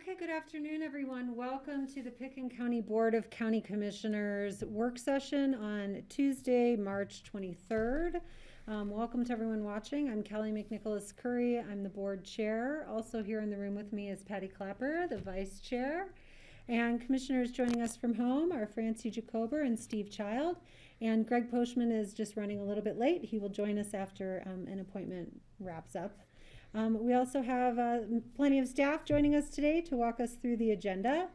Okay, good afternoon, everyone. Welcome to the Pickens County Board of County Commissioners work session on Tuesday, March 23rd. Welcome to everyone watching. I'm Kelly McNicholas Curry. I'm the board chair. Also here in the room with me is Patty Clapper, the vice chair. And commissioners joining us from home are Francie Jacober and Steve Child. And Greg Postman is just running a little bit late. He will join us after an appointment wraps up. We also have plenty of staff joining us today to walk us through the agenda.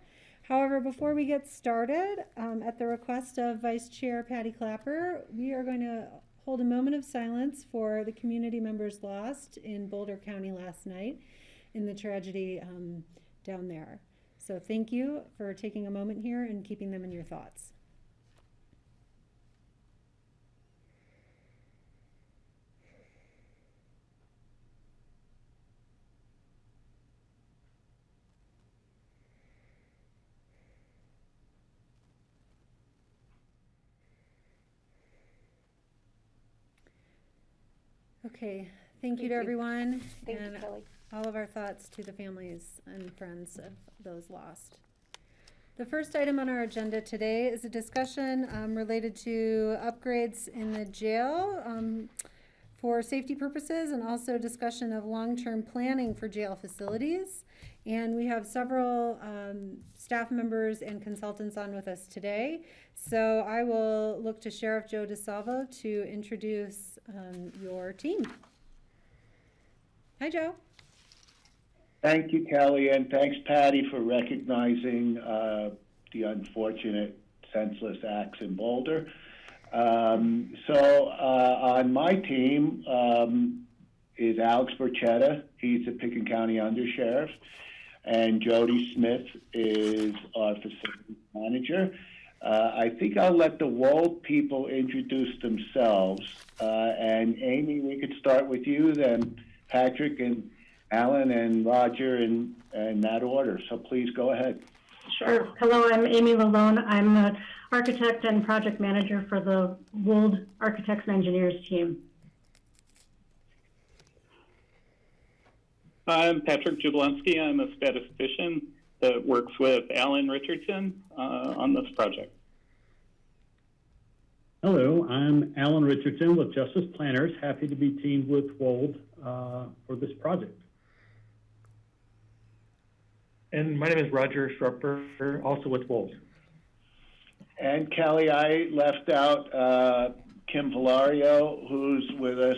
However, before we get started, at the request of Vice Chair Patty Clapper, we are going to hold a moment of silence for the community members lost in Boulder County last night in the tragedy down there. So thank you for taking a moment here and keeping them in your thoughts. Okay, thank you to everyone. Thank you, Kelly. All of our thoughts to the families and friends of those lost. The first item on our agenda today is a discussion related to upgrades in the jail for safety purposes, and also discussion of long-term planning for jail facilities. And we have several staff members and consultants on with us today. So I will look to Sheriff Joe DeSalvo to introduce your team. Hi, Joe. Thank you, Kelly, and thanks, Patty, for recognizing the unfortunate senseless acts in Boulder. On my team is Alex Burchetta. He's the Pickens County Undersheriff, and Jody Smith is our facility manager. I think I'll let the Wold people introduce themselves. And Amy, we could start with you, then Patrick and Alan and Roger in that order. So please go ahead. Sure. Hello, I'm Amy Lalone. I'm an architect and project manager for the Wold Architects and Engineers team. I'm Patrick Jablonski. I'm a statistician that works with Alan Richardson on this project. Hello, I'm Alan Richardson with Justice Planners. Happy to be teamed with Wold for this project. And my name is Roger Schropper, also with Wold. And Kelly, I left out Kim Pilario, who's with us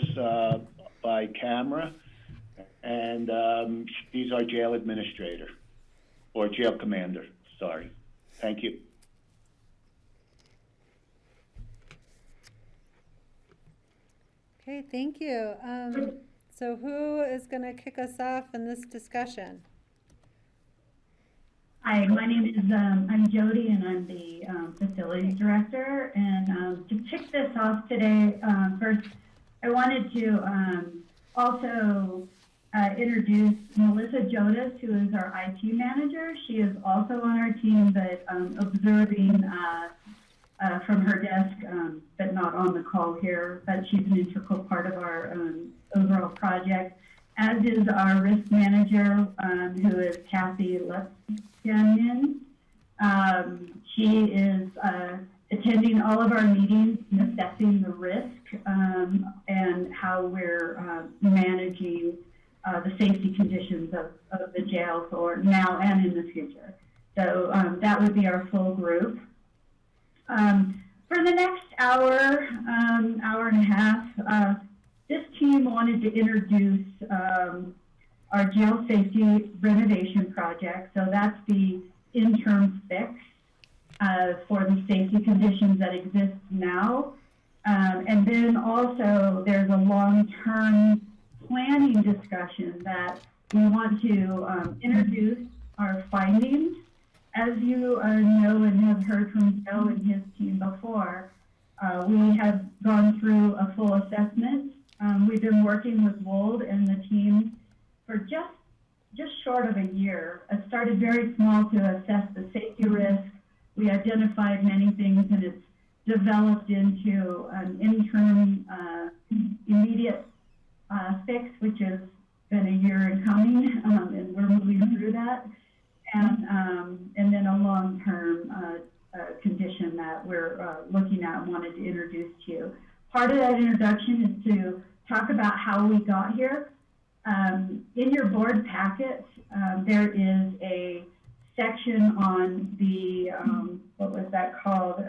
by camera, and she's our jail administrator, or jail commander, sorry. Thank you. Okay, thank you. So who is going to kick us off in this discussion? Hi, my name is, I'm Jody, and I'm the facilities director. And to kick this off today, first, I wanted to also introduce Melissa Jodas, who is our IT manager. She is also on our team, but observing from her desk, but not on the call here. But she's an integral part of our overall project, as is our risk manager, who is Kathy Lepskin. She is attending all of our meetings and assessing the risk and how we're managing the safety conditions of the jail for now and in the future. So that would be our full group. For the next hour, hour and a half, this team wanted to introduce our jail safety renovation project. So that's the interim fix for the safety conditions that exist now. And then also there's a long-term planning discussion that we want to introduce our findings. As you know and have heard from Joe and his team before, we have gone through a full assessment. We've been working with Wold and the team for just short of a year. It started very small to assess the safety risk. We identified many things, and it's developed into an interim immediate fix, which has been a year in coming, and we're moving through that. and then a long-term condition that we're looking at and wanted to introduce to you. Part of that introduction is to talk about how we got here. In your board packet, there is a section on the, what was that called?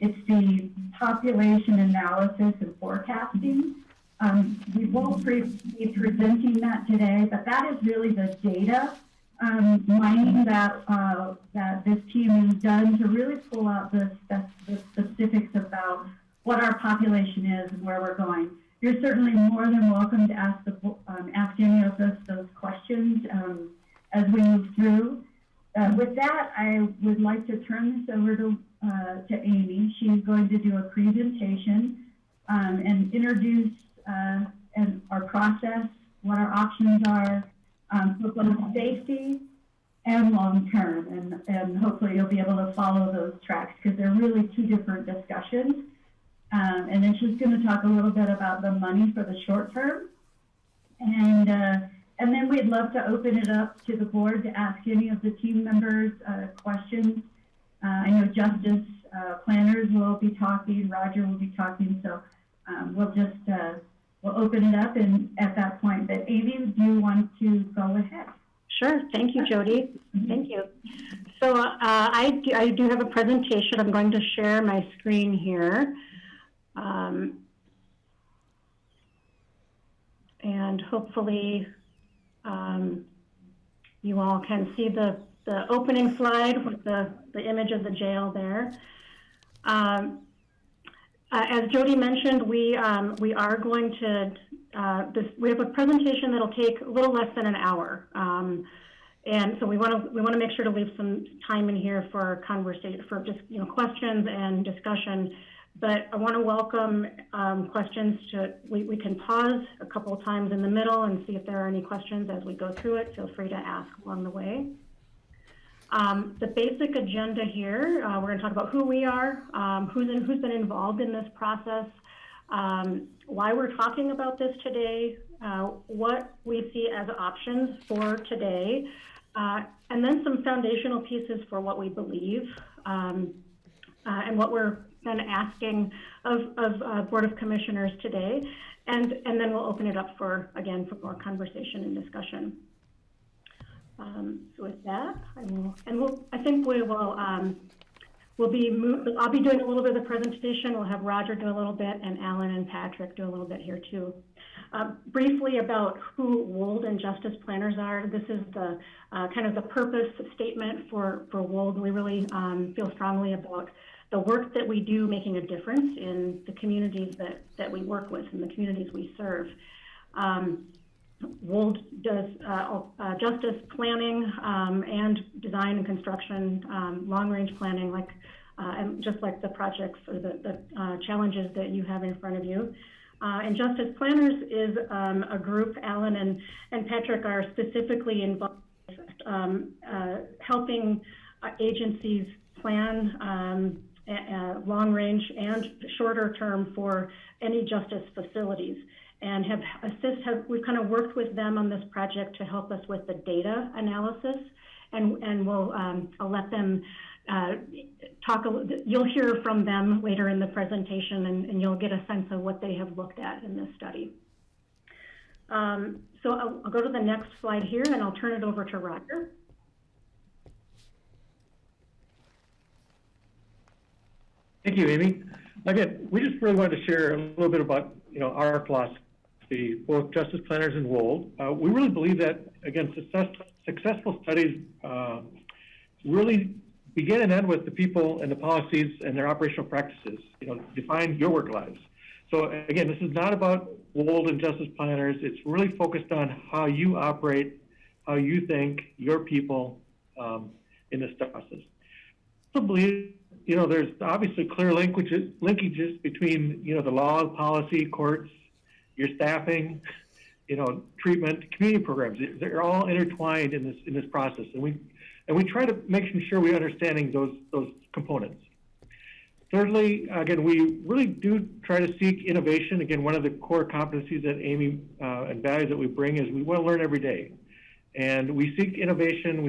It's the population analysis and forecasting. We won't be presenting that today, but that is really the data mining that this team has done to really pull out the specifics about what our population is and where we're going. You're certainly more than welcome to ask any of us those questions as we move through. With that, I would like to turn this over to Amy. She's going to do a presentation and introduce and our process, what our options are for both safety and long-term, and hopefully you'll be able to follow those tracks because they're really two different discussions. And then she's going to talk a little bit about the money for the short term, and then we'd love to open it up to the board to ask any of the team members questions. I know Justice planners will be talking, Roger will be talking, so we'll open it up and at that point. But Amy, do you want to go ahead? Sure. Thank you, Jody. Thank you. So I do have a presentation. I'm going to share my screen here. And hopefully you all can see the opening slide with the image of the jail there. As Jody mentioned, we are going to, we have a presentation that'll take a little less than an hour. And so we want to make sure to leave some time in here for conversation, for just questions and discussion. But I want to welcome questions we can pause a couple of times in the middle and see if there are any questions as we go through it. Feel free to ask along the way. The basic agenda here, we're going to talk about who we are, who's been involved in this process, why we're talking about this today, what we see as options for today, and then some foundational pieces for what we believe, and what we're then asking of Board of Commissioners today, and then we'll open it up for more conversation and discussion. So with that, I'll be doing a little bit of the presentation. We'll have Roger do a little bit, and Alan and Patrick do a little bit here too. Briefly about who WOLD and Justice Planners are. This is the kind of the purpose statement for WOLD. We really feel strongly about the work that we do making a difference in the communities that we work with and the communities we serve. WOLD does justice planning and design and construction, long-range planning, and just like the projects or the challenges that you have in front of you. And Justice Planners is a group. Alan and Patrick are specifically involved with helping agencies plan long-range and shorter term for any justice facilities. And we've kind of worked with them on this project to help us with the data analysis, and I'll let them talk. You'll hear from them later in the presentation, and you'll get a sense of what they have looked at in this study. So I'll go to the next slide here, and I'll turn it over to Roger. Thank you, Amy. Again, we just really wanted to share a little bit about our philosophy, both Justice Planners and WOLD. We really believe that, again, successful studies really begin and end with the people and the policies and their operational practices. Define your work lives. So again, this is not about WOLD and Justice Planners. It's really focused on how you operate, how you think, your people in this process. I believe there's obviously clear linkages between the law, policy, courts, your staffing, treatment, community programs. They're all intertwined in this process, and we try to make sure we're understanding those components. Thirdly, again, we really do try to seek innovation. Again, one of the core competencies that Amy and values that we bring is we want to learn every day. And we seek innovation.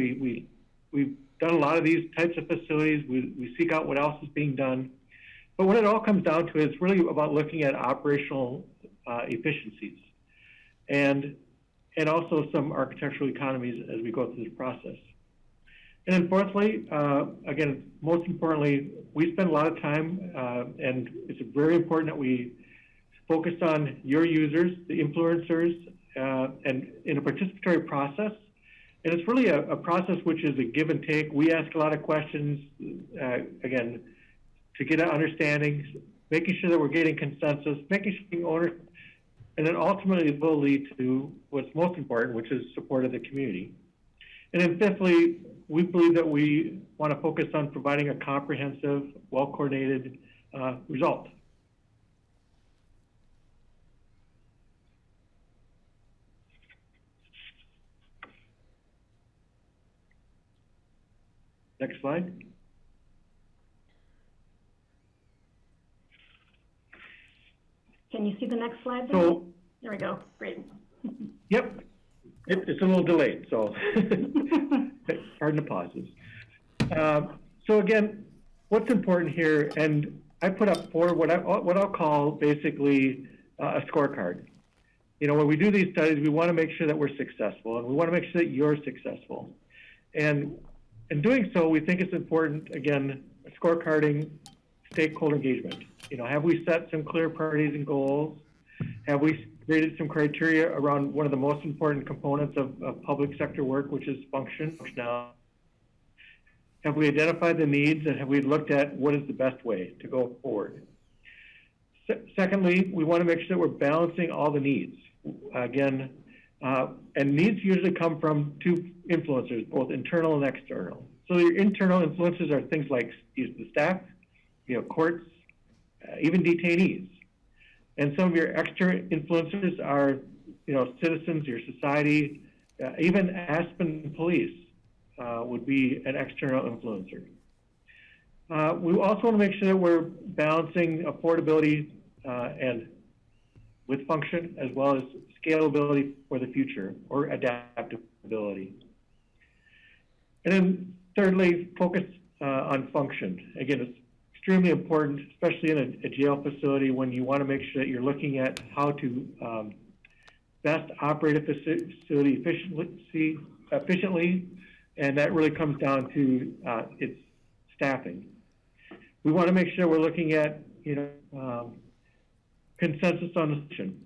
We've done a lot of these types of facilities. We seek out what else is being done. But what it all comes down to is really about looking at operational efficiencies and also some architectural economies as we go through this process. And then fourthly, again, most importantly, we spend a lot of time, and it's very important that we focus on your users, the influencers, and in a participatory process. And it's really a process which is a give and take. We ask a lot of questions, again, to get an understanding, making sure that we're getting consensus, making sure being owners, and then ultimately it will lead to what's most important, which is support of the community. And then fifthly, we believe that we want to focus on providing a comprehensive, well-coordinated result. Next slide. Can you see the next slide? So, there we go. Great. Yep. It's a little delayed, so pardon the pauses. So again, what's important here, and I put up what I'll call basically a scorecard. You know, when we do these studies, we want to make sure that we're successful, and we want to make sure that you're successful. And in doing so, we think it's important, again, scorecarding stakeholder engagement. You know, have we set some clear priorities and goals? Have we created some criteria around one of the most important components of public sector work, which is functionality? Have we identified the needs, and have we looked at what is the best way to go forward? Secondly, we want to make sure that we're balancing all the needs. Again, and needs usually come from two influencers, both internal and external. So your internal influences are things like the staff, you know, courts, even detainees. And some of your external influencers are, you know, citizens, your society, even Aspen police would be an external influencer. We also want to make sure that we're balancing affordability and with function, as well as scalability for the future, or adaptability. And then thirdly, focus on function. Again, it's extremely important, especially in a jail facility, when you want to make sure that you're looking at how to best operate a facility efficiently, and that really comes down to its staffing. We want to make sure we're looking at, you know, consensus on the mission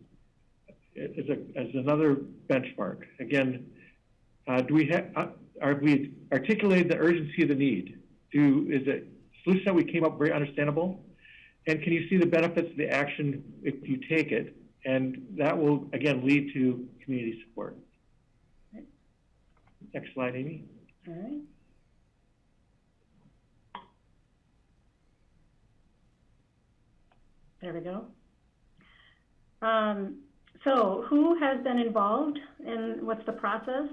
as another benchmark. Again, have we articulated the urgency of the need? Is it a solution that we came up very understandable? And can you see the benefits of the action if you take it? And that will, again, lead to community support. Right. Next slide, Amy. All right. There we go. So who has been involved and what's the process?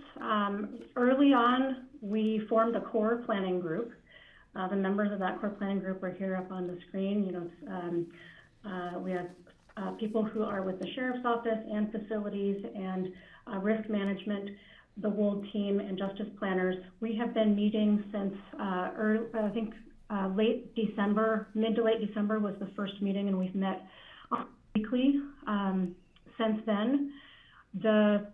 Early on, we formed a core planning group. The members of that core planning group are here up on the screen. You know, we have people who are with the Sheriff's Office and facilities and risk management, the WOLD team, and justice planners. We have been meeting since I think late December, mid to late December was the first meeting, and we've met weekly since then. The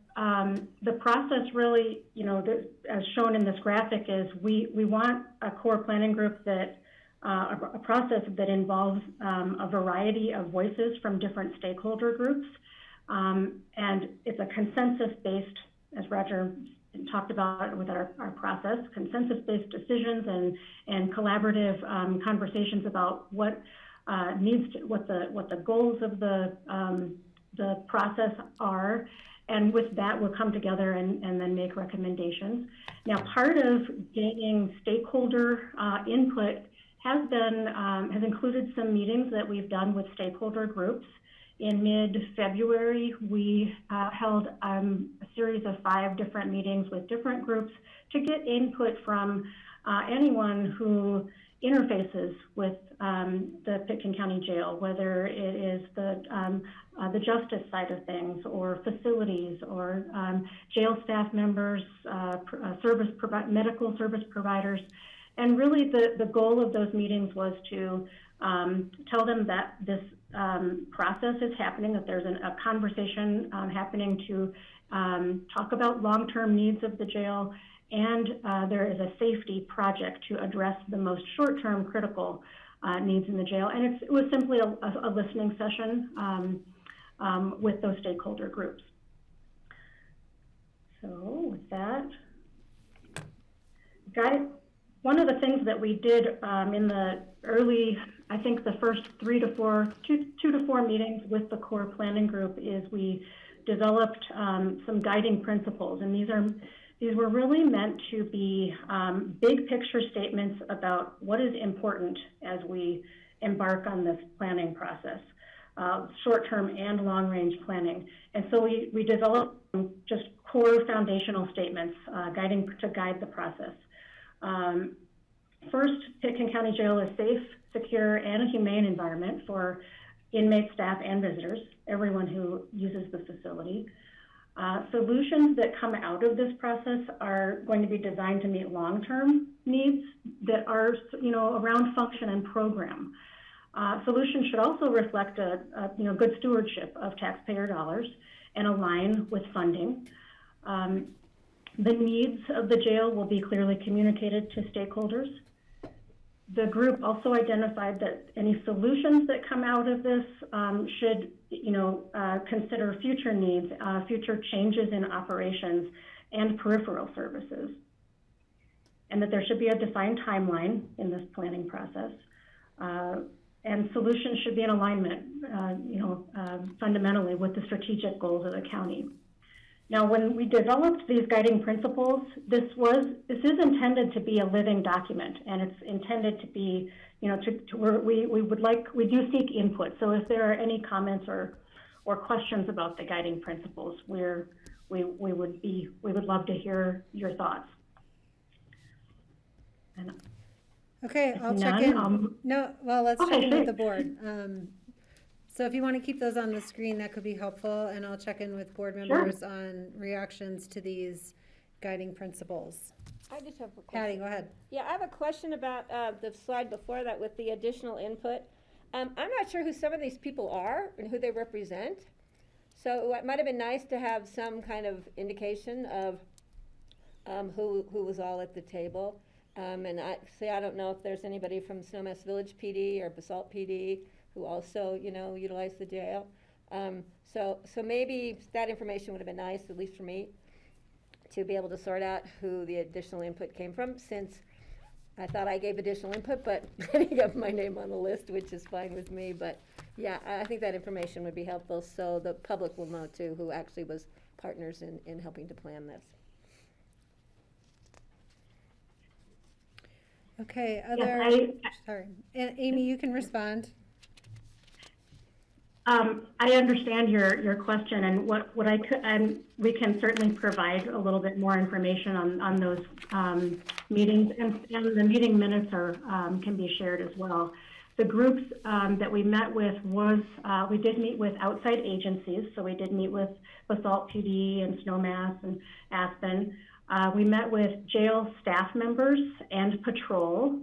process really, you know, as shown in this graphic, is we want a core planning group that a process that involves a variety of voices from different stakeholder groups, and it's a consensus-based, as Roger talked about with our process, consensus-based decisions and collaborative conversations about what what the goals of the process are, and with that we'll come together and then make recommendations. Now, part of gaining stakeholder input has included some meetings that we've done with stakeholder groups. In mid-February, we held a series of 5 different meetings with different groups to get input from anyone who interfaces with the Pitkin County Jail, whether it is the justice side of things, or facilities, or jail staff members, medical service providers. And really the goal of those meetings was to tell them that this process is happening, that there's a conversation happening to talk about long-term needs of the jail, and there is a safety project to address the most short-term critical needs in the jail. And it was simply a listening session with those stakeholder groups. So with that, one of the things that we did in the early, I think the first 2 to 4 meetings with the core planning group, is we developed some guiding principles, and these were really meant to be big picture statements about what is important as we embark on this planning process, short-term and long-range planning. And so we developed just core foundational statements to guide the process. First, Pitkin County Jail is safe, secure, and a humane environment for inmates, staff, and visitors, everyone who uses the facility. Solutions that come out of this process are going to be designed to meet long-term needs that are, around function and program. Solutions should also reflect a good stewardship of taxpayer dollars and align with funding. The needs of the jail will be clearly communicated to stakeholders. The group also identified that any solutions that come out of this should, consider future needs, future changes in operations and peripheral services, and that there should be a defined timeline in this planning process. And solutions should be in alignment, fundamentally with the strategic goals of the county. Now, when we developed these guiding principles, this is intended to be a living document, and it's intended to be, we do seek input. So if there are any comments or questions about the guiding principles, we would love to hear your thoughts. And okay, I'll check in. Let's check in with the board. So if you want to keep those on the screen, that could be helpful, and I'll check in with board members on reactions to these guiding principles. I just have a question. Patty, go ahead. Yeah, I have a question about the slide before that with the additional input. I'm not sure who some of these people are and who they represent. So it might have been nice to have some kind of indication of who was all at the table. And I don't know if there's anybody from Snowmass Village PD or Basalt PD who also, utilize the jail. So maybe that information would have been nice, at least for me, to be able to sort out who the additional input came from, since I thought I gave additional input, but I didn't have my name on the list, which is fine with me. But yeah, I think that information would be helpful, so the public will know too who actually was partners in helping to plan this. Okay, sorry. And Amy, you can respond. I understand your question, and what I could, and we can certainly provide a little bit more information on those meetings, and the meeting minutes can be shared as well. The groups that we met with we did meet with outside agencies, so we did meet with Basalt PD and Snowmass and Aspen. We met with jail staff members and patrol.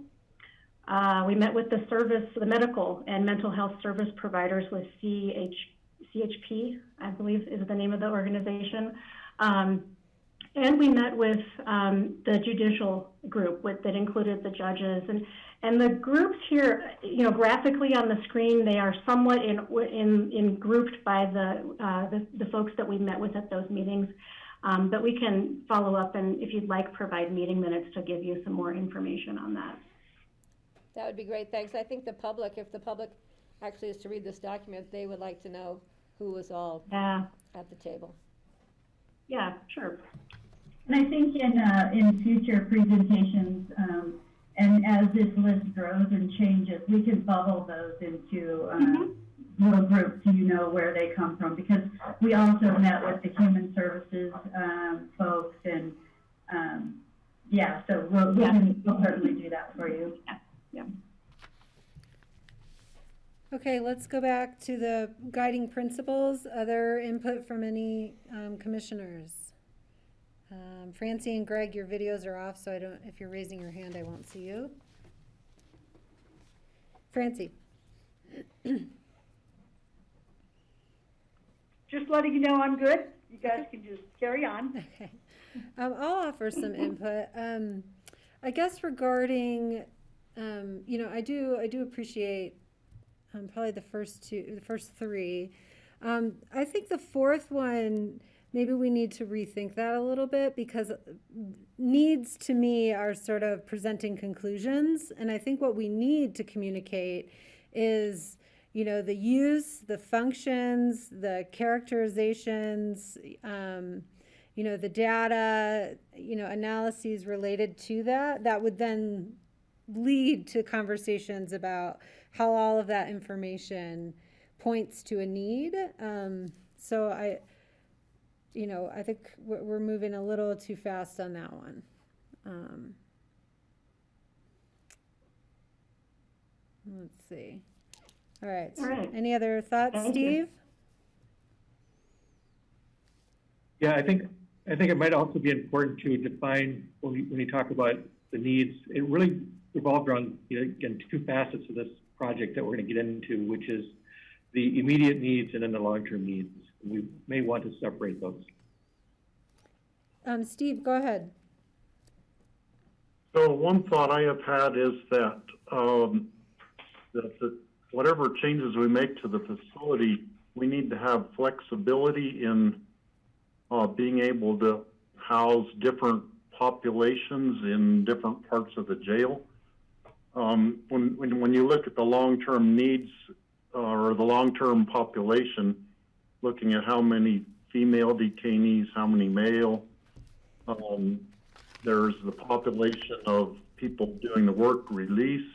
We met with the medical and mental health service providers with CHP, I believe is the name of the organization. And we met with the judicial group that included the judges. And the groups here, graphically on the screen, they are somewhat in grouped by the folks that we met with at those meetings. But we can follow up and, if you'd like, provide meeting minutes to give you some more information on that. That would be great, thanks. I think if the public actually is to read this document, they would like to know who was all at the table. Yeah, sure. And I think in future presentations, and as this list grows and changes, we can bubble those into little groups so you know where they come from, because we also met with the human services folks, and so we'll certainly do that for you. Yeah. Okay, let's go back to the guiding principles. Other input from any commissioners? Francie and Greg, your videos are off, so if you're raising your hand, I won't see you. Francie. Just letting you know I'm good. You guys can just carry on. Okay. I'll offer some input. I guess regarding, I do appreciate probably the first three. I think the fourth one, maybe we need to rethink that a little bit, because needs to me are sort of presenting conclusions. And I think what we need to communicate is, the use, the functions, the characterizations, the data, analyses related to that would then lead to conversations about how all of that information points to a need. So I think we're moving a little too fast on that one. Let's see. All right. All right. Any other thoughts, Thank Steve? you. Yeah, I think it might also be important to define when you talk about the needs. It really revolved around, again, two facets of this project that we're going to get into, which is the immediate needs and then the long-term needs. We may want to separate those. Steve, go ahead. So one thought I have had is that whatever changes we make to the facility, we need to have flexibility in being able to house different populations in different parts of the jail. When you look at the long-term needs or the long-term population, looking at how many female detainees, how many male, there's the population of people doing the work release,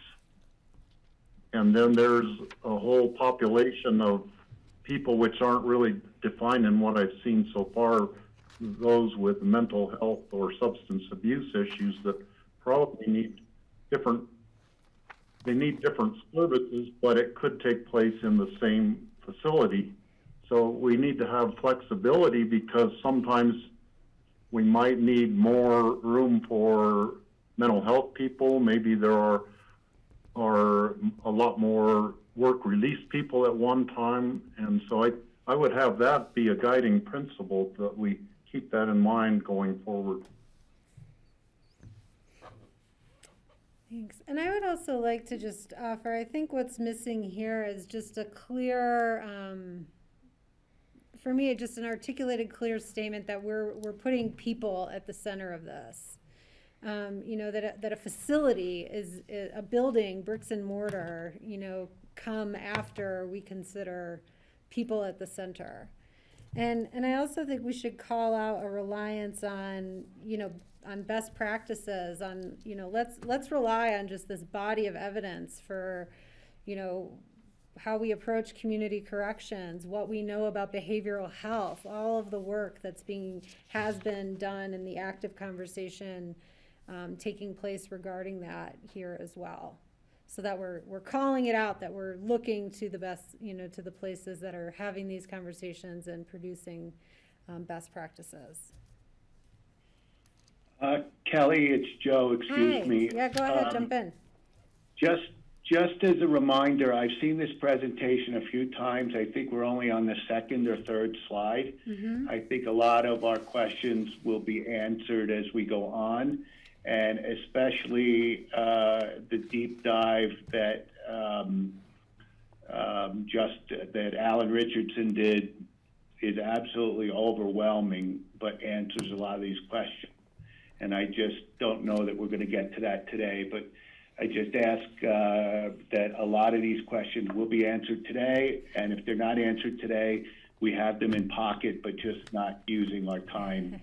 and then there's a whole population of people which aren't really defined in what I've seen so far, those with mental health or substance abuse issues that probably need different services, but it could take place in the same facility. So we need to have flexibility, because sometimes we might need more room for mental health people. Maybe there are a lot more work release people at one time. And so I would have that be a guiding principle, that we keep that in mind going forward. Thanks. And I would also like to just offer, I think what's missing here is just a clear, for me, just an articulated, clear statement that we're putting people at the center of this. That a facility is a building, bricks and mortar, come after we consider people at the center. And I also think we should call out a reliance on, on best practices, on, let's rely on just this body of evidence for, how we approach community corrections, what we know about behavioral health, all of the work has been done in the active conversation taking place regarding that here as well. So that we're calling it out, that we're looking to the best, to the places that are having these conversations and producing best practices. Kelly, it's Joe, excuse me. Yeah, go ahead, jump in. Just as a reminder, I've seen this presentation a few times. I think we're only on the second or third slide. Mm-hmm. I think a lot of our questions will be answered as we go on, and especially the deep dive that that Alan Richardson did is absolutely overwhelming, but answers a lot of these questions. And I just don't know that we're going to get to that today, but I just ask that a lot of these questions will be answered today, and if they're not answered today, we have them in pocket, but just not using our time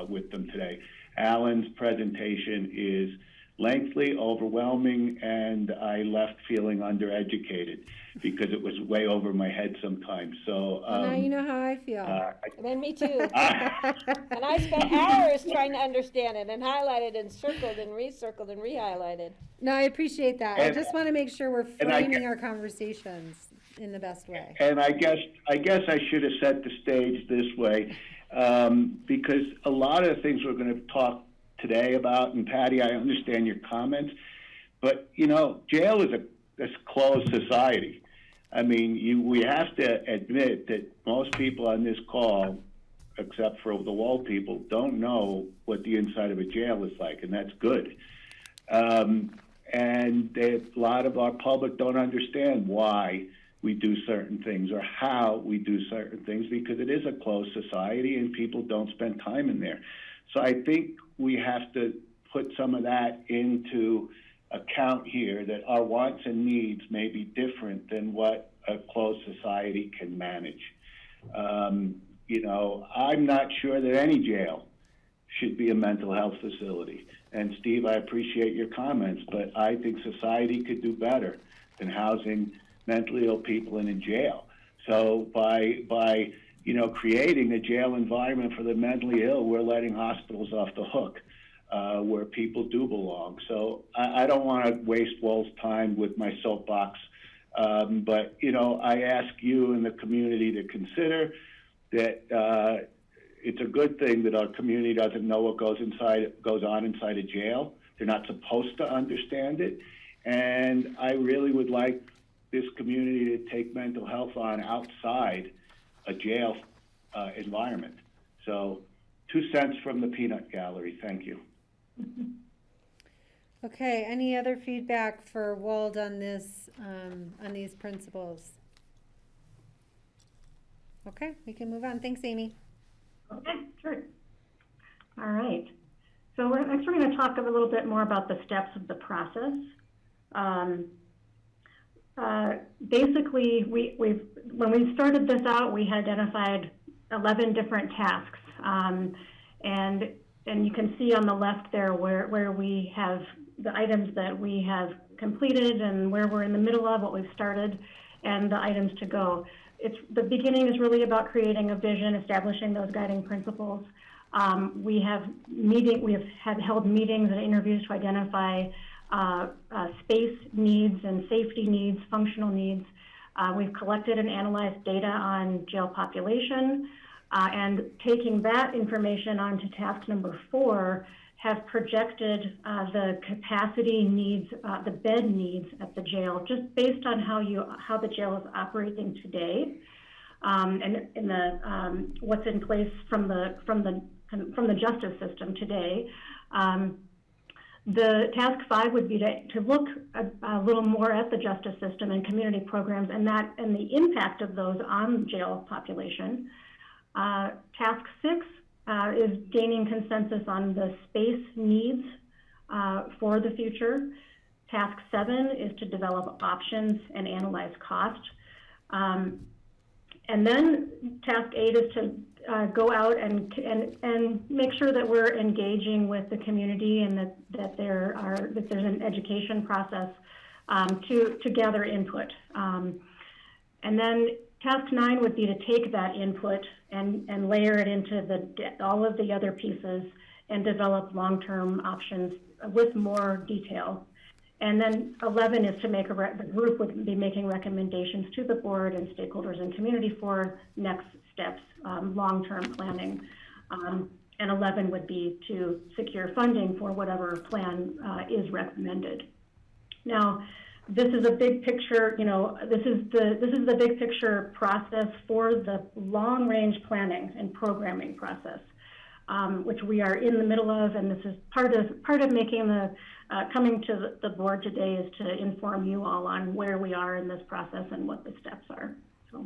with them today. Alan's presentation is lengthy, overwhelming, and I left feeling undereducated because it was way over my head sometimes. So Well, now you know how I feel. And me too. And I spent hours trying to understand it and highlighted and circled and recircled and re-highlighted. No, I appreciate that. I And- just want to make sure we're and I framing gu- our conversations in the best way. And I guess I should have set the stage this way, because a lot of the things we're going to talk today about, and Patty, I understand your comments, but you know, jail is a closed society. I mean, we have to admit that most people on this call, except for the Wall people, don't know what the inside of a jail is like, and that's good. And a lot of our public don't understand why we do certain things or how we do certain things, because it is a closed society and people don't spend time in there. So I think we have to put some of that into account here, that our wants and needs may be different than what a closed society can manage. You know, I'm not sure that any jail should be a mental health facility. And Steve, I appreciate your comments, but I think society could do better than housing mentally ill people in a jail. So by you know, creating a jail environment for the mentally ill, we're letting hospitals off the hook, where people do belong. So I don't want to waste Wall's time with my soapbox, but you know, I ask you and the community to consider that it's a good thing that our community doesn't know what goes on inside a jail. They're not supposed to understand it, and I really would like this community to take mental health on outside a jail environment. So 2 cents from the peanut gallery. Thank you. Okay, any other feedback for Wald on this, on these principles? Okay, we can move on. Thanks, Amy. Okay, sure. All right. So next we're going to talk a little bit more about the steps of the process. Basically, when we started this out, we had identified 11 different tasks, and you can see on the left there where we have the items that we have completed and where we're in the middle of what we've started, and the items to go. The beginning is really about creating a vision, establishing those guiding principles. We have held meetings and interviews to identify space needs and safety needs, functional needs. We've collected and analyzed data on jail population, and taking that information onto task number 4, have projected the capacity needs, the bed needs at the jail, just based on how the jail is operating today, and what's in place from the justice system today. The task 5 would be to look a little more at the justice system and community programs and the impact of those on jail population. Task 6 is gaining consensus on the space needs for the future. Task 7 is to develop options and analyze cost. And then task 8 is to go out and make sure that we're engaging with the community and that there's an education process to gather input. And then task 9 would be to take that input and layer it into all of the other pieces and develop long-term options with more detail. And then 11 is to the group would be making recommendations to the board and stakeholders and community for next steps, long-term planning. And 11 would be to secure funding for whatever plan is recommended. Now, this is a big picture, you know, this is the big picture process for the long-range planning and programming process, which we are in the middle of, and this is part of making coming to the board today is to inform you all on where we are in this process and what the steps are. So.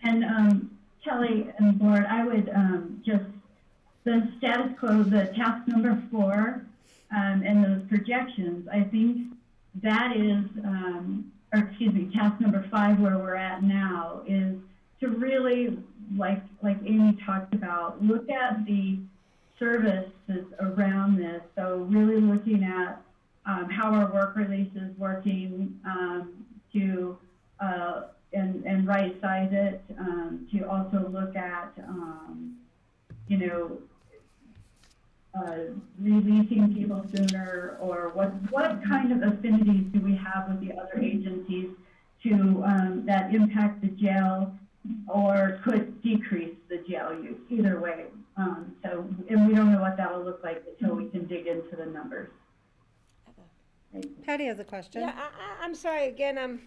And Kelly and board, I would the status quo, the task number 4, and those projections, I think that is, task number 5, where we're at now, is to really, like Amy talked about, look at the services around this. So really looking at how our work release is working to and right size it, to also look at you know, releasing people sooner, or what kind of affinities do we have with the other agencies to that impact the jail or could decrease the jail use, either way. So, and we don't know what that will look like until we can dig into the numbers. Patty has a question. Yeah, I'm sorry, again,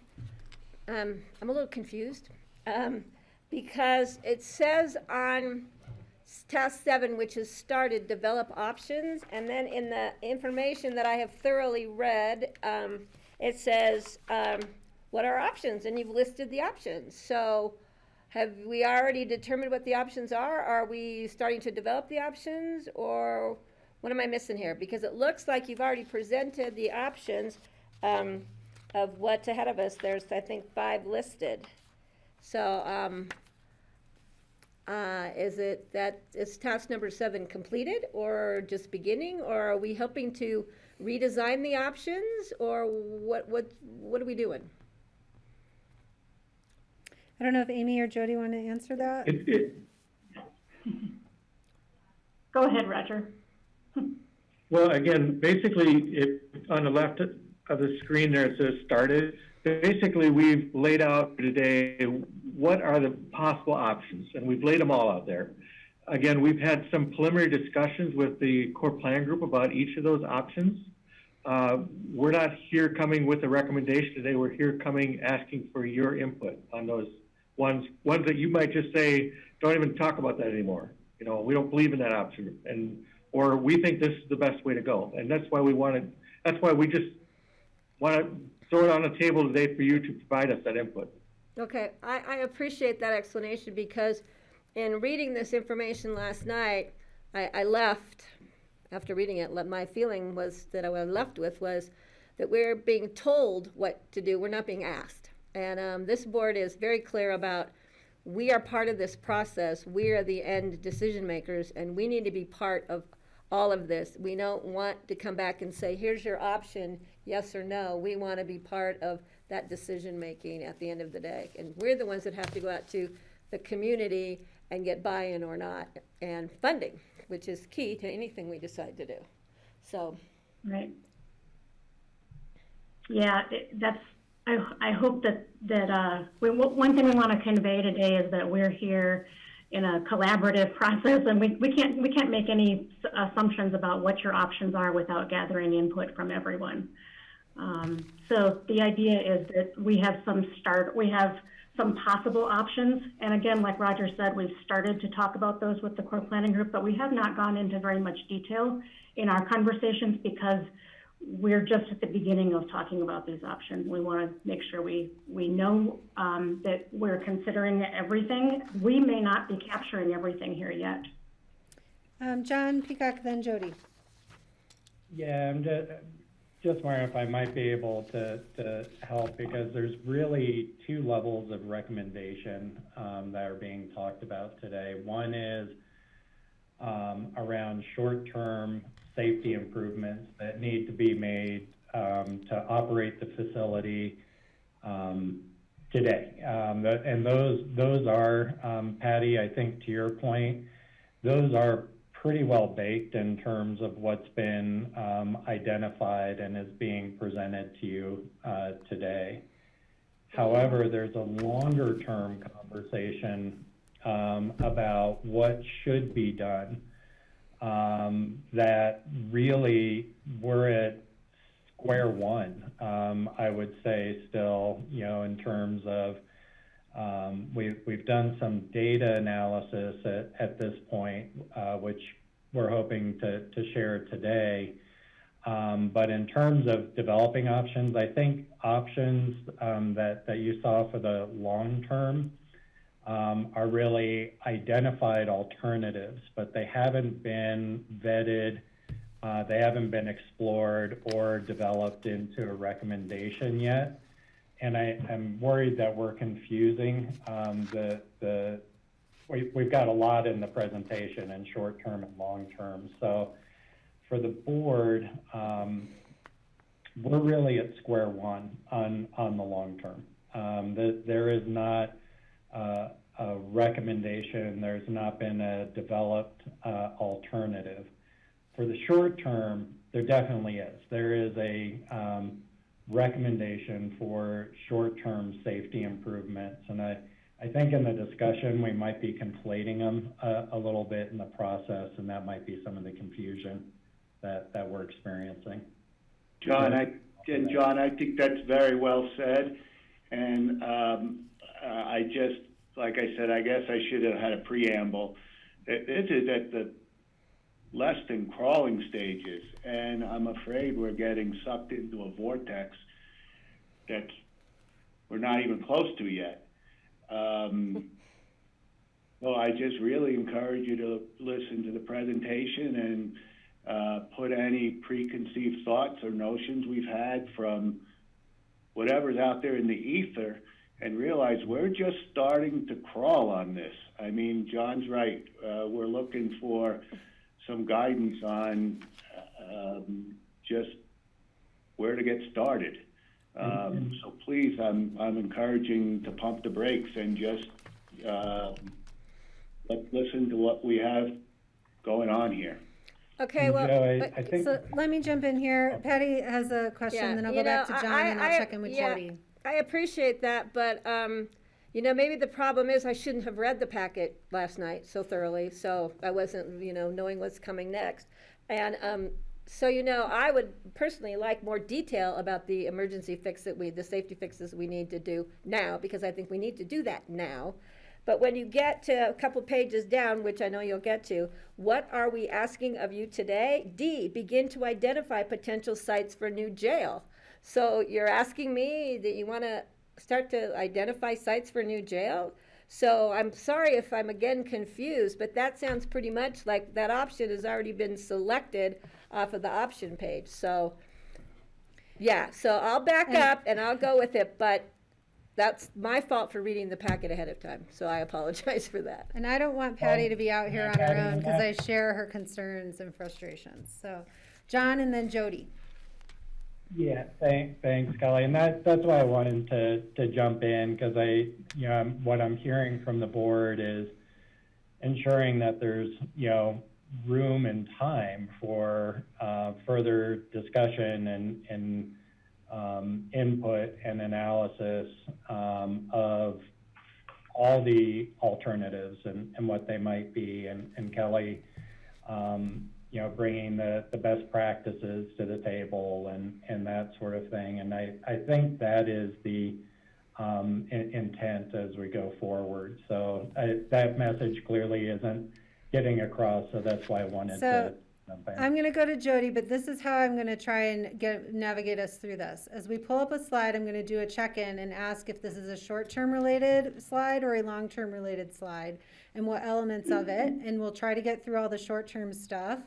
I'm a little confused, because it says on task 7, which is started, develop options, and then in the information that I have thoroughly read, it says, what are options? And you've listed the options. So have we already determined what the options are? Are we starting to develop the options, or what am I missing here? Because it looks like you've already presented the options of what's ahead of us. There's, I think, 5 listed. So is task number 7 completed, or just beginning, or are we helping to redesign the options, or what are we doing? I don't know if Amy or Jody want to answer that. Go ahead, Roger. Well, again, basically, on the left of the screen there, it says started. Basically, we've laid out today what are the possible options, and we've laid them all out there. Again, we've had some preliminary discussions with the core plan group about each of those options. We're not here coming with a recommendation today. We're here coming asking for your input on those ones that you might just say, don't even talk about that anymore. You know, we don't believe in that option, or we think this is the best way to go. And that's why we just want to throw it on the table today for you to provide us that input. Okay, I appreciate that explanation, because in reading this information last night, I left, after reading it, my feeling was that I was left with was that we're being told what to do, we're not being asked. And this board is very clear about, we are part of this process, we are the end decision makers, and we need to be part of all of this. We don't want to come back and say, here's your option, yes or no. We want to be part of that decision making at the end of the day. And we're the ones that have to go out to the community and get buy-in or not, and funding, which is key to anything we decide to do. So. Right. Yeah, I hope that one thing we want to convey today is that we're here in a collaborative process, and we can't make any assumptions about what your options are without gathering input from everyone. So the idea is that we have some possible options, and again, like Roger said, we've started to talk about those with the core planning group, but we have not gone into very much detail in our conversations because we're just at the beginning of talking about these options. We want to make sure we know that we're considering everything. We may not be capturing everything here yet. John Peacock, then Jody. Yeah, I'm just wondering if I might be able to help, because there's really 2 levels of recommendation that are being talked about today. One is around short-term safety improvements that need to be made to operate the facility today. And those are, Patty, I think to your point, those are pretty well baked in terms of what's been identified and is being presented to you today. However, there's a longer term conversation about what should be done that really we're at square one, I would say still, you know, in terms of we've done some data analysis at this point, which we're hoping to share today. But in terms of developing options, I think options that you saw for the long term are really identified alternatives, but they haven't been vetted, they haven't been explored or developed into a recommendation yet. And I'm worried that we're confusing the we've got a lot in the presentation in short term and long term. So for the board, we're really at square one on the long term. There is not a recommendation. There's not been a developed alternative. For the short term, there definitely is. There is a recommendation for short-term safety improvements, and I think in the discussion we might be conflating them a little bit in the process, and that might be some of the confusion that we're experiencing. John, I think that's very well said, and I just, like I said, I guess I should have had a preamble. This is at the less than crawling stages, and I'm afraid we're getting sucked into a vortex that we're not even close to yet. So I just really encourage you to listen to the presentation and put any preconceived thoughts or notions we've had from whatever's out there in the ether and realize we're just starting to crawl on this. I mean, John's right. We're looking for some guidance on just where to get started. So please, I'm encouraging to pump the brakes and just let's listen to what we have going on here. Okay, well, I think, So let me jump in here. Patty has a question, then I'll go back to John, and I'll check in with Jody. I appreciate that, but you know, maybe the problem is I shouldn't have read the packet last night so thoroughly, so I wasn't, you know, knowing what's coming next. And so, you know, I would personally like more detail about the emergency fix the safety fixes we need to do now, because I think we need to do that now. But when you get to a couple pages down, which I know you'll get to, what are we asking of you today? D, begin to identify potential sites for new jail. So you're asking me that you want to start to identify sites for new jail? So I'm sorry if I'm again confused, but that sounds pretty much like that option has already been selected off of the option page. So yeah, so I'll back up and I'll go with it, but that's my fault for reading the packet ahead of time, so I apologize for that. And I don't want Patty to be out here on her own, because I share her concerns and frustrations. So John and then Jody. Yeah, thanks, Kelly. And that's why I wanted to jump in, because what I'm hearing from the board is ensuring that there's, you know, room and time for further discussion and input and analysis of all the alternatives and what they might be. And Kelly, you know, bringing the best practices to the table and that sort of thing. And I think that is the intent as we go forward. So that message clearly isn't getting across, so that's why I wanted to jump in. I'm going to go to Jody, but this is how I'm going to try and navigate us through this. As we pull up a slide, I'm going to do a check-in and ask if this is a short-term related slide or a long-term related slide, and what elements of it, and we'll try to get through all the short-term stuff.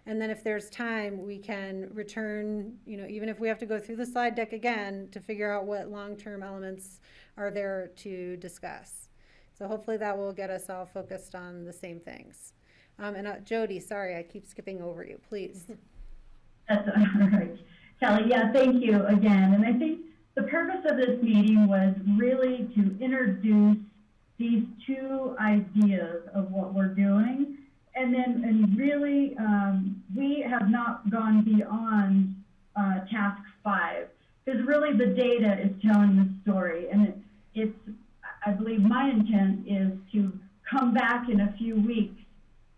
And then if there's time, we can return, you know, even if we have to go through the slide deck again to figure out what long-term elements are there to discuss. So hopefully that will get us all focused on the same things. And Jody, sorry, I keep skipping over you, please. That's all right. Kelly, yeah, thank you again. And I think the purpose of this meeting was really to introduce these two ideas of what we're doing. And really, we have not gone beyond task 5, because really the data is telling the story. And it's, I believe my intent is to come back in a few weeks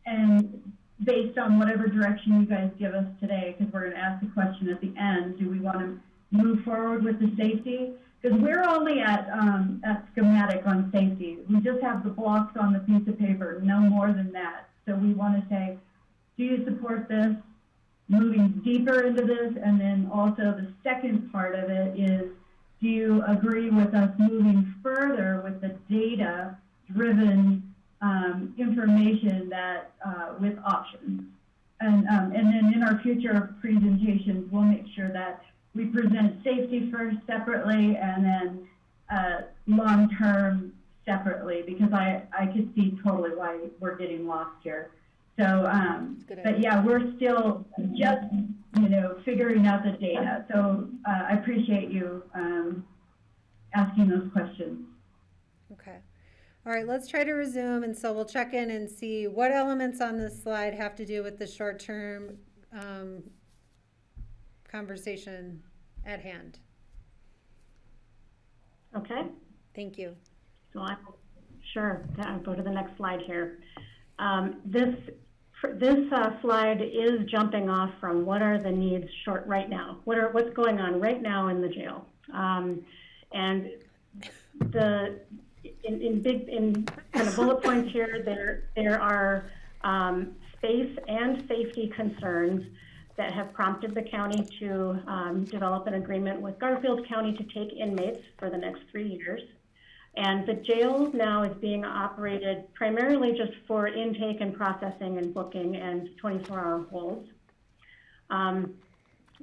and based on whatever direction you guys give us today, because we're going to ask the question at the end, do we want to move forward with the safety? Because we're only at schematic on safety. We just have the blocks on the piece of paper, no more than that. So we want to say, do you support this? Moving deeper into this, and then also the second part of it is, do you agree with us moving further with the data-driven information that with options? And then in our future presentations, we'll make sure that we present safety first separately, and then long-term separately because I could see totally why we're getting lost here. So, but yeah, we're still just, figuring out the data. So I appreciate you asking those questions. Okay. All right, let's try to resume, and so we'll check in and see what elements on this slide have to do with the short-term conversation at hand. Okay. Thank you. So sure, I'll go to the next slide here. This slide is jumping off from what are the needs right now? What's going on right now in the jail? And in kind of bullet points here, there are space and safety concerns that have prompted the county to develop an agreement with Garfield County to take inmates for the next 3 years. And the jail now is being operated primarily just for intake and processing and booking and 24-hour holds.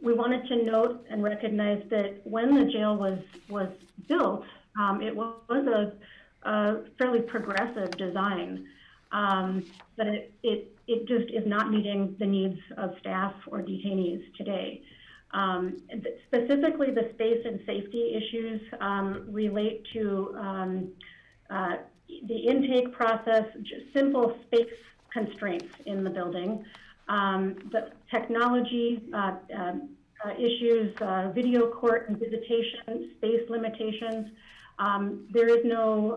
We wanted to note and recognize that when the jail was built, it was a fairly progressive design, but it just is not meeting the needs of staff or detainees today. Specifically, the space and safety issues relate to the intake process, just simple space constraints in the building, the technology issues, video court and visitation, space limitations. There is no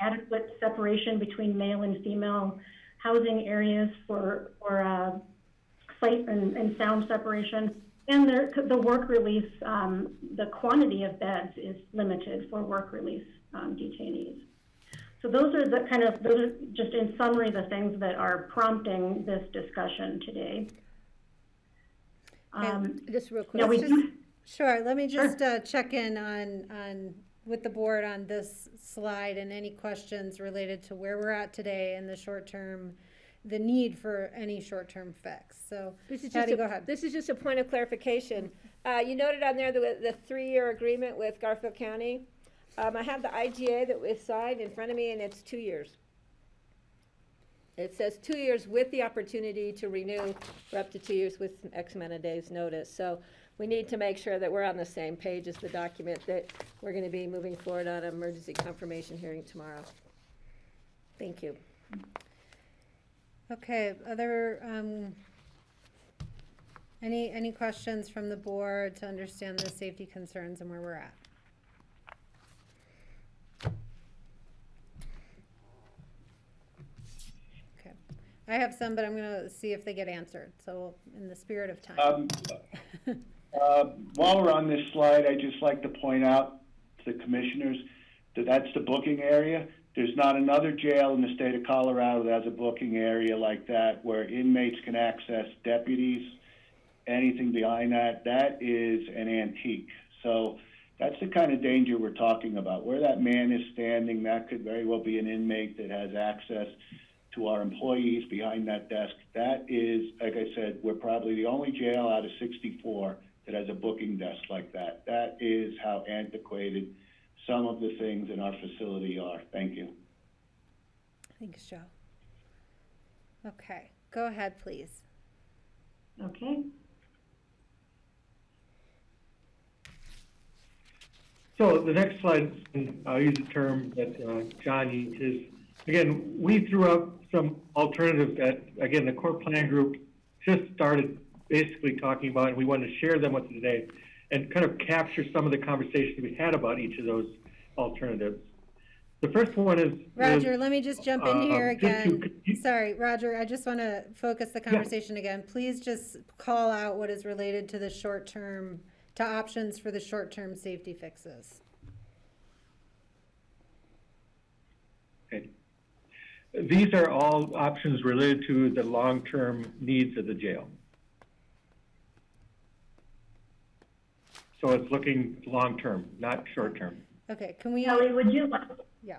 adequate separation between male and female housing areas for sight and sound separation. And the work release, the quantity of beds is limited for work release detainees. So those are just in summary, the things that are prompting this discussion today. Just real quick. Sure, let me just check in on with the board on this slide and any questions related to where we're at today in the short term, the need for any short-term fix. So, Patty, go ahead. This is just a point of clarification. You noted on there the 3-year agreement with Garfield County. I have the IGA that was signed in front of me, and it's 2 years. It says 2 years with the opportunity to renew for up to 2 years with X amount of days notice. So we need to make sure that we're on the same page as the document that we're going to be moving forward on an emergency confirmation hearing tomorrow. Thank you. Okay, other, any questions from the board to understand the safety concerns and where we're at? Okay, I have some, but I'm gonna see if they get answered, so in the spirit of time. While we're on this slide, I'd just like to point out to the commissioners that that's the booking area. There's not another jail in the state of Colorado that has a booking area like that where inmates can access deputies, anything behind that. That is an antique. So that's the kind of danger we're talking about. Where that man is standing, that could very well be an inmate that has access to our employees behind that desk. That is, like I said, we're probably the only jail out of 64 that has a booking desk like that. That is how antiquated some of the things in our facility are. Thank you. Thanks, Joe. Okay, go ahead, please. Okay. So the next slide, I'll use a term that John uses. Again, we threw out some alternatives that, again, the core plan group just started basically talking about, and we wanted to share them with you today and kind of capture some of the conversations we had about each of those alternatives. The first one is... Roger, let me just jump in here again. Sorry, Roger, I just want to focus the conversation again. Please just call out what is related to the short-term, to options for the short-term safety fixes. Okay. These are all options related to the long-term needs of the jail. So it's looking long-term, not short-term. Okay, can we? Kelly, would you like? Yeah.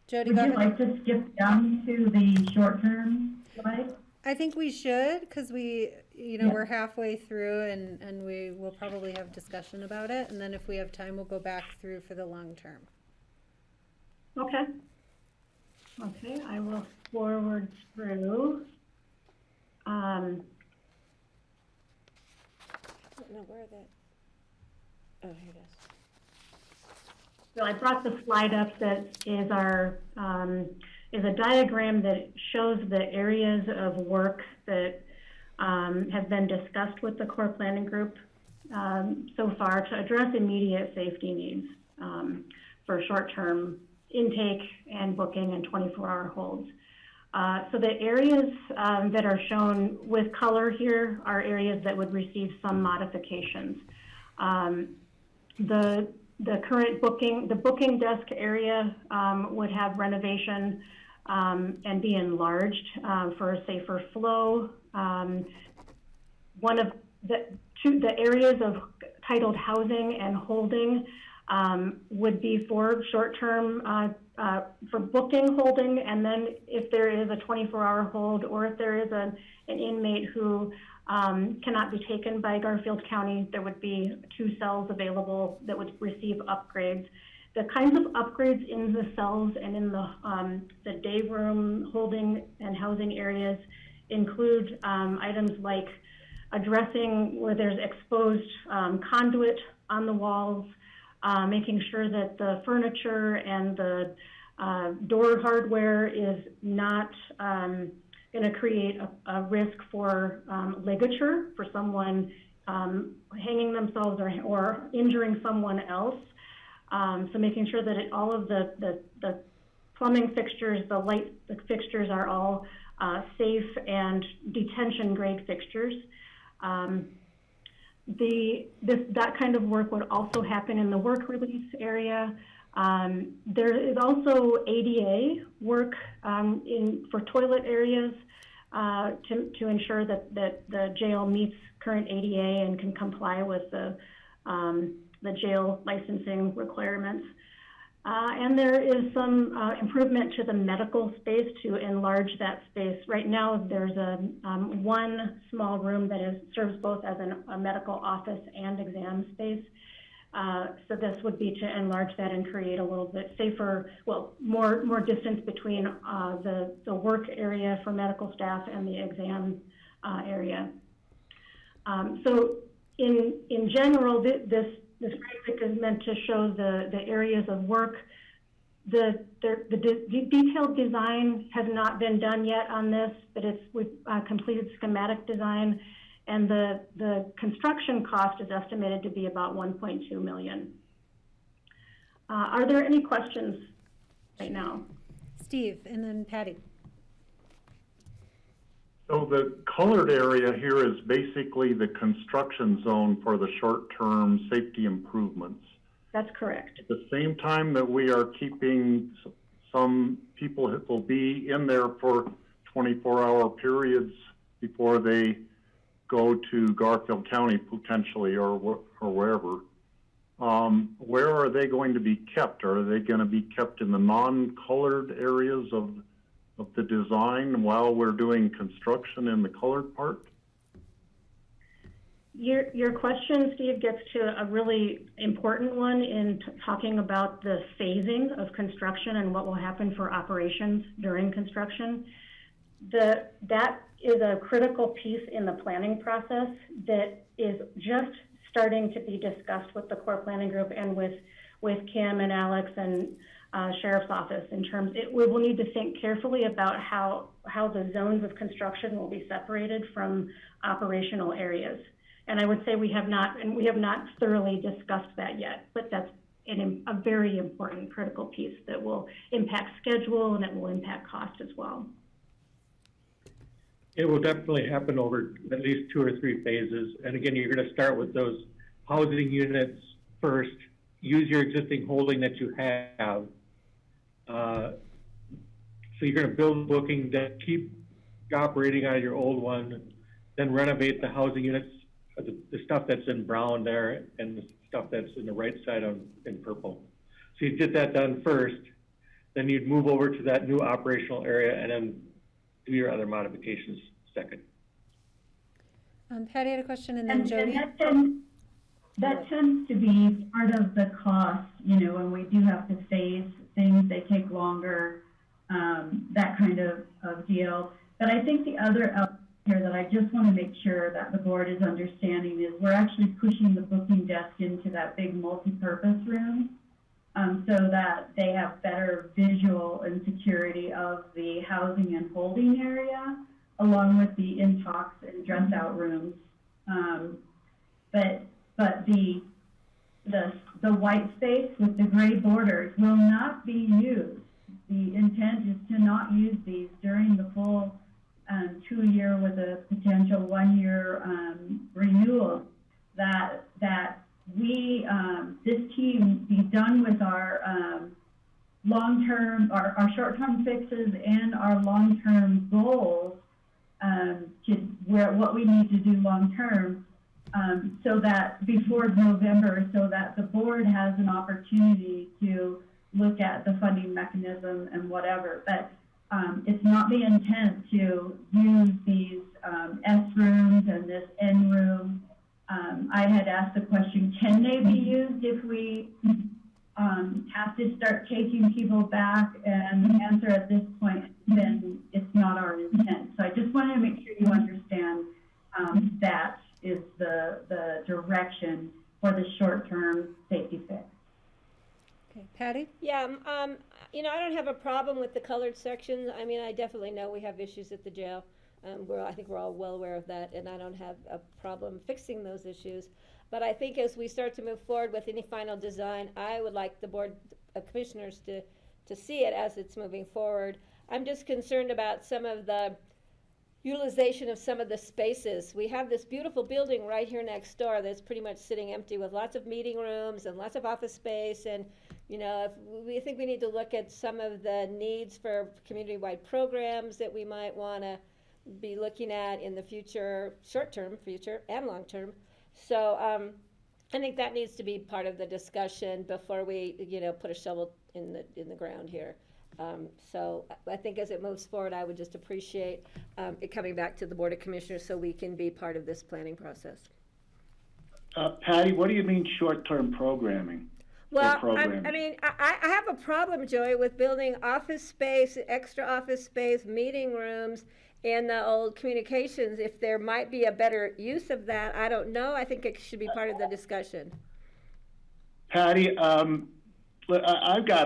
Jody, would you like to skip down to the short-term slide? I think we should, because we, we're halfway through, and we will probably have discussion about it, and then if we have time, we'll go back through for the long term. Okay. Okay, I will forward through. I don't know where that, oh, here it is. So I brought the slide up that is is a diagram that shows the areas of work that have been discussed with the core planning group so far to address immediate safety needs for short-term intake and booking and 24-hour holds. So the areas that are shown with color here are areas that would receive some modifications. The current booking desk area would have renovation and be enlarged for a safer flow. One of the areas of titled housing and holding would be for short-term for booking holding, and then if there is a 24-hour hold or if there is an inmate who cannot be taken by Garfield County, there would be 2 cells available that would receive upgrades. The kinds of upgrades in the cells and in the day room holding and housing areas include items like addressing where there's exposed conduit on the walls, making sure that the furniture and the door hardware is not going to create a risk for ligature for someone hanging themselves or injuring someone else. So making sure that all of the plumbing fixtures, the light fixtures are all safe and detention grade fixtures. That kind of work would also happen in the work release area. There is also ADA work for toilet areas to ensure that the jail meets current ADA and can comply with the jail licensing requirements. And there is some improvement to the medical space to enlarge that space. Right now, there's one small room that serves both as a medical office and exam space. So this would be to enlarge that and create a little bit safer, well, more distance between the work area for medical staff and the exam area. So in general, this graphic is meant to show the areas of work. The detailed design has not been done yet on this, but we've completed schematic design, and the construction cost is estimated to be about $1.2 million. Are there any questions right now? Steve, and then Patty. So the colored area here is basically the construction zone for the short-term safety improvements. That's correct. At the same time that we are keeping some people that will be in there for 24-hour periods before they go to Garfield County potentially or wherever. Where are they going to be kept? Are they going to be kept in the non-colored areas of the design while we're doing construction in the colored part? Your question, Steve, gets to a really important one in talking about the phasing of construction and what will happen for operations during construction. That is a critical piece in the planning process that is just starting to be discussed with the core planning group and with Kim and Alex and Sheriff's Office in terms, we will need to think carefully about how the zones of construction will be separated from operational areas. And I would say we have not thoroughly discussed that yet, but that's a very important critical piece that will impact schedule and it will impact cost as well. It will definitely happen over at least 2 or 3 phases. And again, you're going to start with those housing units first, use your existing holding that you have. So you're going to build booking, then keep operating on your old one, then renovate the housing units, the stuff that's in brown there and the stuff that's in the right side in purple. So you get that done first, then you'd move over to that new operational area and then do your other modifications second. Patty had a question, and then Jody. That tends to be part of the cost, when we do have to phase things, they take longer. that kind of deal. But I think the other element here that I just want to make sure that the board is understanding is we're actually pushing the booking desk into that big multi-purpose room, so that they have better visual and security of the housing and holding area, along with the in-talks and dress-out rooms. But the white space with the gray borders will not be used. The intent is to not use these during the full 2-year with a potential 1-year renewal. That we, this team, be done with our long-term, our short-term fixes and our long-term goals, what we need to do long-term, so that before November, so that the board has an opportunity to look at the funding mechanism and whatever. But it's not the intent to use these S rooms and this N room. I had asked the question, can they be used if we have to start taking people back? And the answer at this point, then it's not our intent. So I just wanted to make sure you understand that is the direction for the short-term safety fix. Okay, Patty? Yeah, you know, I don't have a problem with the colored sections. I mean, I definitely know we have issues at the jail. I think we're all well aware of that, and I don't have a problem fixing those issues. But I think as we start to move forward with any final design, I would like the Board of Commissioners to see it as it's moving forward. I'm just concerned about some of the utilization of some of the spaces. We have this beautiful building right here next door that's pretty much sitting empty with lots of meeting rooms and lots of office space. And, you know, if we think we need to look at some of the needs for community-wide programs that we might want to be looking at in the future, short-term future and long-term. So I think that needs to be part of the discussion before we, you know, put a shovel in the ground here. So I think as it moves forward, I would just appreciate it coming back to the Board of Commissioners so we can be part of this planning process. Patty, what do you mean short-term programming? Well, I mean, I have a problem, Joey, with building office space, extra office space, meeting rooms in the old communications. If there might be a better use of that, I don't know. I think it should be part of the discussion. Patty, I've got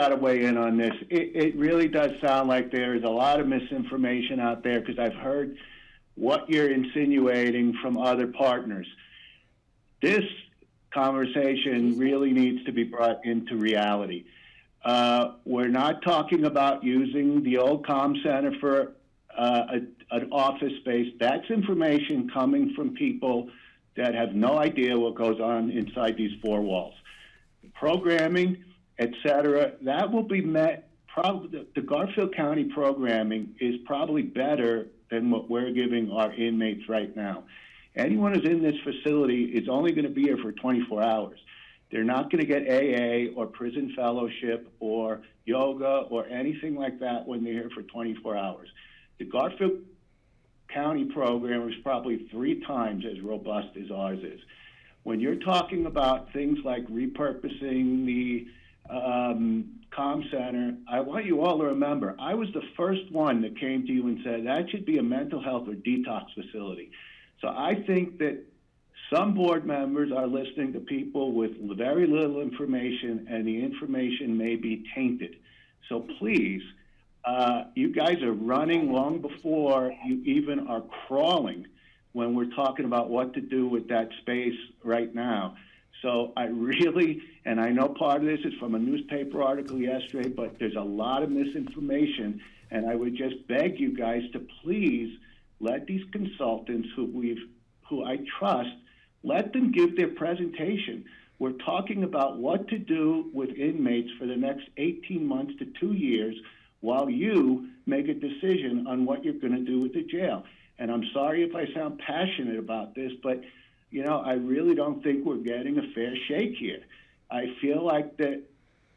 to weigh in on this. It really does sound like there is a lot of misinformation out there, because I've heard what you're insinuating from other partners. This conversation really needs to be brought into reality. We're not talking about using the old comm center for an office space. That's information coming from people that have no idea what goes on inside these four walls. Programming, etc., that will be met. Probably the Garfield County programming is probably better than what we're giving our inmates right now. Anyone who's in this facility is only going to be here for 24 hours. They're not going to get AA or prison fellowship or yoga or anything like that when they're here for 24 hours. The Garfield County program is probably 3 times as robust as ours is. When you're talking about things like repurposing the comm center, I want you all to remember, I was the first one that came to you and said that should be a mental health or detox facility. So I think that some board members are listening to people with very little information, and the information may be tainted. So please, you guys are running long before you even are crawling when we're talking about what to do with that space right now. So I really, and I know part of this is from a newspaper article yesterday, but there's a lot of misinformation, and I would just beg you guys to please let these consultants who I trust, let them give their presentation. We're talking about what to do with inmates for the next 18 months to 2 years while you make a decision on what you're going to do with the jail. And I'm sorry if I sound passionate about this, but you know, I really don't think we're getting a fair shake here. I feel like that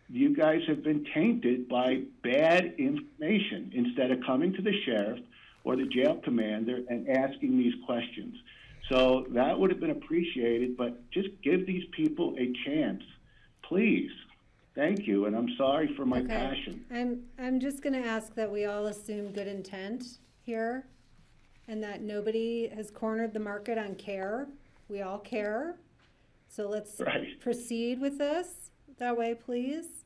you guys have been tainted by bad information instead of coming to the sheriff or the jail commander and asking these questions. So that would have been appreciated, but just give these people a chance, please. Thank you, and I'm sorry for my Okay. passion. I'm just gonna ask that we all assume good intent here, and that nobody has cornered the market on care. We all care. So let's Right. proceed with this that way, please.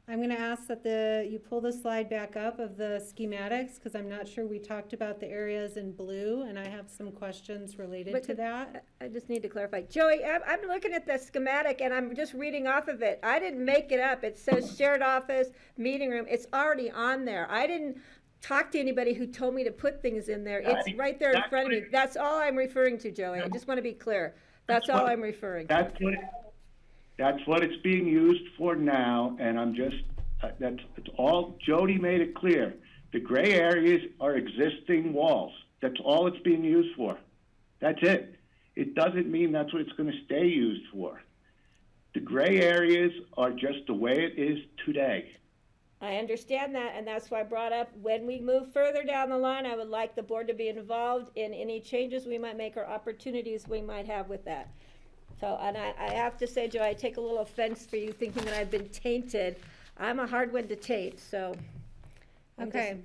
I'm gonna ask that you pull the slide back up of the schematics, because I'm not sure we talked about the areas in blue, and I have some questions related But to that. I just need to clarify. Joey, I'm looking at the schematic and I'm just reading off of it. I didn't make it up. It says shared office, meeting room. It's already on there. I didn't talk to anybody who told me to put things in there. It's right there in front of me. That's all I'm referring to, Joey. I just want to be clear. That's all I'm referring to. That's what it's being used for now, and I'm just, that's all, Jody made it clear. The gray areas are existing walls. That's all it's being used for. That's it. It doesn't mean that's what it's going to stay used for. The gray areas are just the way it is today. I understand that, and that's why I brought up, when we move further down the line, I would like the board to be involved in any changes we might make or opportunities we might have with that. So, and I have to say, Joe, I take a little offense for you thinking that I've been tainted. I'm a hard one to taint, so. Okay.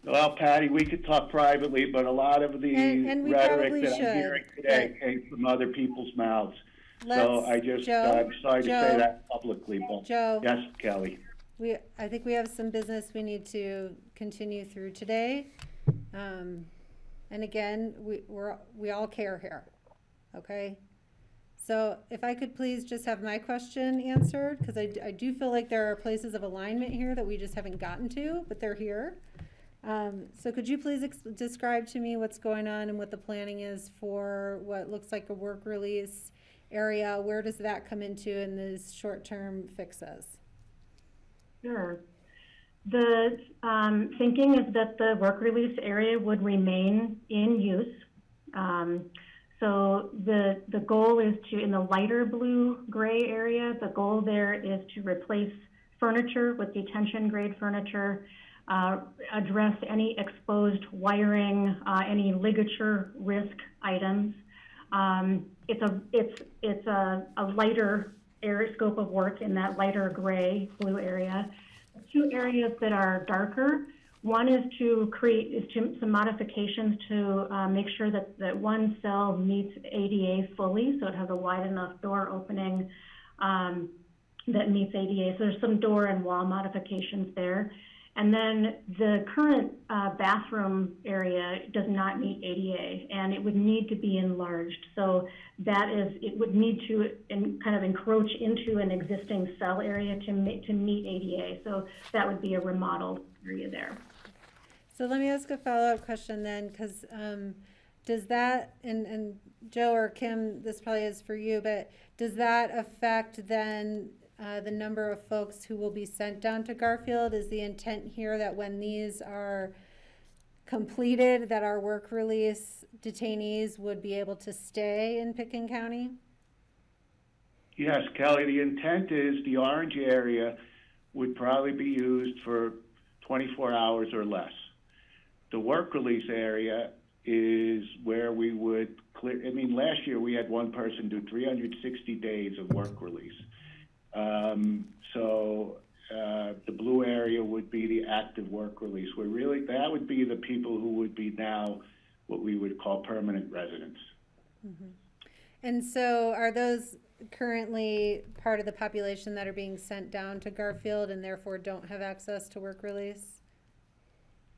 Well, Patty, we could talk privately, but a lot of the And we rhetoric probably that should, I'm hearing today came from other people's mouths. So Let's- I just, Joe, I'm sorry to Joe, say that publicly, but Joe. yes, Kelly. I think we have some business we need to continue through today. And again, we all care here, okay? So if I could please just have my question answered, because I do feel like there are places of alignment here that we just haven't gotten to, but they're here. So could you please describe to me what's going on and what the planning is for what looks like a work release area? Where does that come into in these short-term fixes? Sure. The thinking is that the work release area would remain in use. So the goal is to, in the lighter blue gray area, the goal there is to replace furniture with detention grade furniture, address any exposed wiring, any ligature risk items. It's a lighter area scope of work in that lighter gray blue area. Two areas that are darker. One is to create some modifications to make sure that one cell meets ADA fully, so it has a wide enough door opening that meets ADA. So there's some door and wall modifications there. And then the current bathroom area does not meet ADA, and it would need to be enlarged. So it would need to kind of encroach into an existing cell area to meet ADA. So that would be a remodeled area there. So let me ask a follow-up question then, because does that, and Joe or Kim, this probably is for you, but does that affect then the number of folks who will be sent down to Garfield? Is the intent here that when these are completed, that our work release detainees would be able to stay in Pickens County? Yes, Kelly, the intent is the orange area would probably be used for 24 hours or less. The work release area is where we would clear, I mean, last year we had one person do 360 days of work release. The blue area would be the active work release, where really that would be the people who would be now what we would call permanent residents. Mm-hmm. And so are those currently part of the population that are being sent down to Garfield and therefore don't have access to work release?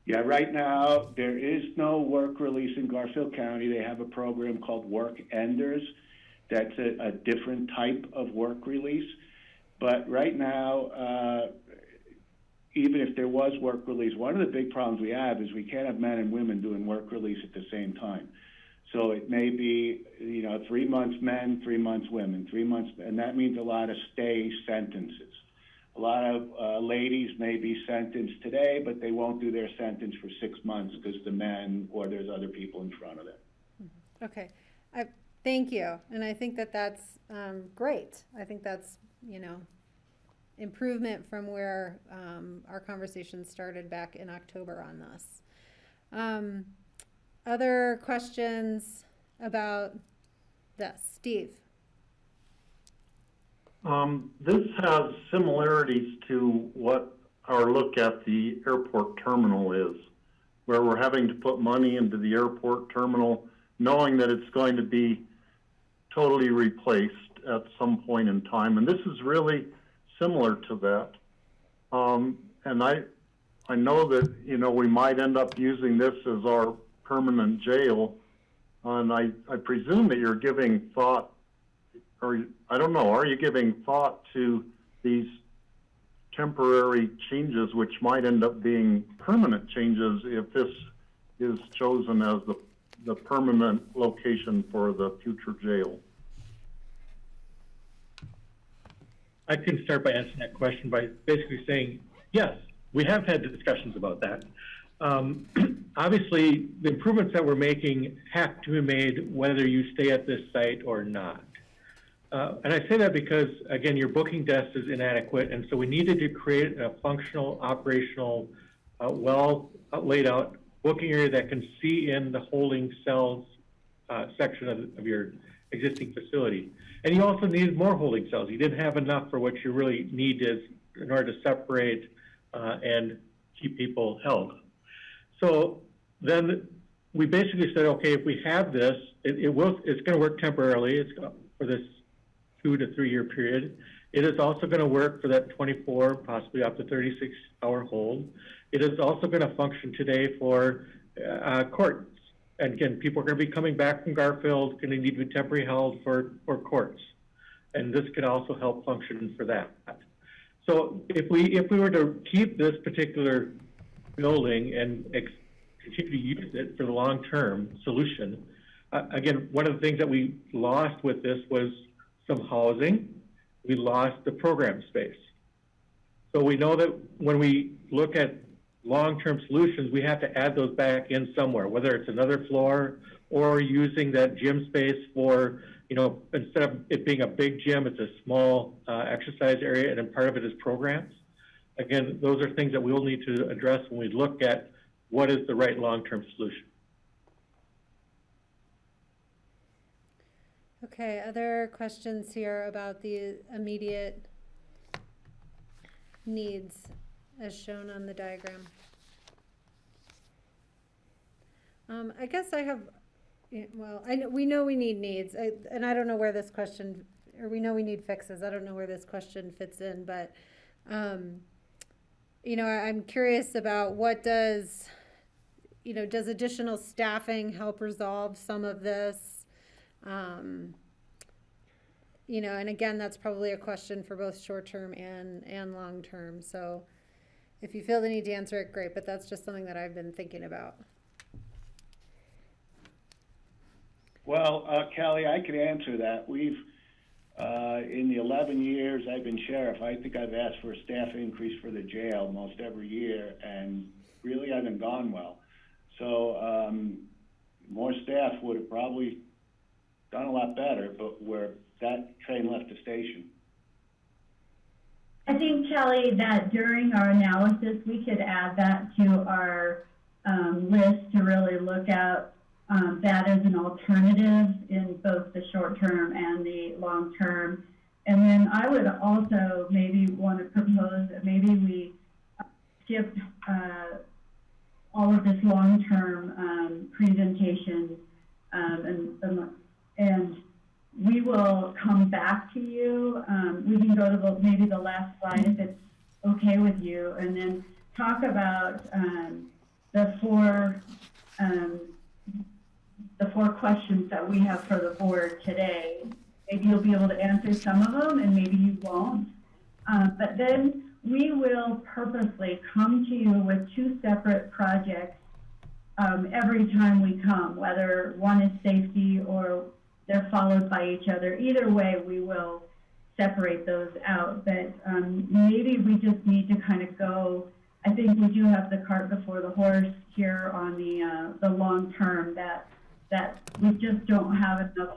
Yeah, right now there is no work release in Garfield County. They have a program called Work Enders. That's a different type of work release. But right now, even if there was work release, one of the big problems we have is we can't have men and women doing work release at the same time. So it may be, 3 months men, 3 months women, 3 months, and that means a lot of stay sentences. A lot of ladies may be sentenced today, but they won't do their sentence for 6 months because the men or there's other people in front of them. Okay, thank you. And I think that's great. I think that's, improvement from where our conversation started back in October on this. Other questions about this? Steve? This has similarities to what our look at the airport terminal is, where we're having to put money into the airport terminal, knowing that it's going to be totally replaced at some point in time. And this is really similar to that. And I know that, you know, we might end up using this as our permanent jail. And I presume that you're giving thought, or I don't know, are you giving thought to these temporary changes which might end up being permanent changes if this is chosen as the permanent location for the future jail? I can start by answering that question by basically saying, yes, we have had discussions about that. Obviously, the improvements that we're making have to be made whether you stay at this site or not. And I say that because, again, your booking desk is inadequate, and so we needed to create a functional, operational, well laid out booking area that can see in the holding cells section of your existing facility. And you also needed more holding cells. You didn't have enough for what you really need is in order to separate and keep people held. So then we basically said, okay, if we have this, it's going to work temporarily. For this 2 to 3 year period. It is also going to work for that 24, possibly up to 36-hour hold. It is also going to function today for courts. And again, people are going to be coming back from Garfield, going to need to be temporarily held for courts. And this could also help function for that. So if we were to keep this particular building and continue to use it for the long-term solution, again, one of the things that we lost with this was some housing. We lost the program space. So we know that when we look at long-term solutions, we have to add those back in somewhere, whether it's another floor or using that gym space for, you know, instead of it being a big gym, it's a small exercise area, and then part of it is programs. Again, those are things that we'll need to address when we look at what is the right long-term solution. Okay, other questions here about the immediate needs as shown on the diagram? I guess I have, well, we know we need needs, and I don't know where this question, or we know we need fixes. I don't know where this question fits in, but, you know, I'm curious about what does, you know, does additional staffing help resolve some of this? You know, and again, that's probably a question for both short-term and long-term. So if you feel the need to answer it, great, but that's just something that I've been thinking about. Well, Kelly, I could answer that. We've, in the 11 years I've been sheriff, I think I've asked for a staff increase for the jail most every year, and really hasn't gone well. So more staff would have probably done a lot better, but that train left the station. I think, Kelly, that during our analysis, we could add that to our list to really look at that as an alternative in both the short term and the long term. And then I would also maybe want to propose that maybe we skip all of this long term presentation and we will come back to you. We can go to maybe the last slide if it's okay with you, and then talk about the four questions that we have for the board today. Maybe you'll be able to answer some of them, and maybe you won't. But then we will purposely come to you with 2 separate projects every time we come, whether one is safety or they're followed by each other. Either way, we will separate those out. But maybe we just need to kind of go, I think we do have the cart before the horse here on the long term, that we just don't have enough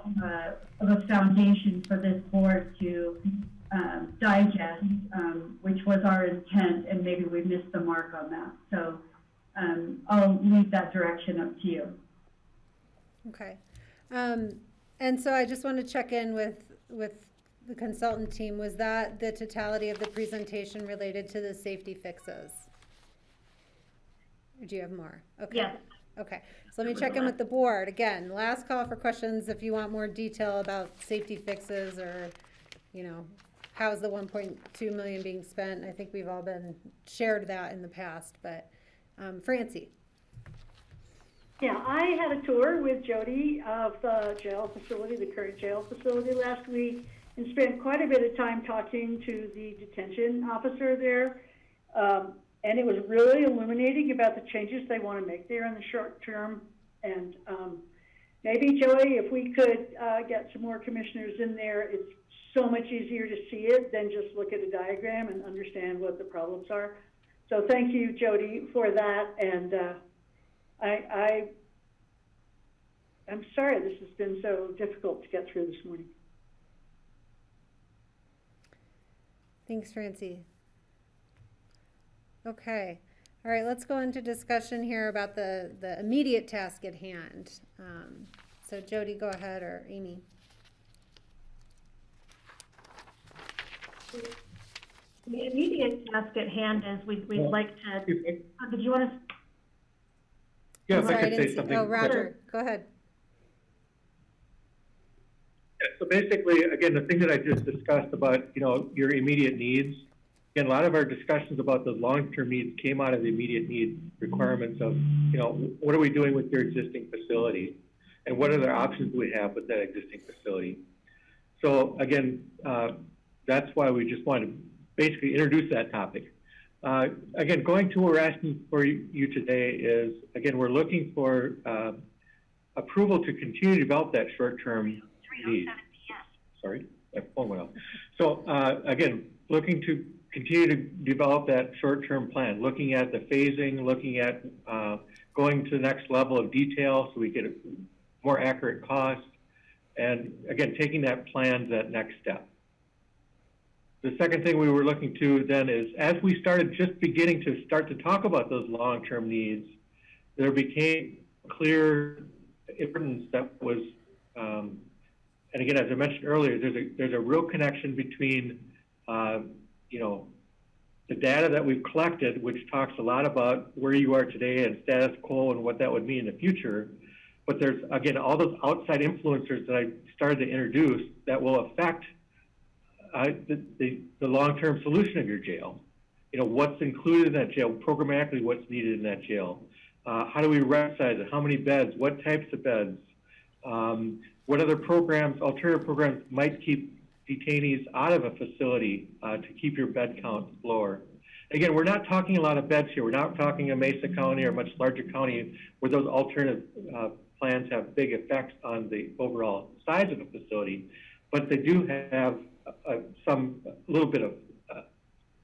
of a foundation for this board to digest, which was our intent, and maybe we missed the mark on that. So I'll leave that direction up to you. Okay. And so I just want to check in with the consultant team, was that the totality of the presentation related to the safety fixes? Or do you have more? Okay. Yes. Okay, so let me check in with the board. Again, last call for questions if you want more detail about safety fixes or, you know, how's the 1.2 million being spent? I think we've all been shared that in the past, but Francie. Yeah, I had a tour with Jody of the jail facility, the current jail facility last week, and spent quite a bit of time talking to the detention officer there. And it was really illuminating about the changes they want to make there in the short term. And maybe, Joey, if we could get some more commissioners in there, it's so much easier to see it than just look at a diagram and understand what the problems are. So thank you, Jody, for that. And I'm sorry this has been so difficult to get through this morning. Thanks, Francie. Okay. All right, let's go into discussion here about the immediate task at hand. So Jody, go ahead, or Amy. The immediate task at hand is we'd like to, did you want to? Yeah, if Sorry, I could say didn't see- something. Oh, Roger, go ahead. Yeah, so basically, again, the thing that I just discussed about, you know, your immediate needs, again, a lot of our discussions about the long-term needs came out of the immediate need requirements of, you know, what are we doing with your existing facility? And what other options do we have with that existing facility? So again, that's why we just wanted to basically introduce that topic. Again, going to what we're asking for you today is, again, we're looking for approval to continue to develop that short-term need. Sorry, my phone went off. So again, looking to continue to develop that short-term plan, looking at the phasing, looking at going to the next level of detail so we get a more accurate cost, and again, taking that plan to that next step. The second thing we were looking to then is, as we started just beginning to start to talk about those long-term needs, there became clear importance that was, and again, as I mentioned earlier, there's a real connection between you know, the data that we've collected, which talks a lot about where you are today and status quo and what that would mean in the future. But there's, again, all those outside influencers that I started to introduce that will affect the long-term solution of your jail. You know, what's included in that jail, programmatically what's needed in that jail. How do we right-size it? How many beds? What types of beds? What other programs, alternative programs might keep detainees out of a facility to keep your bed count lower. Again, we're not talking a lot of beds here. We're not talking a Mesa County or a much larger county where those alternative plans have big effects on the overall size of a facility, but they do have a little bit of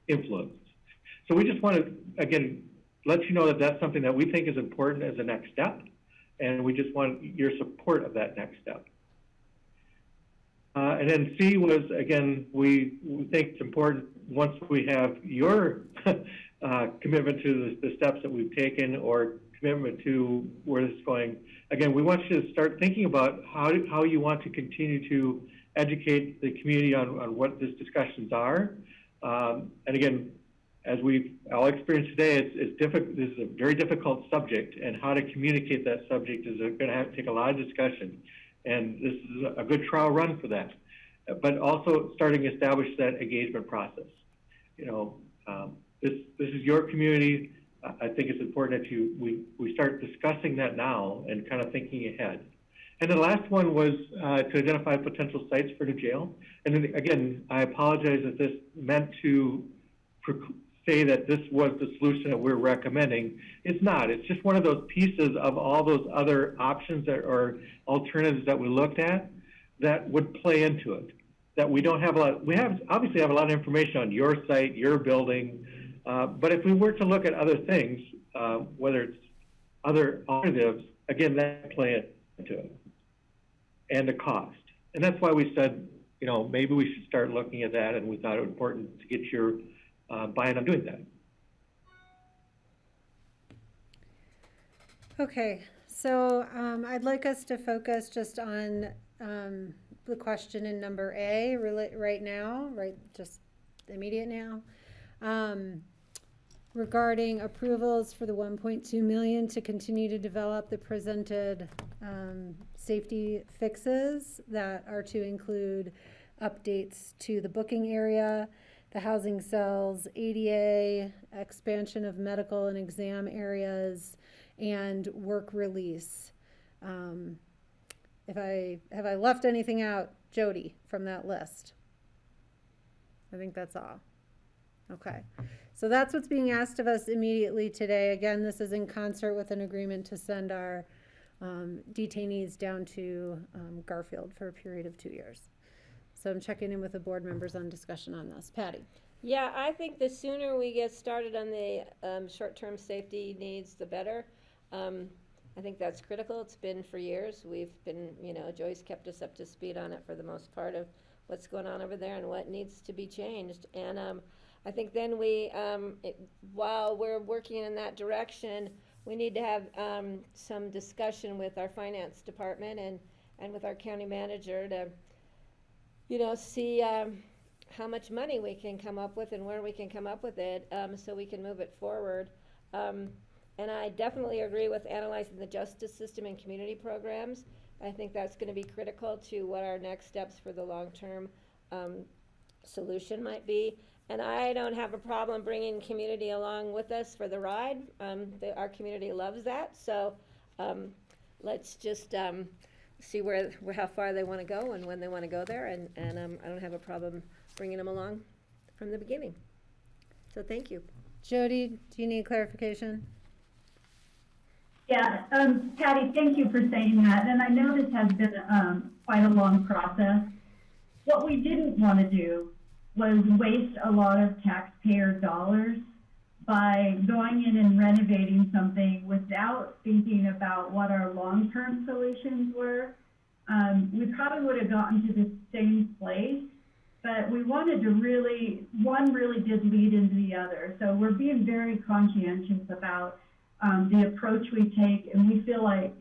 influence. So we just want to, again, let you know that that's something that we think is important as a next step, and we just want your support of that next step. And then C was, again, we think it's important once we have your commitment to the steps that we've taken or commitment to where this is going. Again, we want you to start thinking about how you want to continue to educate the community on what these discussions are. And again, as we've all experienced today, it's difficult. This is a very difficult subject, and how to communicate that subject is going to have to take a lot of discussion. And this is a good trial run for that. But also starting to establish that engagement process. You know, this is your community. I think it's important that we start discussing that now and kind of thinking ahead. And the last one was to identify potential sites for the jail. And then again, I apologize if this meant to say that this was the solution that we're recommending. It's not. It's just one of those pieces of all those other options that are alternatives that we looked at that would play into it. That we don't have a lot. We obviously have a lot of information on your site, your building, but if we were to look at other things, whether it's other alternatives, again, that play into it, and the cost. And that's why we said, you know, maybe we should start looking at that, and we thought it was important to get your buy-in on doing that. Okay, so I'd like us to focus just on the question in number A right now, right, just immediate now. Regarding approvals for the 1.2 million to continue to develop the presented safety fixes that are to include updates to the booking area, the housing cells, ADA, expansion of medical and exam areas, and work release. Have I left anything out, Jody, from that list? I think that's all. Okay, so that's what's being asked of us immediately today. Again, this is in concert with an agreement to send our detainees down to Garfield for a period of 2 years. So I'm checking in with the board members on discussion on this. Patty? Yeah, I think the sooner we get started on the short-term safety needs, the better. I think that's critical. It's been for years. We've been, Joyce kept us up to speed on it for the most part of what's going on over there and what needs to be changed. And I think then while we're working in that direction, we need to have some discussion with our finance department and with our county manager to, see how much money we can come up with and where we can come up with it so we can move it forward. And I definitely agree with analyzing the justice system and community programs. I think that's going to be critical to what our next steps for the long-term solution might be. And I don't have a problem bringing community along with us for the ride. Our community loves that. So let's just see how far they want to go and when they want to go there. And I don't have a problem bringing them along from the beginning. So thank you. Jody, do you need clarification? Yeah, Patty, thank you for saying that. And I know this has been quite a long process. What we didn't want to do was waste a lot of taxpayer dollars by going in and renovating something without thinking about what our long-term solutions were. We probably would have gotten to the same place, but we wanted to one really did lead into the other. So we're being very conscientious about the approach we take, and we feel like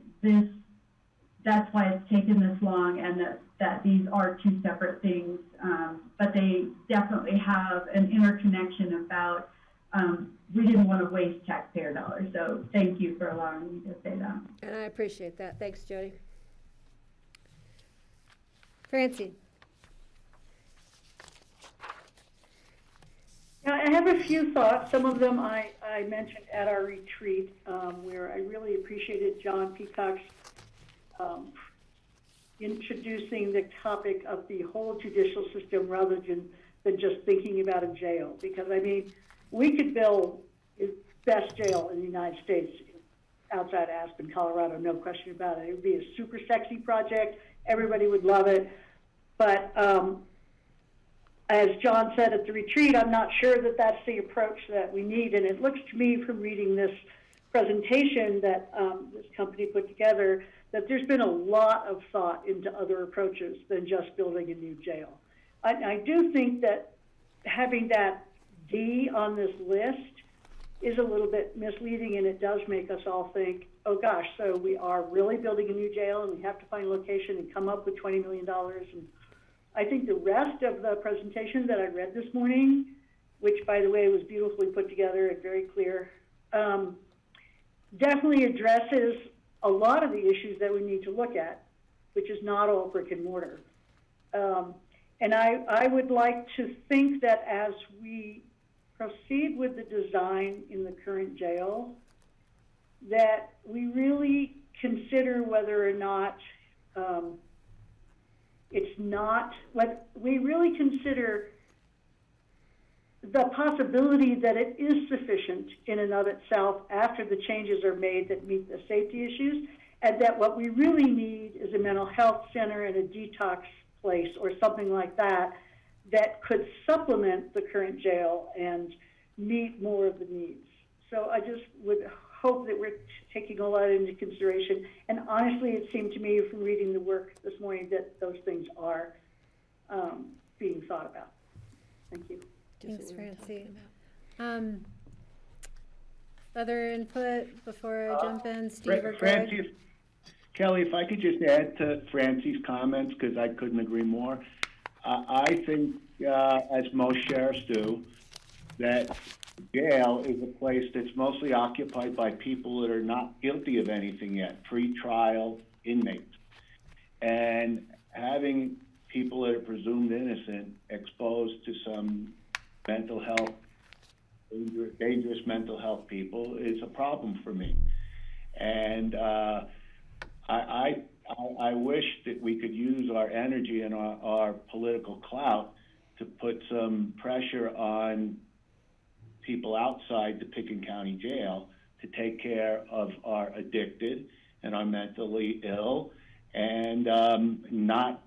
that's why it's taken this long, and that these are two separate things, but they definitely have an interconnection about we didn't want to waste taxpayer dollars. So thank you for allowing me to say that. And I appreciate that. Thanks, Jody. Francie? Now, I have a few thoughts. Some of them I mentioned at our retreat, where I really appreciated John Peacock's introducing the topic of the whole judicial system rather than just thinking about a jail. Because, we could build the best jail in the United States outside Aspen, Colorado, no question about it. It would be a super sexy project. Everybody would love it. But as John said at the retreat, I'm not sure that that's the approach that we need. And it looks to me from reading this presentation that this company put together that there's been a lot of thought into other approaches than just building a new jail. I do think that having that D on this list is a little bit misleading, and it does make us all think, oh gosh, so we are really building a new jail and we have to find a location and come up with $20 million. And I think the rest of the presentation that I read this morning, which by the way was beautifully put together and very clear, definitely addresses a lot of the issues that we need to look at, which is not all brick and mortar. And I would like to think that as we proceed with the design in the current jail, that we really consider whether or not we really consider the possibility that it is sufficient in and of itself after the changes are made that meet the safety issues, and that what we really need is a mental health center and a detox place or something like that that could supplement the current jail and meet more of the needs. So I just would hope that we're taking a lot into consideration. And honestly, it seemed to me from reading the work this morning that those things are being thought about. Thank you. Thanks, Francie. Other input before I jump in? Steve or Greg? Kelly, if I could just add to Francie's comments, because I couldn't agree more. I think, as most sheriffs do, that jail is a place that's mostly occupied by people that are not guilty of anything yet, pre-trial inmates. And having people that are presumed innocent exposed to some mental health, dangerous mental health people is a problem for me. And I wish that we could use our energy and our political clout to put some pressure on people outside the Pickens County Jail to take care of our addicted and our mentally ill, and not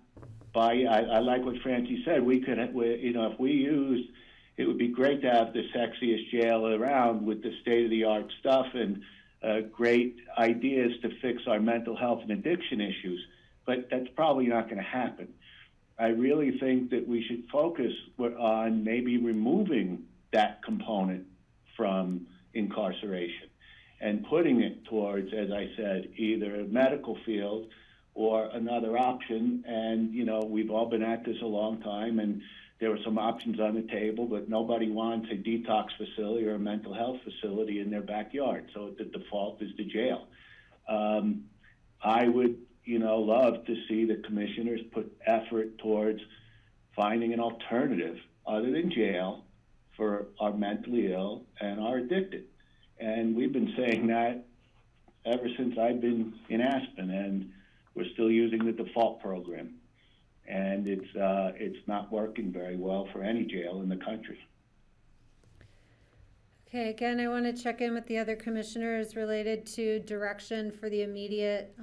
by, I like what Francie said, we could, you know, if we used, it would be great to have the sexiest jail around with the state-of-the-art stuff and great ideas to fix our mental health and addiction issues, but that's probably not going to happen. I really think that we should focus on maybe removing that component from incarceration and putting it towards, as I said, either a medical field or another option. And, you know, we've all been at this a long time, and there were some options on the table, but nobody wants a detox facility or a mental health facility in their backyard. So the default is the jail. I would, you know, love to see the commissioners put effort towards finding an alternative other than jail for our mentally ill and our addicted. And we've been saying that ever since I've been in Aspen, and we're still using the default program. And it's not working very well for any jail in the country. Okay, again, I want to check in with the other commissioners related to direction for the immediate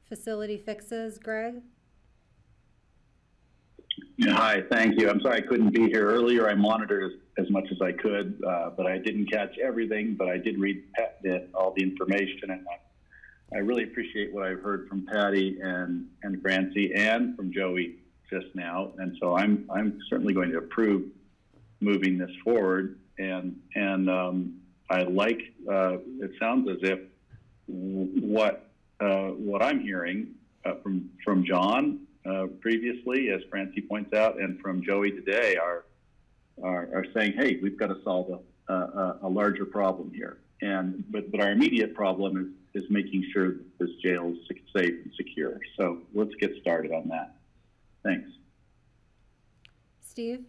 facility fixes. Greg? Yeah, hi, thank you. I'm sorry I couldn't be here earlier. I monitored as much as I could, but I didn't catch everything, but I did read all the information, and I really appreciate what I've heard from Patty and Francie and from Joey just now. And so I'm certainly going to approve moving this forward. And I like, it sounds as if what I'm hearing from John previously, as Francie points out, and from Joey today are saying, hey, we've got to solve a larger problem here. But our immediate problem is making sure that this jail is safe and secure. So let's get started on that. Thanks. Steve?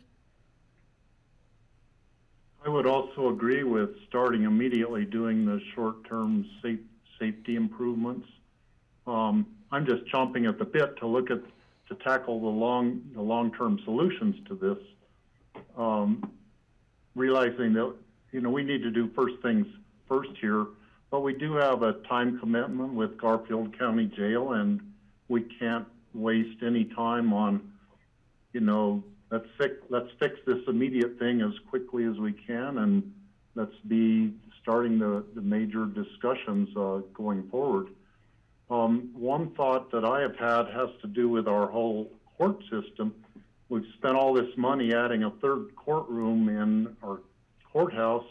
I would also agree with starting immediately doing the short-term safety improvements. I'm just chomping at the bit to tackle the long-term solutions to this, realizing that, you know, we need to do first things first here, but we do have a time commitment with Garfield County Jail, and we can't waste any time on, you know, let's fix this immediate thing as quickly as we can, and let's be starting the major discussions going forward. One thought that I have had has to do with our whole court system. We've spent all this money adding a third courtroom in our courthouse.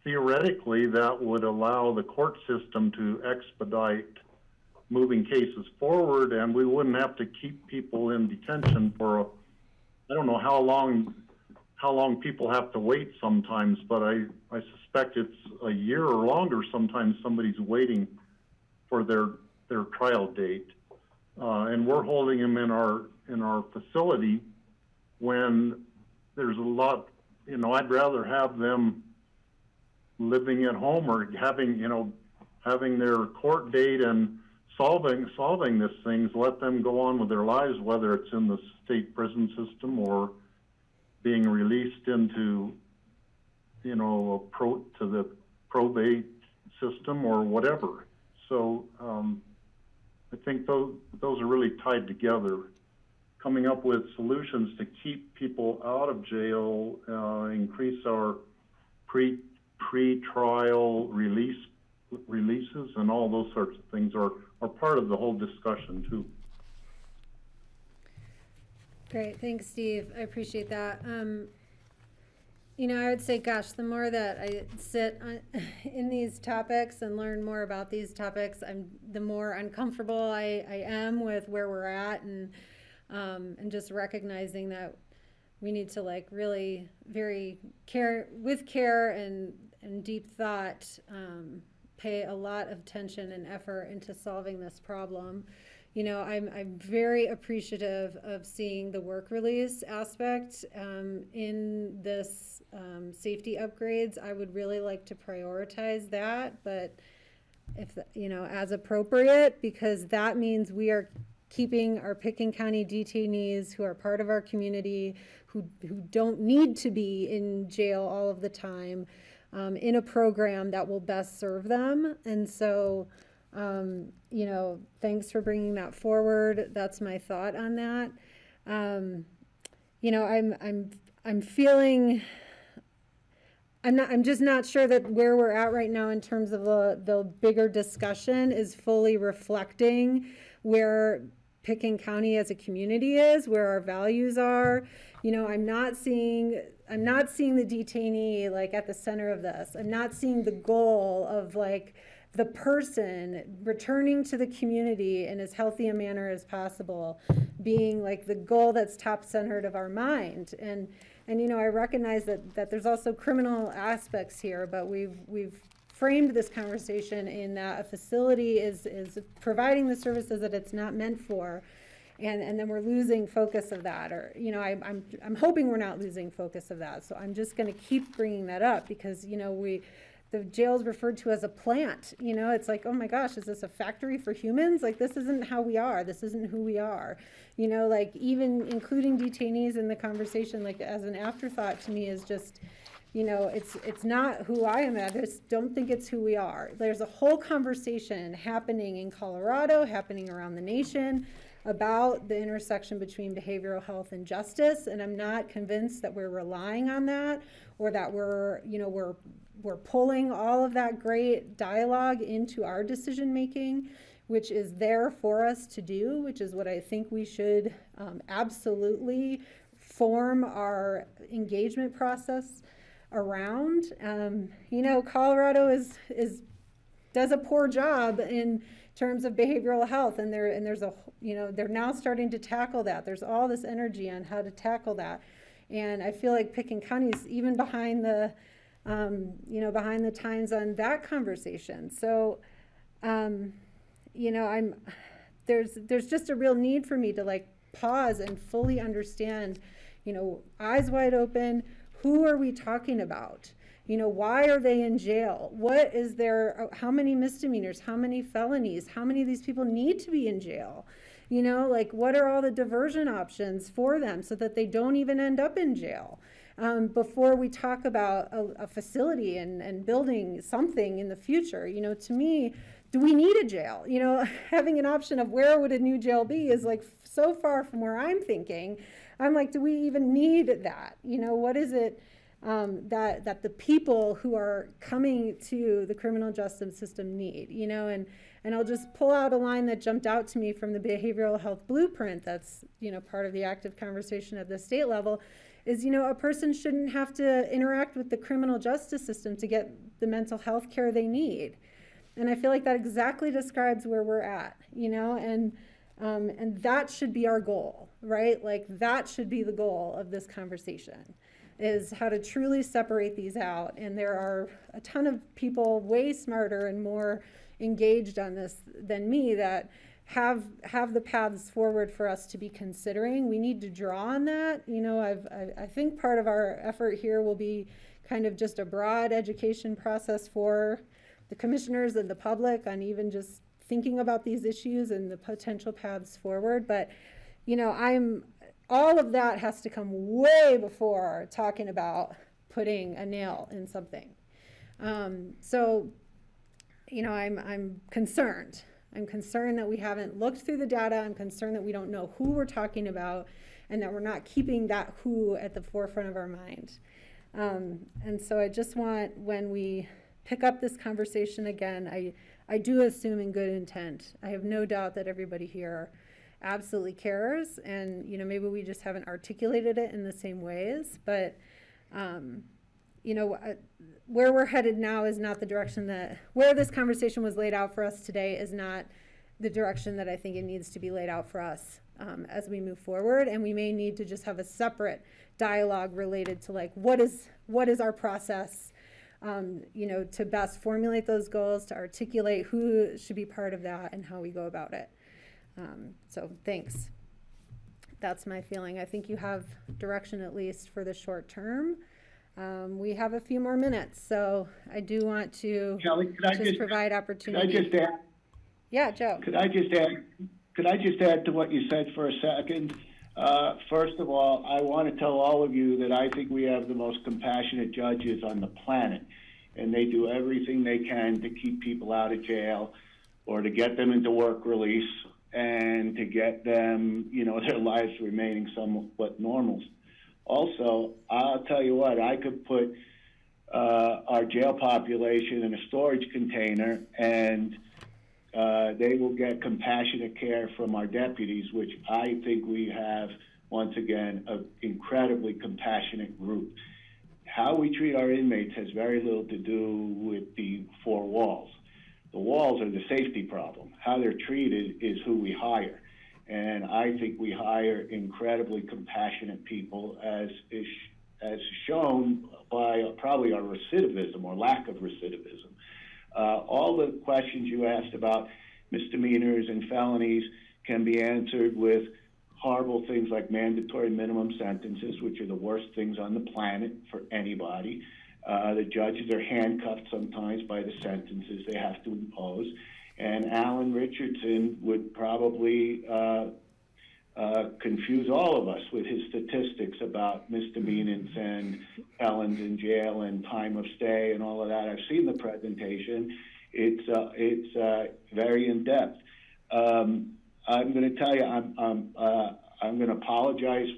Theoretically, that would allow the court system to expedite moving cases forward, and we wouldn't have to keep people in detention for I don't know how long people have to wait sometimes, but I suspect it's a year or longer. Sometimes somebody's waiting for their trial date, and we're holding them in our facility when there's a lot. You know, I'd rather have them living at home or having their court date and solving this things, let them go on with their lives, whether it's in the state prison system or being released into, you know, to the probate system or whatever. So I think those are really tied together. Coming up with solutions to keep people out of jail, increase our pre-trial releases, and all those sorts of things are part of the whole discussion too. Great, thanks, Steve. I appreciate that. You know, I would say, gosh, the more that I sit in these topics and learn more about these topics, the more uncomfortable I am with where we're at, and just recognizing that we need to, like, really with care and deep thought, pay a lot of attention and effort into solving this problem. You know, I'm very appreciative of seeing the work release aspect in this safety upgrades. I would really like to prioritize that, but if, you know, as appropriate, because that means we are keeping our Pickens County detainees who are part of our community, who don't need to be in jail all of the time, in a program that will best serve them. And so, you know, thanks for bringing that forward. That's my thought on that. You know, I'm feeling, I'm just not sure that where we're at right now in terms of the bigger discussion is fully reflecting where Pickens County as a community is, where our values are. You know, I'm not seeing the detainee like at the center of this. I'm not seeing the goal of like the person returning to the community in as healthy a manner as possible being like the goal that's top centered of our mind. And you know, I recognize that there's also criminal aspects here, but we've framed this conversation in that a facility is providing the services that it's not meant for, and then we're losing focus of that, or you know, I'm hoping we're not losing focus of that. So I'm just going to keep bringing that up because, you know, the jail is referred to as a plant. You know, it's like, oh my gosh, is this a factory for humans? Like, this isn't how we are. This isn't who we are. You know, like even including detainees in the conversation, like as an afterthought to me is just, you know, it's not who I am. I just don't think it's who we are. There's a whole conversation happening in Colorado, happening around the nation about the intersection between behavioral health and justice. And I'm not convinced that we're relying on that, or that we're pulling all of that great dialogue into our decision making, which is there for us to do, which is what I think we should absolutely form our engagement process around. You know, Colorado does a poor job in terms of behavioral health, and there's a, you know, they're now starting to tackle that. There's all this energy on how to tackle that, and I feel like Pickens County is even behind the behind the times on that conversation. So, you know, there's just a real need for me to like pause and fully understand, you know, eyes wide open, who are we talking about? You know, why are they in jail? What is their, how many misdemeanors, how many felonies, how many of these people need to be in jail? You know, like what are all the diversion options for them so that they don't even end up in jail? Before we talk about a facility and building something in the future, you know, to me, do we need a jail? You know, having an option of where would a new jail be is like so far from where I'm thinking. I'm like, do we even need that? You know, what is it that the people who are coming to the criminal justice system need? You know, and I'll just pull out a line that jumped out to me from the behavioral health blueprint that's, you know, part of the active conversation at the state level. Is, you know, a person shouldn't have to interact with the criminal justice system to get the mental health care they need. And I feel like that exactly describes where we're at, you know, and that should be our goal, right? Like that should be the goal of this conversation, is how to truly separate these out. And there are a ton of people way smarter and more engaged on this than me that have the paths forward for us to be considering. We need to draw on that. You know, I think part of our effort here will be kind of just a broad education process for the commissioners and the public on even just thinking about these issues and the potential paths forward. But, you know, all of that has to come way before talking about putting a nail in something. So, you know, I'm concerned. I'm concerned that we haven't looked through the data. I'm concerned that we don't know who we're talking about and that we're not keeping that who at the forefront of our mind. And so I just want, when we pick up this conversation again, I do assume in good intent. I have no doubt that everybody here absolutely cares, and, you know, maybe we just haven't articulated it in the same ways, but you know, where we're headed now is not the direction where this conversation was laid out for us today is not the direction that I think it needs to be laid out for us as we move forward. And we may need to just have a separate dialogue related to like, what is our process, you know, to best formulate those goals, to articulate who should be part of that and how we go about it. So thanks. That's my feeling. I think you have direction at least for the short term. We have a few more minutes, so I do want to Kelly, provide opportunity. Could I just add? Yeah, Joe. Could I just add to what you said for a second? First of all, I want to tell all of you that I think we have the most compassionate judges on the planet, and they do everything they can to keep people out of jail or to get them into work release and to get them, you know, their lives remaining somewhat normal. Also, I'll tell you what, I could put our jail population in a storage container and they will get compassionate care from our deputies, which I think we have, once again, an incredibly compassionate group. How we treat our inmates has very little to do with the four walls. The walls are the safety problem. How they're treated is who we hire. And I think we hire incredibly compassionate people, as shown by probably our recidivism or lack of recidivism. All the questions you asked about misdemeanors and felonies can be answered with horrible things like mandatory minimum sentences, which are the worst things on the planet for anybody. The judges are handcuffed sometimes by the sentences they have to impose. And Alan Richardson would probably confuse all of us with his statistics about misdemeanors and felons in jail and time of stay and all of that. I've seen the presentation. It's very in depth. I'm going to tell you, I'm going to apologize,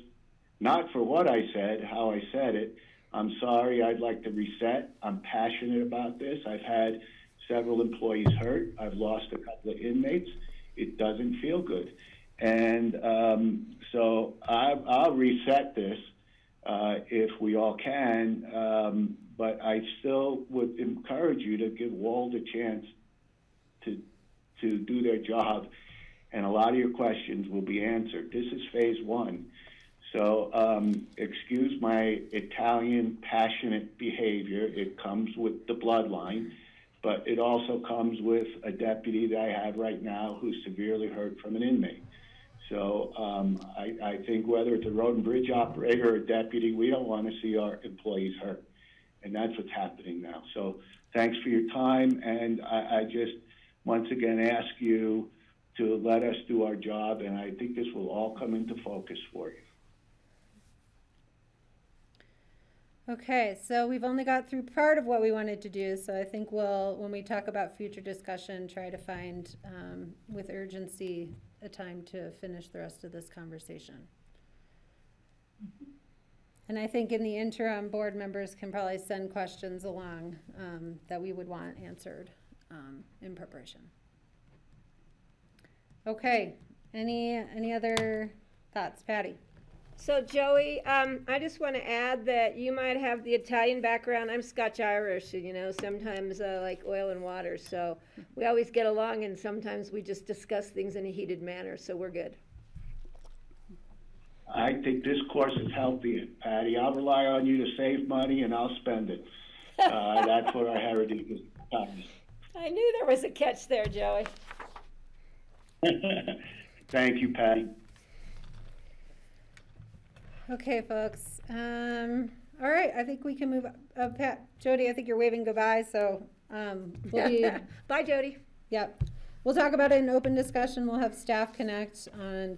not for what I said, how I said it. I'm sorry. I'd like to reset. I'm passionate about this. I've had several employees hurt. I've lost a couple of inmates. It doesn't feel good. And so I'll reset this if we all can, but I still would encourage you to give Wald a chance to do their job, and a lot of your questions will be answered. This is phase one. So excuse my Italian passionate behavior. It comes with the bloodline, but it also comes with a deputy that I have right now who's severely hurt from an inmate. So I think whether it's a road and bridge operator or a deputy, we don't want to see our employees hurt. And that's what's happening now. So thanks for your time. And I just, once again, ask you to let us do our job. And I think this will all come into focus for you. Okay, so we've only got through part of what we wanted to do, so I think we'll, when we talk about future discussion, try to find, with urgency, a time to finish the rest of this conversation. And I think in the interim, board members can probably send questions along that we would want answered in preparation. Okay, any other thoughts? Patty? So Joey, I just want to add that you might have the Italian background. I'm Scotch-Irish, you know, sometimes like oil and water. So we always get along, and sometimes we just discuss things in a heated manner, so we're good. I think this course is healthy, Patty. I'll rely on you to save money, and I'll spend it. That's what our heritage is. I knew there was a catch there, Joey. Thank you, Patty. Okay, folks. All right, I think we can move up. Pat, Jody, I think you're waving goodbye, so we'll be... Bye, Jody. Yep. We'll talk about it in open discussion. We'll have staff connect on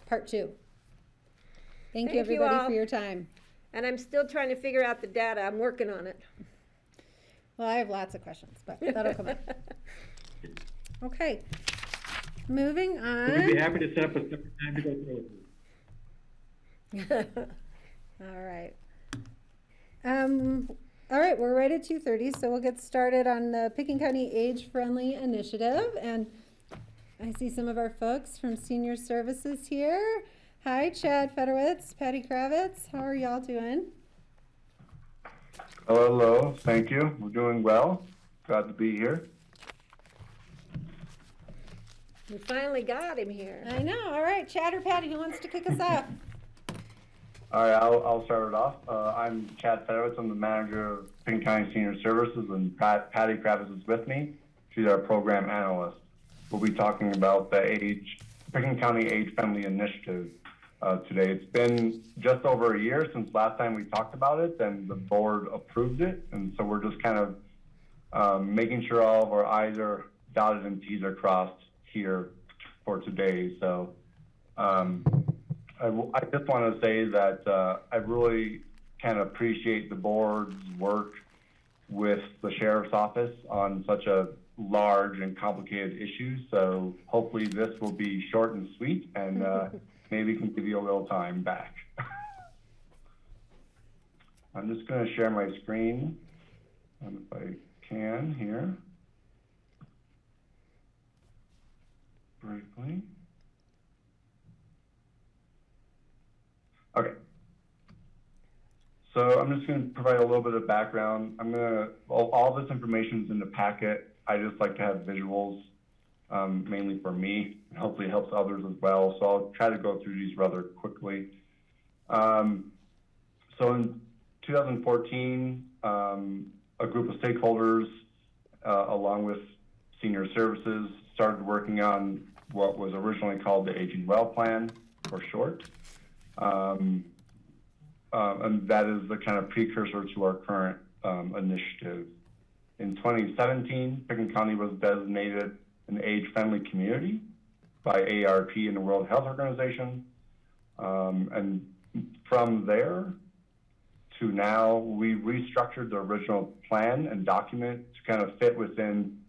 part 2. Thank you, everybody, for your time. And I'm still trying to figure out the data. I'm working on it. Well, I have lots of questions, but that'll come up. Okay. Moving on. We'd be happy to set up a separate time to go through it. All right. All right, we're right at 2:30, so we'll get started on the Pickens County Age Friendly Initiative. And I see some of our folks from Senior Services here. Hi, Chad Fedorowicz, Patty Kravitz. How are y'all doing? Hello, hello. Thank you. We're doing well. Glad to be here. We finally got him here. I know. All right, Chatter Patty, who wants to kick us off? All right, I'll start it off. I'm Chad Fedowitz. I'm the manager of Picking County Senior Services, and Patty Kravitz is with me. She's our program analyst. We'll be talking about the Picking County Age Friendly Initiative today. It's been just over a year since last time we talked about it, and the board approved it. And so we're just kind of making sure all of our I's are dotted and T's are crossed here for today. So I just want to say that I really kind of appreciate the board's work with the sheriff's office on such a large and complicated issue. So hopefully this will be short and sweet, and maybe can give you a little time back. I'm just going to share my screen, if I can here, briefly. Okay. So I'm just going to provide a little bit of background. All this information is in the packet. I just like to have visuals, mainly for me, and hopefully it helps others as well. So I'll try to go through these rather quickly. So in 2014, a group of stakeholders, along with Senior Services, started working on what was originally called the Aging Well Plan, for short. And that is the kind of precursor to our current initiative. In 2017, Picking County was designated an age-friendly community by AARP and the World Health Organization. And from there to now, we restructured the original plan and document to kind of fit within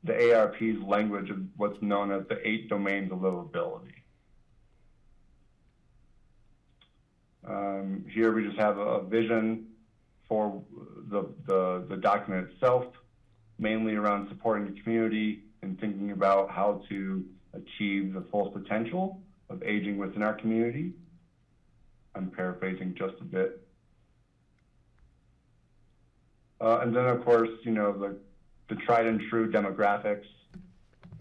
the AARP's language of what's known as the 8 domains of livability. Here we just have a vision for the document itself, mainly around supporting the community and thinking about how to achieve the full potential of aging within our community. I'm paraphrasing just a bit. And then, of course, you know, the tried and true demographics.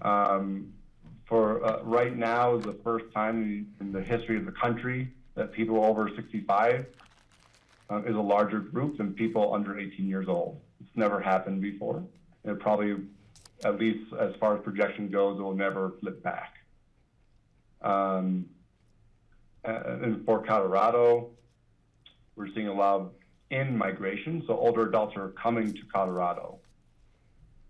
Right now is the first time in the history of the country that people over 65 is a larger group than people under 18 years old. It's never happened before. It probably, at least as far as projection goes, it will never flip back. And for Colorado, we're seeing a lot of in-migration, so older adults are coming to Colorado.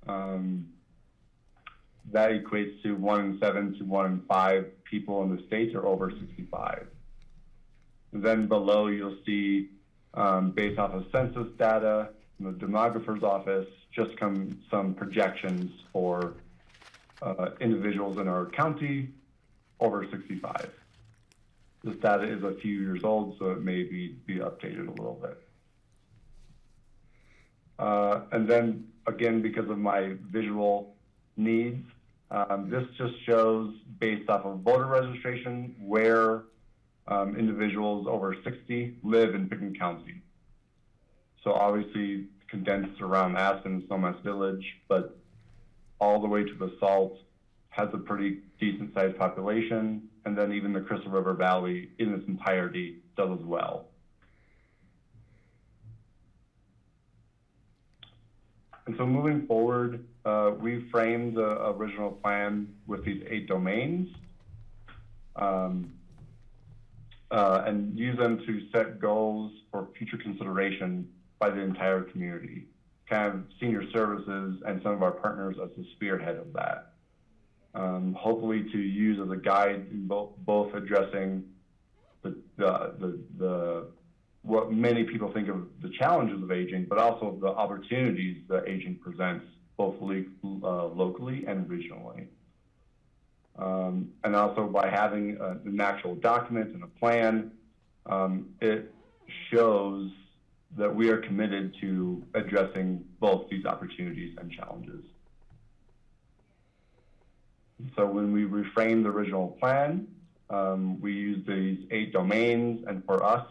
That equates to 1 in 7 to 1 in 5 people in the States are over 65. Then below, you'll see, based off of census data, the demographer's office, just some projections for individuals in our county over 65. This data is a few years old, so it may be updated a little bit. And then, again, because of my visual needs, this just shows, based off of voter registration, where individuals over 60 live in Picking County. So obviously condensed around Aspen and Snowmass Village, but all the way to the Salt has a pretty decent sized population. And then even the Crystal River Valley in its entirety does as well. And so moving forward, we framed the original plan with these 8 domains. And use them to set goals for future consideration by the entire community, kind of Senior Services and some of our partners as the spearhead of that. Hopefully to use as a guide in both addressing what many people think of the challenges of aging, but also the opportunities that aging presents, both locally and regionally. And also by having an actual document and a plan, it shows that we are committed to addressing both these opportunities and challenges. So when we reframed the original plan, we used these 8 domains, and for us,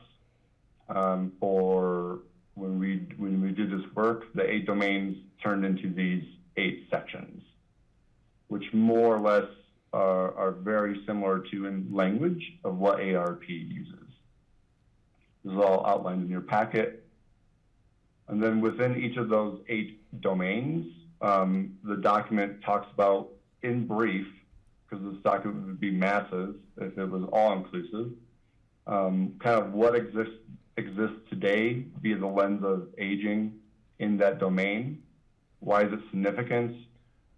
for when we did this work, the 8 domains turned into these 8 sections, which more or less are very similar to in language of what ARP uses. This is all outlined in your packet. And then within each of those 8 domains, the document talks about, in brief, because this document would be massive if it was all-inclusive, kind of what exists today via the lens of aging in that domain. Why is it significant?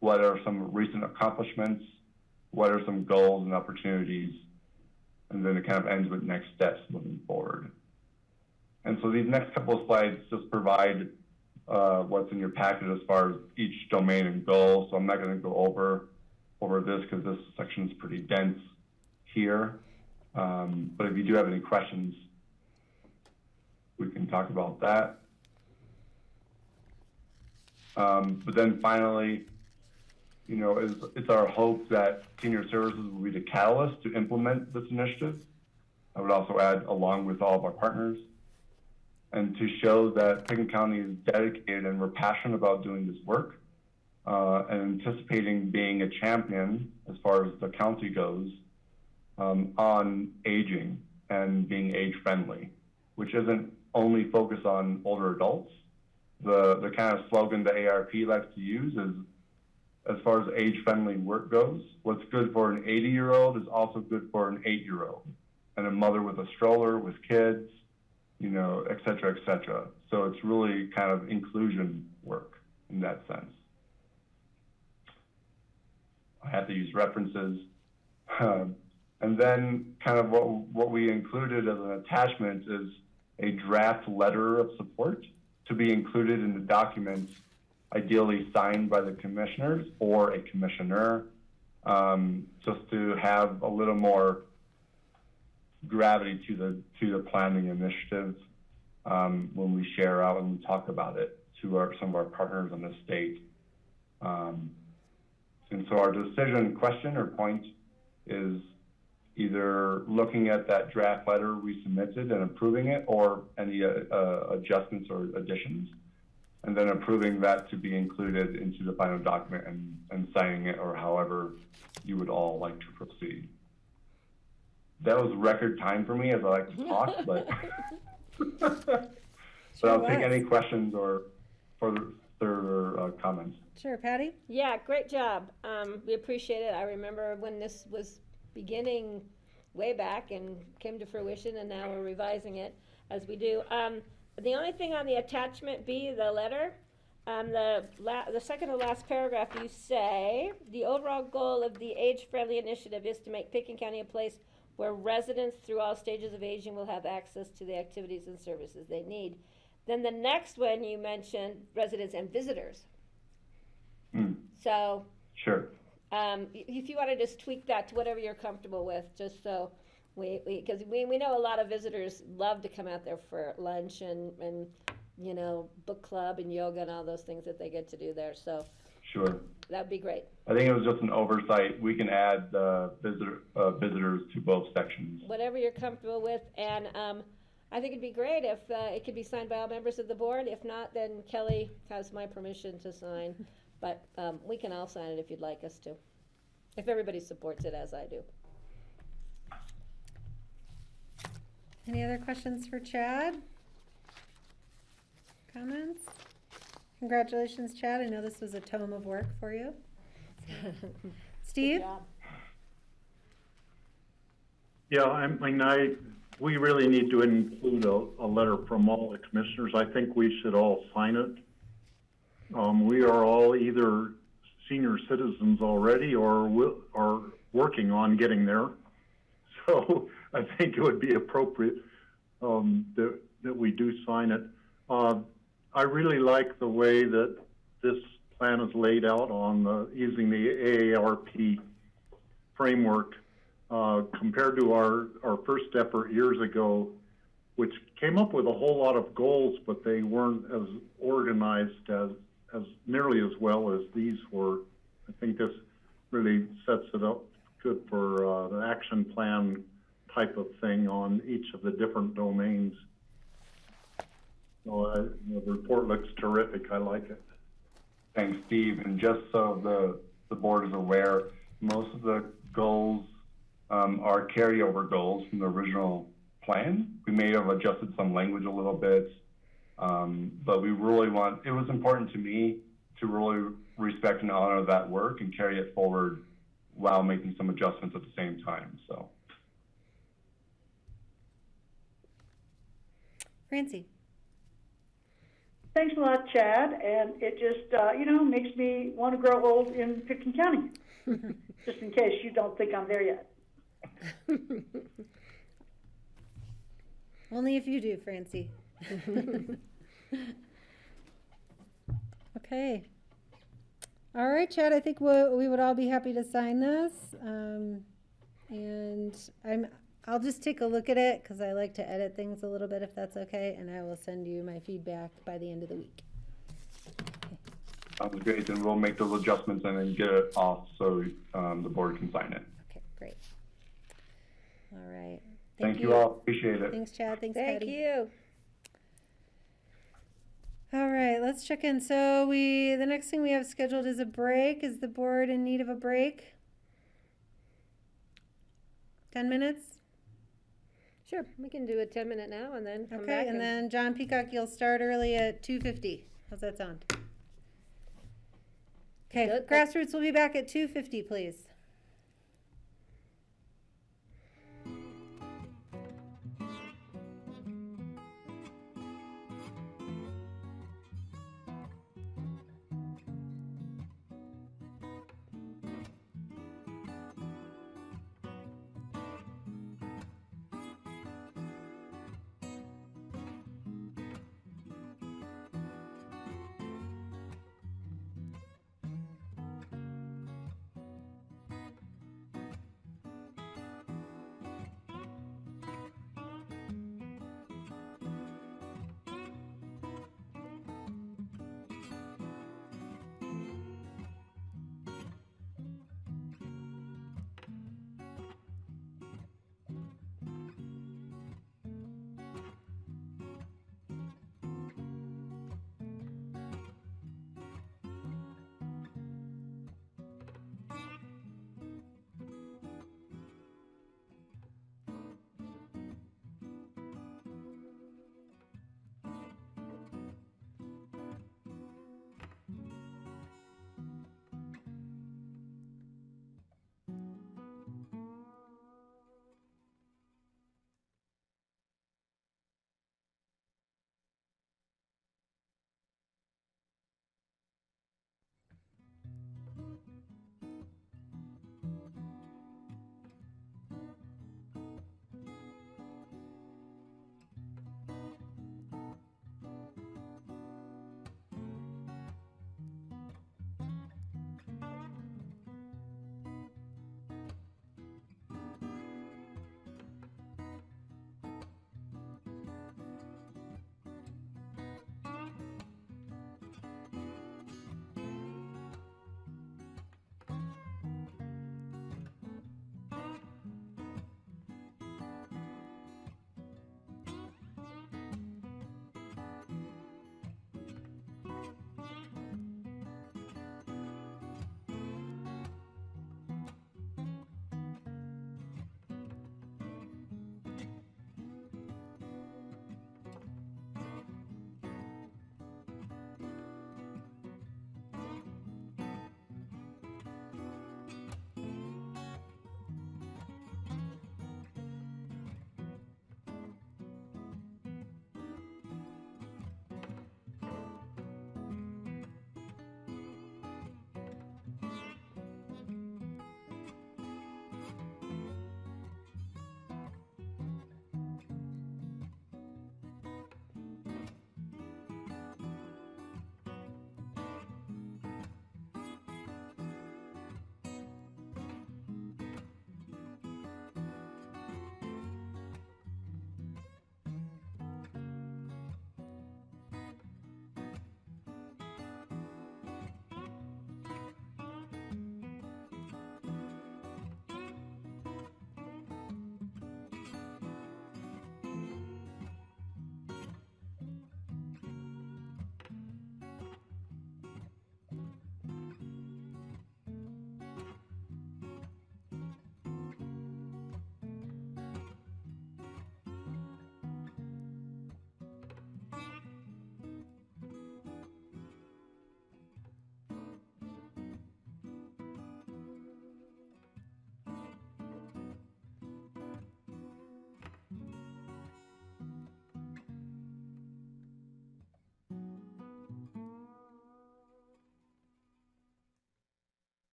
What are some recent accomplishments? What are some goals and opportunities? And then it kind of ends with next steps moving forward. And so these next couple of slides just provide what's in your packet as far as each domain and goal. So I'm not going to go over this because this section is pretty dense here. But if you do have any questions, we can talk about that. But then finally, you know, it's our hope that senior services will be the catalyst to implement this initiative. I would also add, along with all of our partners, and to show that Pickens County is dedicated and we're passionate about doing this work and anticipating being a champion as far as the county goes on aging and being age-friendly, which isn't only focused on older adults. The kind of slogan that ARP likes to use is, as far as age-friendly work goes, what's good for an 80-year-old is also good for an 8-year-old, and a mother with a stroller with kids, you know, et cetera, et cetera. So it's really kind of inclusion work in that sense. I have to use references. And then kind of what we included as an attachment is a draft letter of support to be included in the document, ideally signed by the commissioners or a commissioner, just to have a little more gravity to the planning initiative when we share out and we talk about it to some of our partners in the state. And so our decision question or point is either looking at that draft letter we submitted and approving it, or any adjustments or additions, and then approving that to be included into the final document and signing it, or however you would all like to proceed. That was record time for me, as I like to talk, but but I'll take any questions or further comments. Sure, Patty? Yeah, great job. We appreciate it. I remember when this was beginning way back and came to fruition, and now we're revising it as we do. The only thing on the attachment B, the letter, the second to last paragraph, you say, the overall goal of the age-friendly initiative is to make Pickens County a place where residents through all stages of aging will have access to the activities and services they need. Then the next one you mentioned, residents and visitors. So, sure. If you want to just tweak that to whatever you're comfortable with, just so because we know a lot of visitors love to come out there for lunch and you know, book club and yoga and all those things that they get to do there. So sure, that'd be great. I think it was just an oversight. We can add visitors to both sections. Whatever you're comfortable with, and I think it'd be great if it could be signed by all members of the board. If not, then Kelly has my permission to sign. But we can all sign it if you'd like us to, if everybody supports it as I do. Any other questions for Chad? Comments? Congratulations, Chad. I know this was a tome of work for you. Steve? Yeah, we really need to include a letter from all the commissioners. I think we should all sign it. We are all either senior citizens already or are working on getting there. So I think it would be appropriate that we do sign it. I really like the way that this plan is laid out on using the AARP framework compared to our first effort years ago, which came up with a whole lot of goals, but they weren't as organized as nearly as well as these were. I think this really sets it up good for the action plan type of thing on each of the different domains. So the report looks terrific. I like it. Thanks, Steve. And just so the board is aware, most of the goals are carryover goals from the original plan. We may have adjusted some language a little bit, but it was important to me to really respect and honor that work and carry it forward while making some adjustments at the same time, so. Francie. Thanks a lot, Chad, and it just, makes me want to grow old in Pitkin County, just in case you don't think I'm there yet. Only if you do, Francie. Okay. All right, Chad, I think we would all be happy to sign this. And I'll just take a look at it because I like to edit things a little bit if that's okay, and I will send you my feedback by the end of the week. Okay. Sounds great, and we'll make those adjustments and then get it off so the board can sign it. Okay, great. All right. Thank you all, appreciate it. Thanks, Chad. Thanks, Thank Patty. you. All right, let's check in. So the next thing we have scheduled is a break. Is the board in need of a break? 10 minutes? Sure, we can do a 10-minute now and then come Okay, back. and then John Peacock, you'll start early at 2:50. How's that sound? Okay, Good. Grassroots will be back at 2:50, please.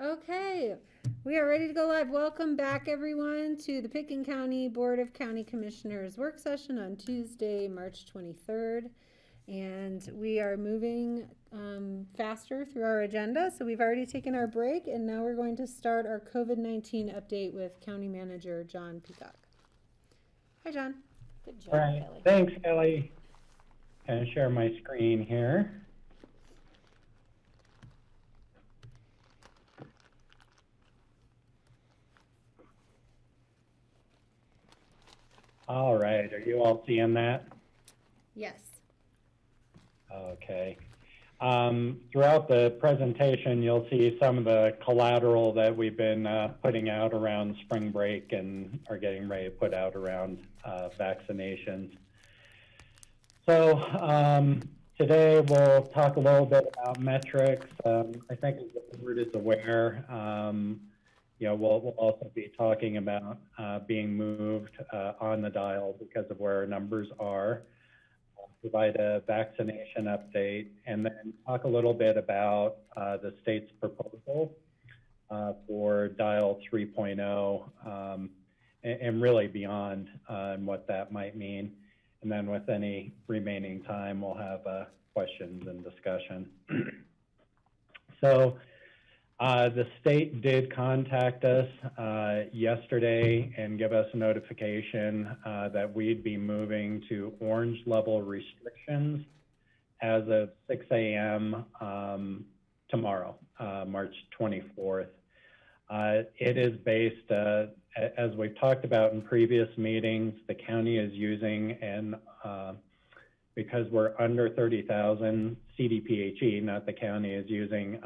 Okay, we are ready to go live. Welcome back, everyone, to the Pickens County Board of County Commissioners work session on Tuesday, March 23rd. And we are moving faster through our agenda. So we've already taken our break, and now we're going to start our COVID-19 update with County Manager John Peacock. Hi, John. Good job, All right, Kelly. thanks, Kelly. Can I share my screen here? All right, are you all seeing that? Yes. Okay. Throughout the presentation, you'll see some of the collateral that we've been putting out around spring break and are getting ready to put out around vaccinations. So today we'll talk a little bit about metrics. I think as the board is aware, we'll also be talking about being moved on the dial because of where our numbers are. Provide a vaccination update, and then talk a little bit about the state's proposal for Dial 3.0 and really beyond and what that might mean. And then with any remaining time, we'll have questions and discussion. So the state did contact us yesterday and give us notification that we'd be moving to orange level restrictions as of 6 a.m. Tomorrow, March 24th. It is based, as we've talked about in previous meetings, the county is using, and because we're under 30,000, CDPHE, not the county, is using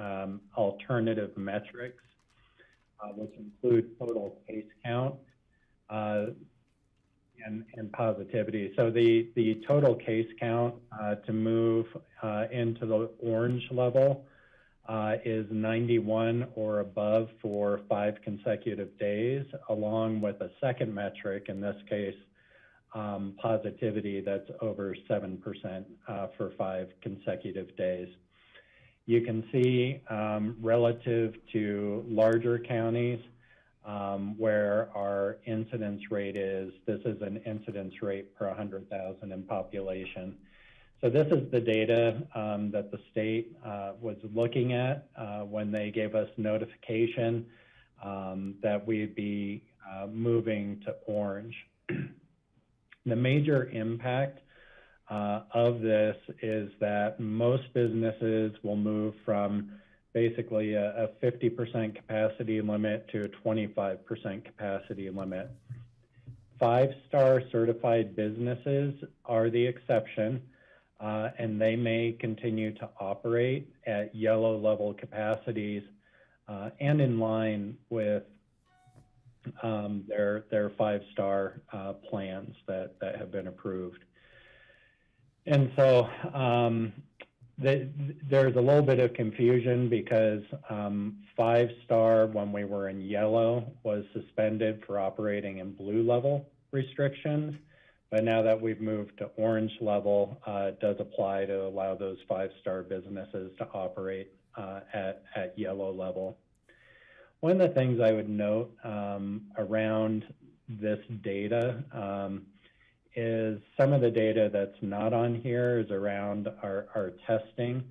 alternative metrics, which include total case count and positivity. So the total case count to move into the orange level is 91 or above for 5 consecutive days, along with a second metric, in this case, positivity that's over 7% for 5 consecutive days. You can see relative to larger counties where our incidence rate is, this is an incidence rate per 100,000 in population. So this is the data that the state was looking at when they gave us notification that we'd be moving to orange. The major impact of this is that most businesses will move from basically a 50% capacity limit to a 25% capacity limit. 5-star certified businesses are the exception, and they may continue to operate at yellow level capacities and in line with their 5-star plans that have been approved. And so there's a little bit of confusion because 5-star, when we were in yellow, was suspended for operating in blue level restrictions. But now that we've moved to orange level, it does apply to allow those 5-star businesses to operate at yellow level. One of the things I would note around this data is some of the data that's not on here is around our testing.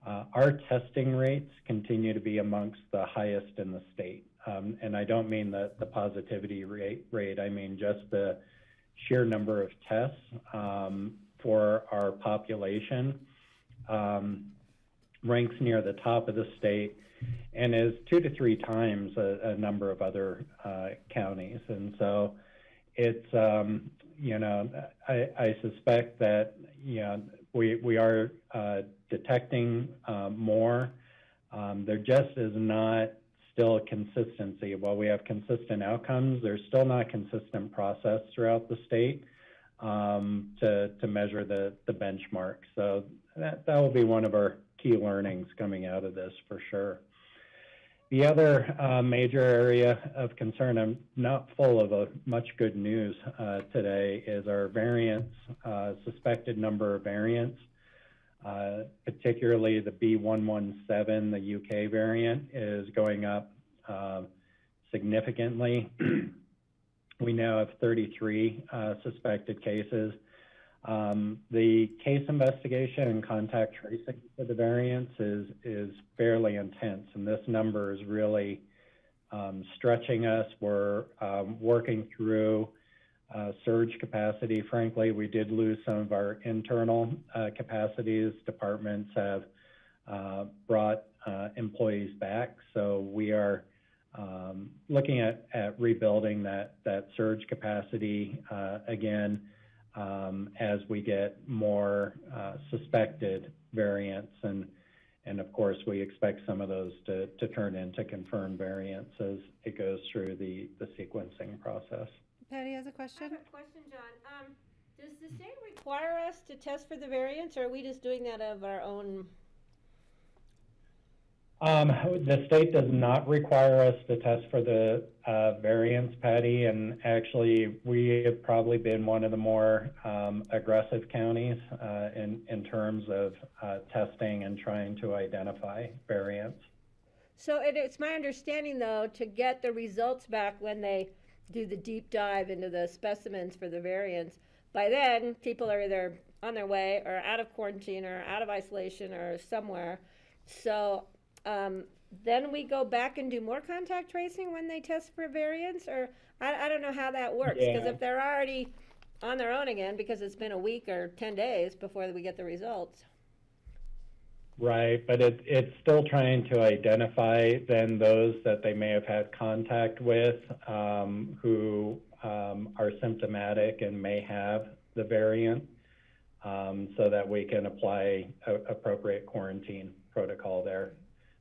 Our testing rates continue to be amongst the highest in the state. And I don't mean the positivity rate, I mean just the sheer number of tests for our population ranks near the top of the state and is 2 to 3 times a number of other counties. And so it's, I suspect that, we are detecting more. There just is not still consistency. While we have consistent outcomes, there's still not consistent process throughout the state to measure the benchmark. So that will be one of our key learnings coming out of this for sure. The other major area of concern, I'm not full of much good news today, is our variants, suspected number of variants particularly the B117, the UK variant, is going up significantly. We now have 33 suspected cases. The case investigation and contact tracing for the variants is fairly intense, and this number is really stretching us. We're working through surge capacity. Frankly, we did lose some of our internal capacities. Departments have brought employees back, so we are looking at rebuilding that surge capacity again as we get more suspected variants, and of course we expect some of those to turn into confirmed variants as it goes through the sequencing process. Patty has a question. I have a question, John. Does the state require us to test for the variants, or are we just doing that of our own? The state does not require us to test for the variants, Patty, and actually we have probably been one of the more aggressive counties in terms of testing and trying to identify variants. So it's my understanding, though, to get the results back when they do the deep dive into the specimens for the variants, by then people are either on their way or out of quarantine or out of isolation or somewhere. So then we go back and do more contact tracing when they test for variants, or I don't know how that works, because if they're already on their own again because it's been a week or 10 days before we get the results. Right, but it's still trying to identify then those that they may have had contact with who are symptomatic and may have the variant, so that we can apply appropriate quarantine protocol there.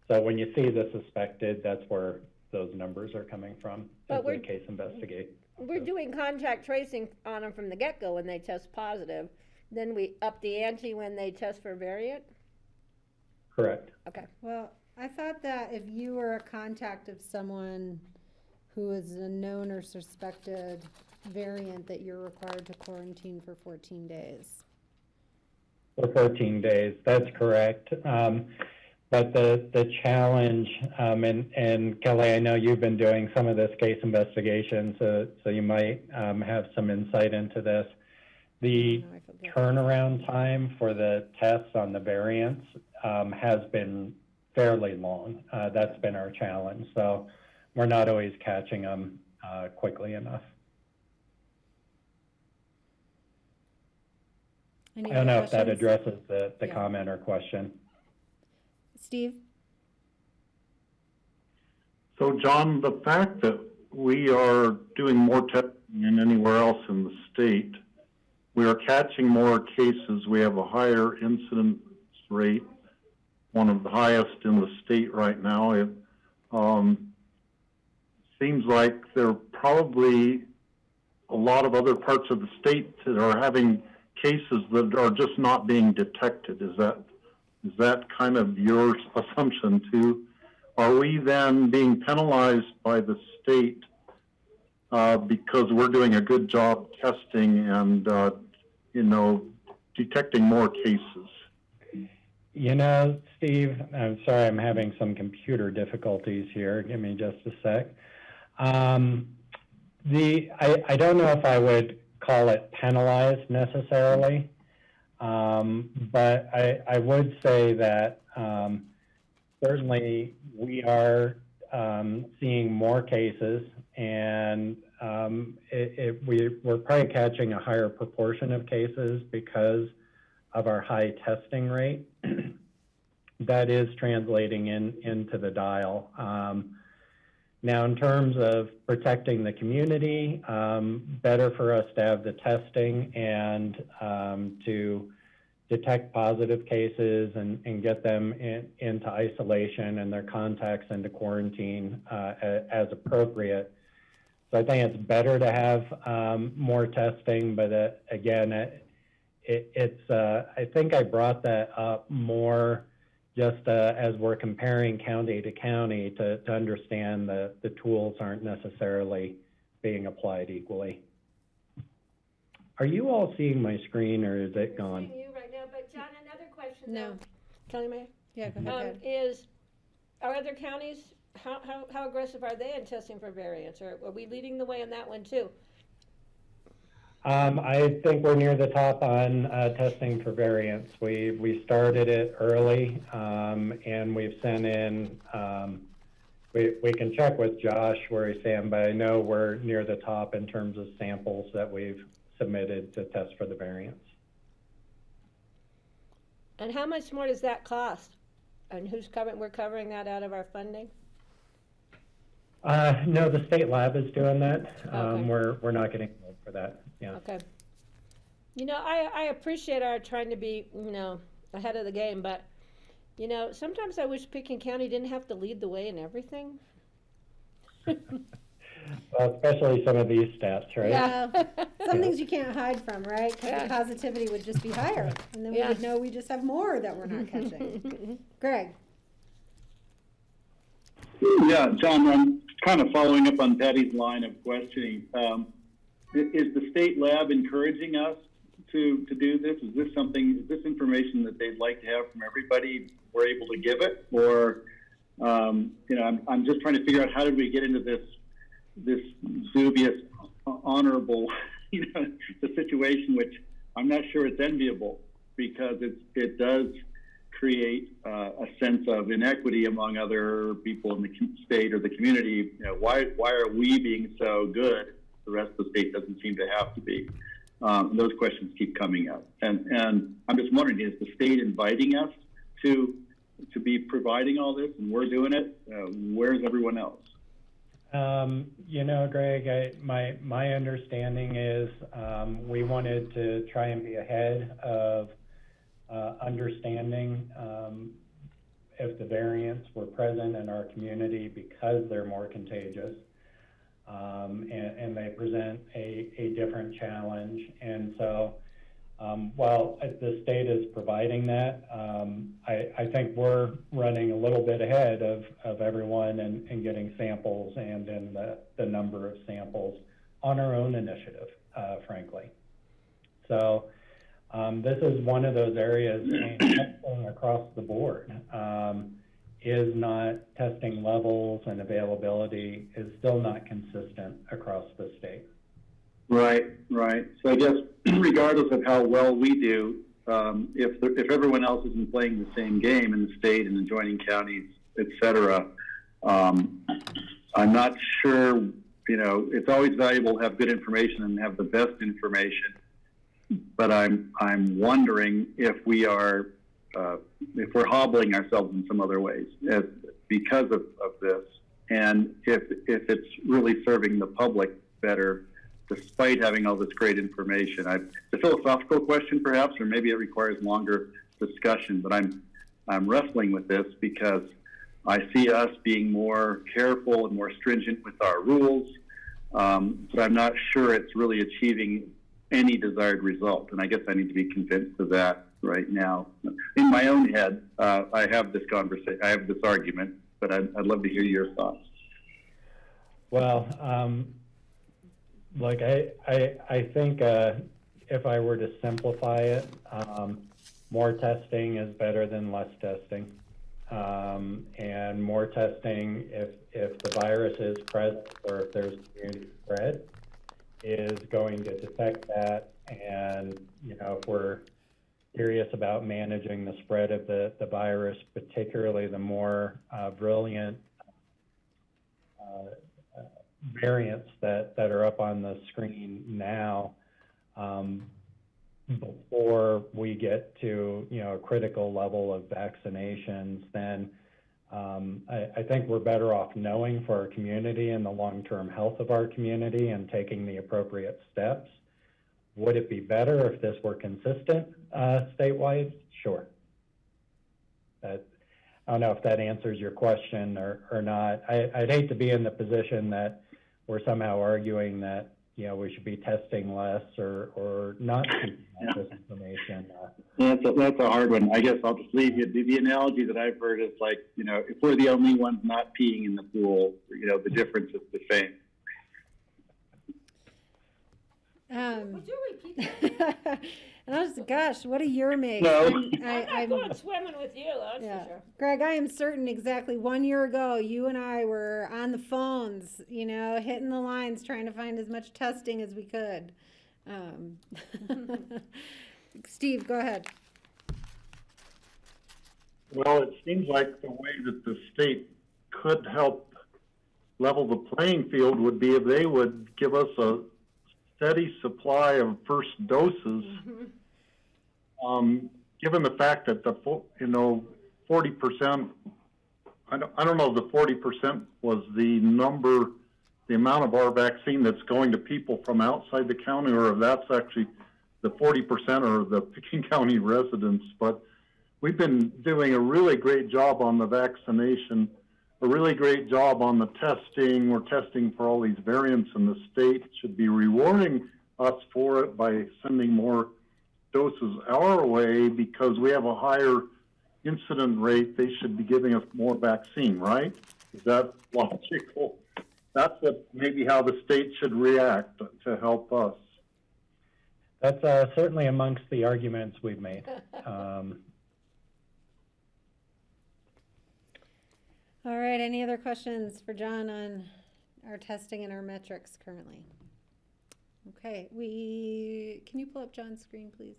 So when you see the suspected, that's where those numbers are coming from as the case investigate. We're doing contact tracing on them from the get-go when they test positive. Then we up the ante when they test for variant? Correct. Okay. Well, I thought that if you were a contact of someone who is a known or suspected variant, that you're required to quarantine for 14 days. For 14 days, that's correct. But the challenge, and Kelly, I know you've been doing some of this case investigation, so you might have some insight into this. The turnaround time for the tests on the variants has been fairly long. That's been our challenge. So we're not always catching them quickly enough. I don't know if that addresses the comment or question. Steve? So, John, the fact that we are doing more testing than anywhere else in the state, we are catching more cases. We have a higher incidence rate, one of the highest in the state right now. It seems like there are probably a lot of other parts of the state that are having cases that are just not being detected. Is that kind of your assumption too? Are we then being penalized by the state because we're doing a good job testing and, detecting more cases? You know, Steve, I'm sorry, I'm having some computer difficulties here. Give me just a sec. I don't know if I would call it penalized necessarily, but I would say that certainly we are seeing more cases, and we're probably catching a higher proportion of cases because of our high testing rate. That is translating into the dial. Now, in terms of protecting the community, better for us to have the testing and to detect positive cases and get them into isolation and their contacts into quarantine as appropriate. So I think it's better to have more testing, but again, I think I brought that up more just as we're comparing county to county to understand the tools aren't necessarily being applied equally. Are you all seeing my screen, or is it gone? I'm seeing you right now, but John, another question question? No. Kelly May? Yeah, go ahead. Are other counties, how aggressive are they in testing for variants? Or are we leading the way on that one too? I think we're near the top on testing for variants. We started it early, and we've sent in, we can check with Josh where he's saying, but I know we're near the top in terms of samples that we've submitted to test for the variants. And how much more does that cost? And we're covering that out of our funding? No, the state lab is doing that. Okay. We're not getting paid for that. Yeah. Okay. You know, I appreciate our trying to be, ahead of the game, but, sometimes I wish Pickens County didn't have to lead the way in everything. Well, especially some of these stats, right? Yeah. Some things you can't hide from, right? Because the positivity would just be higher. And then we would know we just have more that we're not catching. Greg? Yeah, John, I'm kind of following up on Patty's line of questioning. Is the state lab encouraging us to do this? Is this information that they'd like to have from everybody? We're able to give it? Or, I'm just trying to figure out how did we get into this dubious, honorable, the situation, which I'm not sure it's enviable, because it does create a sense of inequity among other people in the state or the community. Why are we being so good? The rest of the state doesn't seem to have to be. Those questions keep coming up, and I'm just wondering: is the state inviting us to be providing all this, and we're doing it? Where's everyone else? Greg, my understanding is we wanted to try and be ahead of understanding if the variants were present in our community because they're more contagious, and they present a different challenge. And so while the state is providing that, I think we're running a little bit ahead of everyone and getting samples and in the number of samples on our own initiative, frankly. So this is one of those areas testing across the board is not testing levels and availability is still not consistent across the state. Right. So I guess regardless of how well we do, if everyone else isn't playing the same game in the state and adjoining counties, et cetera, I'm not sure. It's always valuable to have good information and have the best information. But I'm wondering if we are if we're hobbling ourselves in some other ways because of this, and if it's really serving the public better, despite having all this great information. It's a philosophical question, perhaps, or maybe it requires longer discussion. But I'm wrestling with this because I see us being more careful and more stringent with our rules, but I'm not sure it's really achieving any desired result. And I guess I need to be convinced of that right now. In my own head, I have this conversation, I have this argument, but I'd love to hear your thoughts. Well, I think if I were to simplify it, more testing is better than less testing. And more testing, if the virus is present or if there's community spread, is going to detect that. And, if we're serious about managing the spread of the virus, particularly the more brilliant variants that are up on the screen now, before we get to a critical level of vaccinations, then I think we're better off knowing for our community and the long-term health of our community and taking the appropriate steps. Would it be better if this were consistent statewide? Sure. I don't know if that answers your question or not. I'd hate to be in the position that we're somehow arguing that we should be testing less or not keeping this information. That's a hard one. I guess I'll just leave you. The analogy that I've heard is like, if we're the only ones not peeing in the pool, the difference is the same. Would you repeat that? Gosh, what a year makes. No. I'm not going swimming with you, that's for sure. Greg, I am certain exactly 1 year ago, you and I were on the phones, hitting the lines, trying to find as much testing as we could. Steve, go ahead. Well, it seems like the way that the state could help level the playing field would be if they would give us a steady supply of first doses. Given the fact that 40%, I don't know if the 40% was the amount of our vaccine that's going to people from outside the county, or if that's actually the 40% or the Pickens County residents. But we've been doing a really great job on the vaccination, a really great job on the testing. We're testing for all these variants, and the state should be rewarding us for it by sending more doses our way because we have a higher incident rate. They should be giving us more vaccine, right? Is that logical? That's maybe how the state should react to help us. That's certainly amongst the arguments we've made. All right, any other questions for John on our testing and our metrics currently? Okay, can you pull up John's screen, please?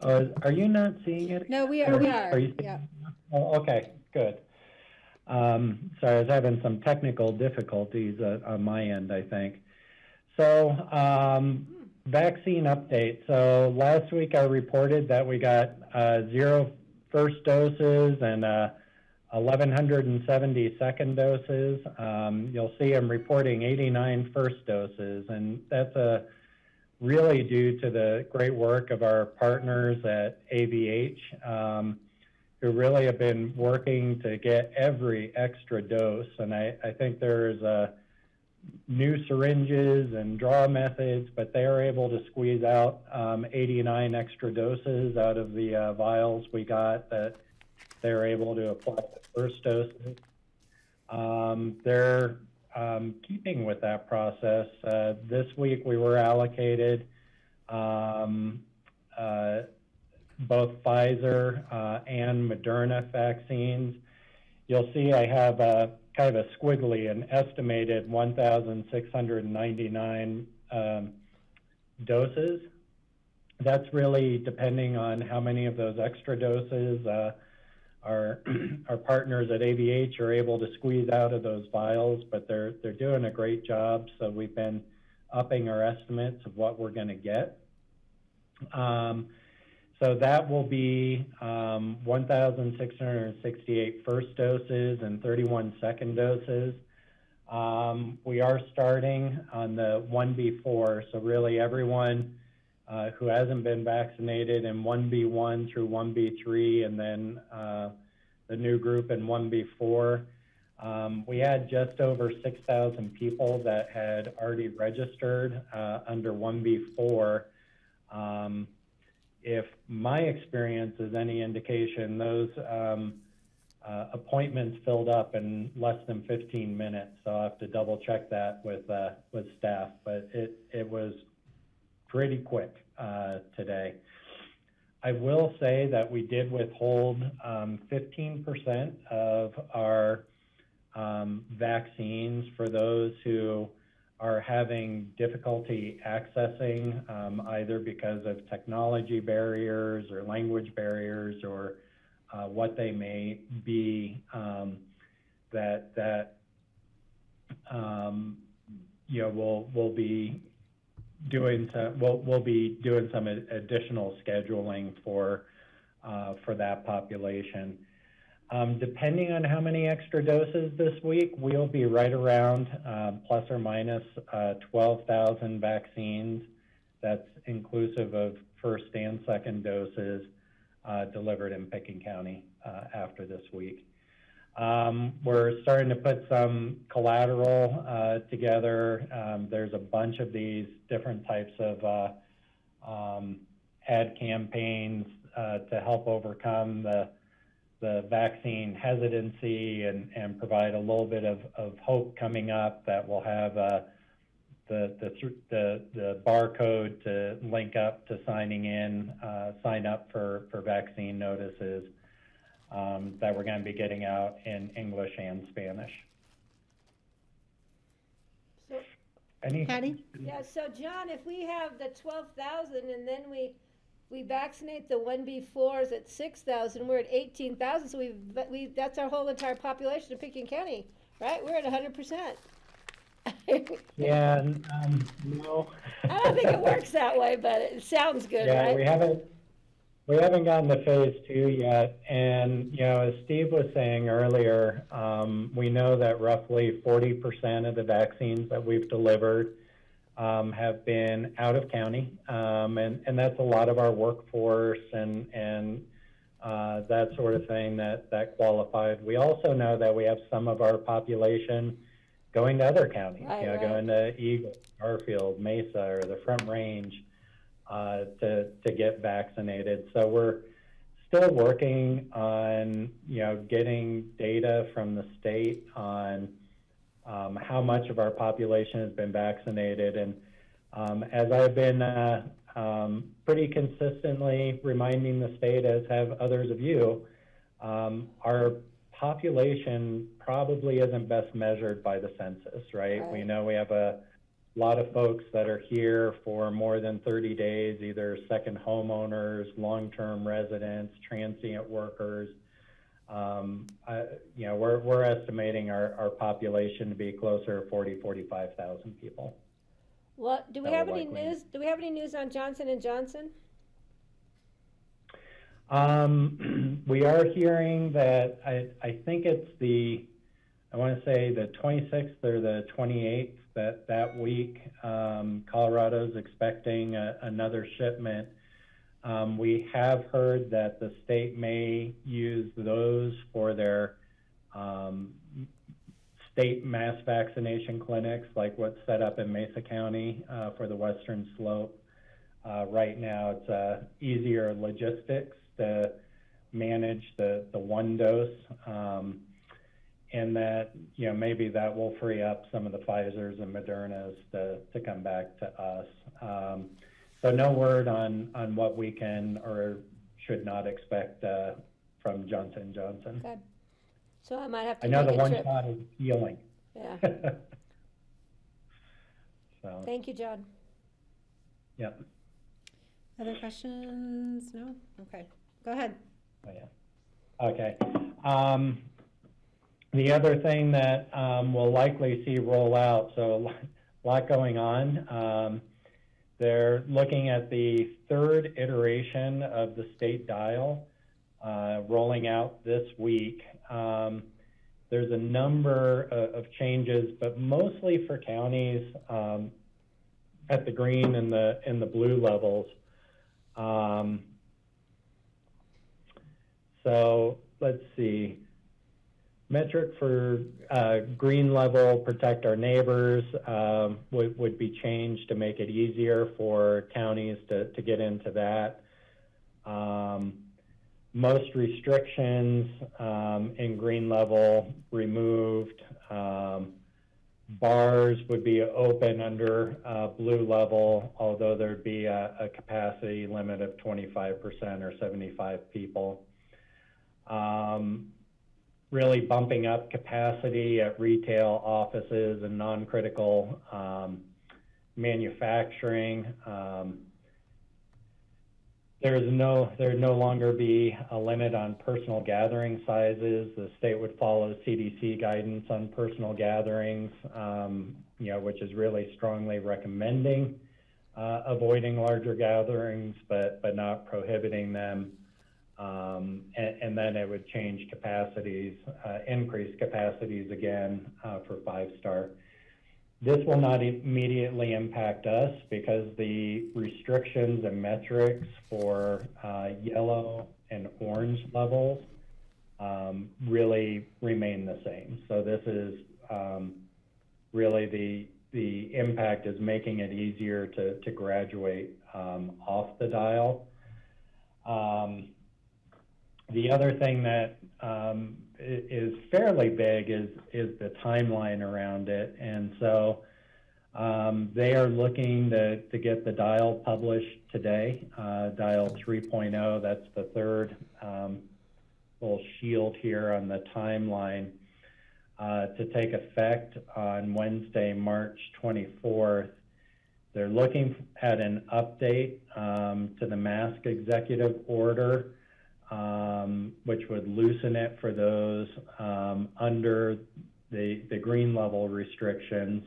Are you not seeing it? No, we are. Yeah. Oh, okay, good. Sorry, I was having some technical difficulties on my end, I think. So, vaccine update. So last week I reported that we got 0 first doses and 1,170 second doses. You'll see I'm reporting 89 first doses, and that's really due to the great work of our partners at AVH, who really have been working to get every extra dose. And I think there's new syringes and draw methods, but they are able to squeeze out 89 extra doses out of the vials we got that they're able to apply the first doses. They're keeping with that process. This week we were allocated both Pfizer and Moderna vaccines. You'll see I have kind of a squiggly, an estimated 1,699 doses. That's really depending on how many of those extra doses our partners at AVH are able to squeeze out of those vials, but they're doing a great job. So we've been upping our estimates of what we're going to get. So that will be 1,668 first doses and 31 second doses. We are starting on the 1B4, so really everyone who hasn't been vaccinated in 1B1 through 1B3, and then the new group in 1B4. We had just over 6,000 people that had already registered under 1B4. If my experience is any indication, those appointments filled up in less than 15 minutes. So I'll have to double check that with staff, but it was pretty quick today. I will say that we did withhold 15% of our vaccines for those who are having difficulty accessing, either because of technology barriers or language barriers or what they may be, we'll be doing some additional scheduling for that population. Depending on how many extra doses this week, we'll be right around plus or minus 12,000 vaccines. That's inclusive of first and second doses delivered in Pickens County after this week. We're starting to put some collateral together. There's a bunch of these different types of ad campaigns to help overcome the vaccine hesitancy and provide a little bit of hope coming up that we'll have the barcode to link up to signing in, sign up for vaccine notices that we're going to be getting out in English and Spanish. So, Patty? yeah, so John, if we have the 12,000 and then we vaccinate the 1B4s at 6,000, we're at 18,000, so that's our whole entire population of Pickens County, right? We're at 100%. Yeah, no. I don't think it works that way, but it sounds good, yeah, right? we haven't gotten to phase 2 yet, and as Steve was saying earlier, we know that roughly 40% of the vaccines that we've delivered have been out of county, and that's a lot of our workforce and that sort of thing that qualified. We also know that we have some of our population going to other counties, right. Going to Eagle, Garfield, Mesa, or the Front Range to get vaccinated. So we're still working on getting data from the state on how much of our population has been vaccinated. And as I've been pretty consistently reminding the state, as have others of you, our population probably isn't best measured by the census, right? We know we have a lot of folks that are here for more than 30 days, either second homeowners, long-term residents, transient workers. We're estimating our population to be closer to 45,000 people. Well, do we have any news? Do we have any news on Johnson & Johnson? We are hearing that I think it's I want to say the 26th or the 28th that week, Colorado's expecting another shipment. We have heard that the state may use those for their state mass vaccination clinics, like what's set up in Mesa County for the Western Slope. Right now, it's easier logistics to manage the one dose, and that maybe that will free up some of the Pfizers and Modernas to come back to us. So no word on what we can or should not expect from Johnson & Johnson. Okay. So I might have to I know make the one trip. shot is healing. Yeah. So. Thank you, John. Yep. Other questions? No? Okay. Go ahead. Oh, yeah. Okay. The other thing that we'll likely see roll out, so a lot going on. They're looking at the third iteration of the state dial rolling out this week. There's a number of changes, but mostly for counties at the green and the blue levels. So let's see. Metric for green level, protect our neighbors, would be changed to make it easier for counties to get into that. Most restrictions in green level removed. Bars would be open under blue level, although there'd be a capacity limit of 25% or 75 people. Really bumping up capacity at retail, offices, and non-critical manufacturing. There'd no longer be a limit on personal gathering sizes. The state would follow CDC guidance on personal gatherings, which is really strongly recommending avoiding larger gatherings, but not prohibiting them. And then it would change capacities, increase capacities again for 5-star. This will not immediately impact us because the restrictions and metrics for yellow and orange levels really remain the same. So this is really the impact is making it easier to graduate off the dial. The other thing that is fairly big is the timeline around it. And so They are looking to get the dial published today, dial 3.0. That's the third little shield here on the timeline, to take effect on Wednesday, March 24th. They're looking at an update to the mask executive order, which would loosen it for those under the green level restrictions.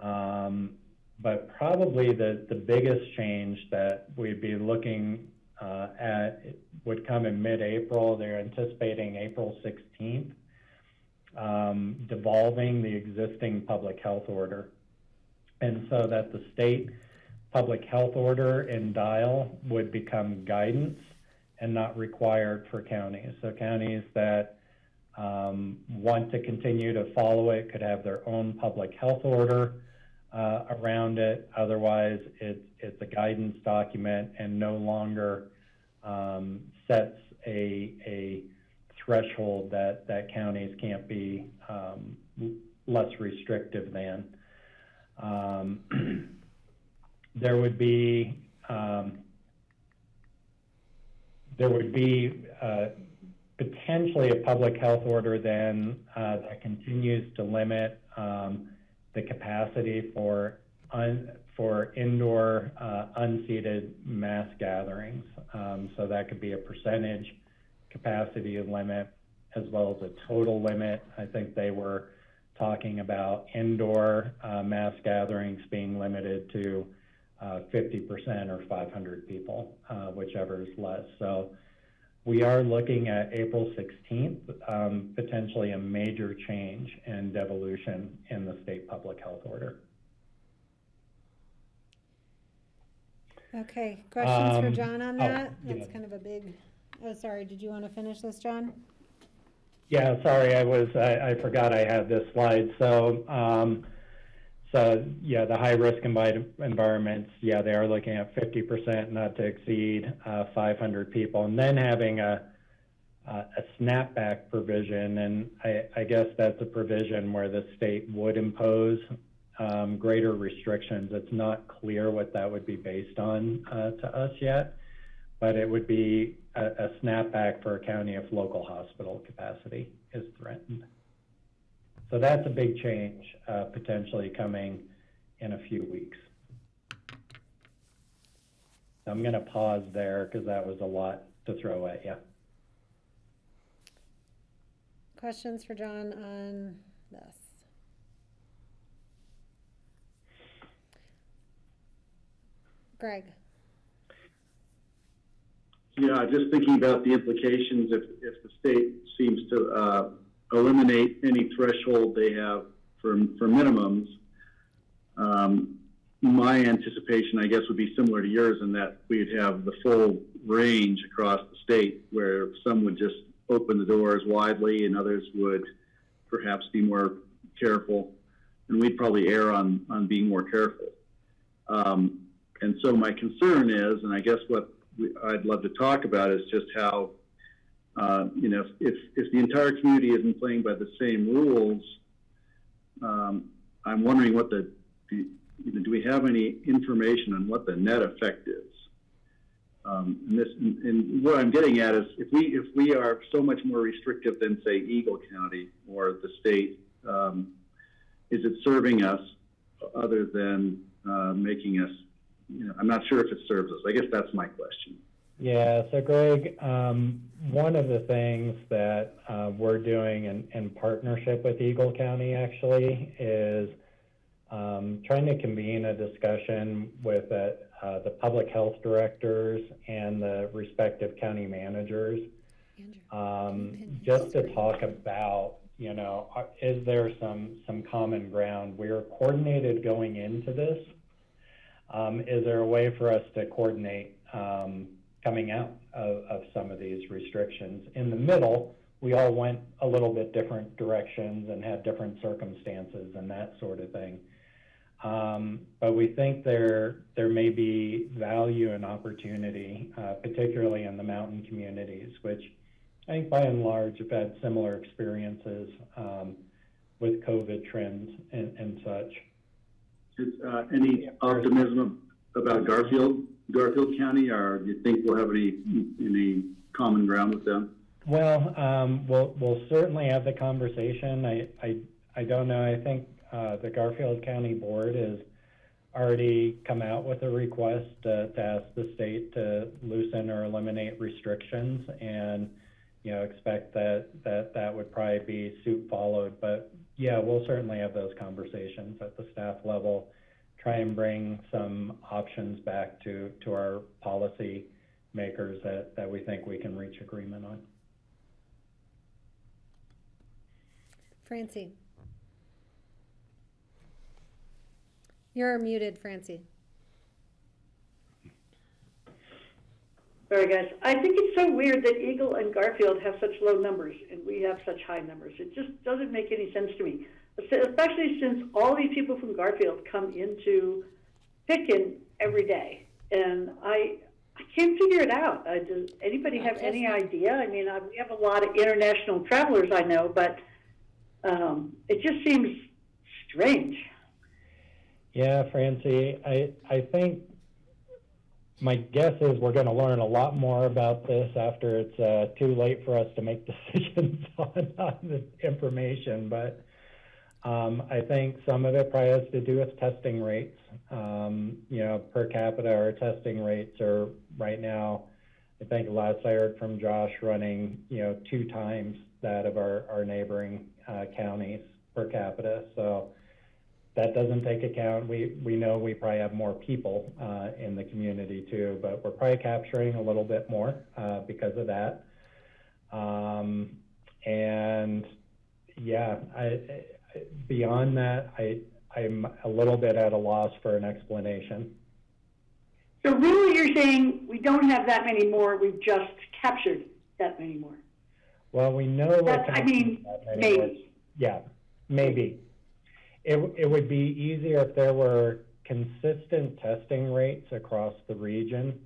But probably the biggest change that we'd be looking at would come in mid-April. They're anticipating April 16th, devolving the existing public health order. And so that the state public health order in dial would become guidance and not required for counties. So counties that want to continue to follow it could have their own public health order around it. Otherwise, it's a guidance document and no longer sets a threshold that counties can't be less restrictive than. There would be potentially a public health order then that continues to limit the capacity for indoor unseated mass gatherings. So that could be a percentage capacity limit as well as a total limit. I think they were talking about indoor mass gatherings being limited to 50% or 500 people, whichever is less. So we are looking at April 16th, potentially a major change and devolution in the state public health order. Okay, questions for John on that? That's yeah. kind of a big, oh, sorry, did you want to finish this, John? Yeah, sorry, I forgot I had this slide. So, yeah, the high-risk environments, yeah, they are looking at 50% not to exceed 500 people, and then having a snapback provision, and I guess that's a provision where the state would impose greater restrictions. It's not clear what that would be based on to us yet, but it would be a snapback for a county if local hospital capacity is threatened. So that's a big change, potentially coming in a few weeks. I'm going to pause there because that was a lot to throw at you. Questions for John on this? Greg? Yeah, just thinking about the implications if the state seems to eliminate any threshold they have for minimums. My anticipation, I guess, would be similar to yours in that we'd have the full range across the state, where some would just open the doors widely and others would perhaps be more careful, and we'd probably err on being more careful. And so my concern is, and I guess what I'd love to talk about is just how, you know, if the entire community isn't playing by the same rules, I'm wondering what do we have any information on what the net effect is? And what I'm getting at is if we are so much more restrictive than, say, Eagle County or the state, is it serving us other than making us, you know, I'm not sure if it serves us. I guess that's my question. Yeah, so Greg, one of the things that we're doing in partnership with Eagle County actually is trying to convene a discussion with the public health directors and the respective county managers, just to talk about, you know, is there some common ground? We are coordinated going into this. Is there a way for us to coordinate coming out of some of these restrictions? In the middle, we all went a little bit different directions and had different circumstances and that sort of thing. But we think there may be value and opportunity, particularly in the mountain communities, which I think by and large have had similar experiences with COVID trends and such. Is, any optimism about Garfield County, or do you think we'll have any common ground with them? Well, we'll certainly have the conversation. I don't know. I think the Garfield County Board has already come out with a request to ask the state to loosen or eliminate restrictions, and expect that would probably be suit followed. But yeah, we'll certainly have those conversations at the staff level, try and bring some options back to our policy makers that we think we can reach agreement on. Francie. You're muted, Francie. Sorry, guys. I think it's so weird that Eagle and Garfield have such low numbers and we have such high numbers. It just doesn't make any sense to me, especially since all these people from Garfield come into Picken every day. And I can't figure it out. Does anybody have any idea? I mean, we have a lot of international travelers, I know, but it just seems strange. Yeah, Francie, I think my guess is we're going to learn a lot more about this after it's too late for us to make decisions on the information. But I think some of it probably has to do with testing rates. Per capita, our testing rates are right now, I think last I heard from Josh, running 2 times that of our neighboring counties per capita. So that doesn't take account. We know we probably have more people in the community too, but we're probably capturing a little bit more because of that. And yeah, beyond that, I'm a little bit at a loss for an explanation. So really you're saying we don't have that many more, we've just captured that many more? Well, we know that many maybe. More. Yeah, maybe. It would be easier if there were consistent testing rates across the region.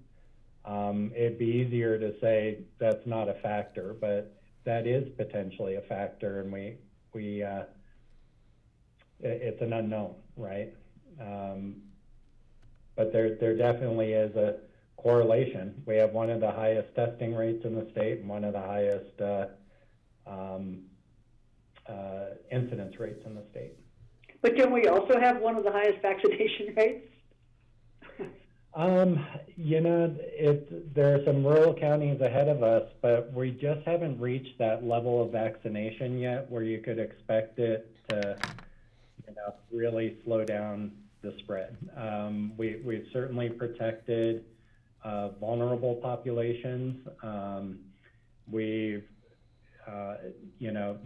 It'd be easier to say that's not a factor, but that is potentially a factor, and it's an unknown, right? But there definitely is a correlation. We have one of the highest testing rates in the state and one of the highest incidence rates in the state. But don't we also have one of the highest vaccination rates? There are some rural counties ahead of us, but we just haven't reached that level of vaccination yet where you could expect it to really slow down the spread. We've certainly protected vulnerable populations. We've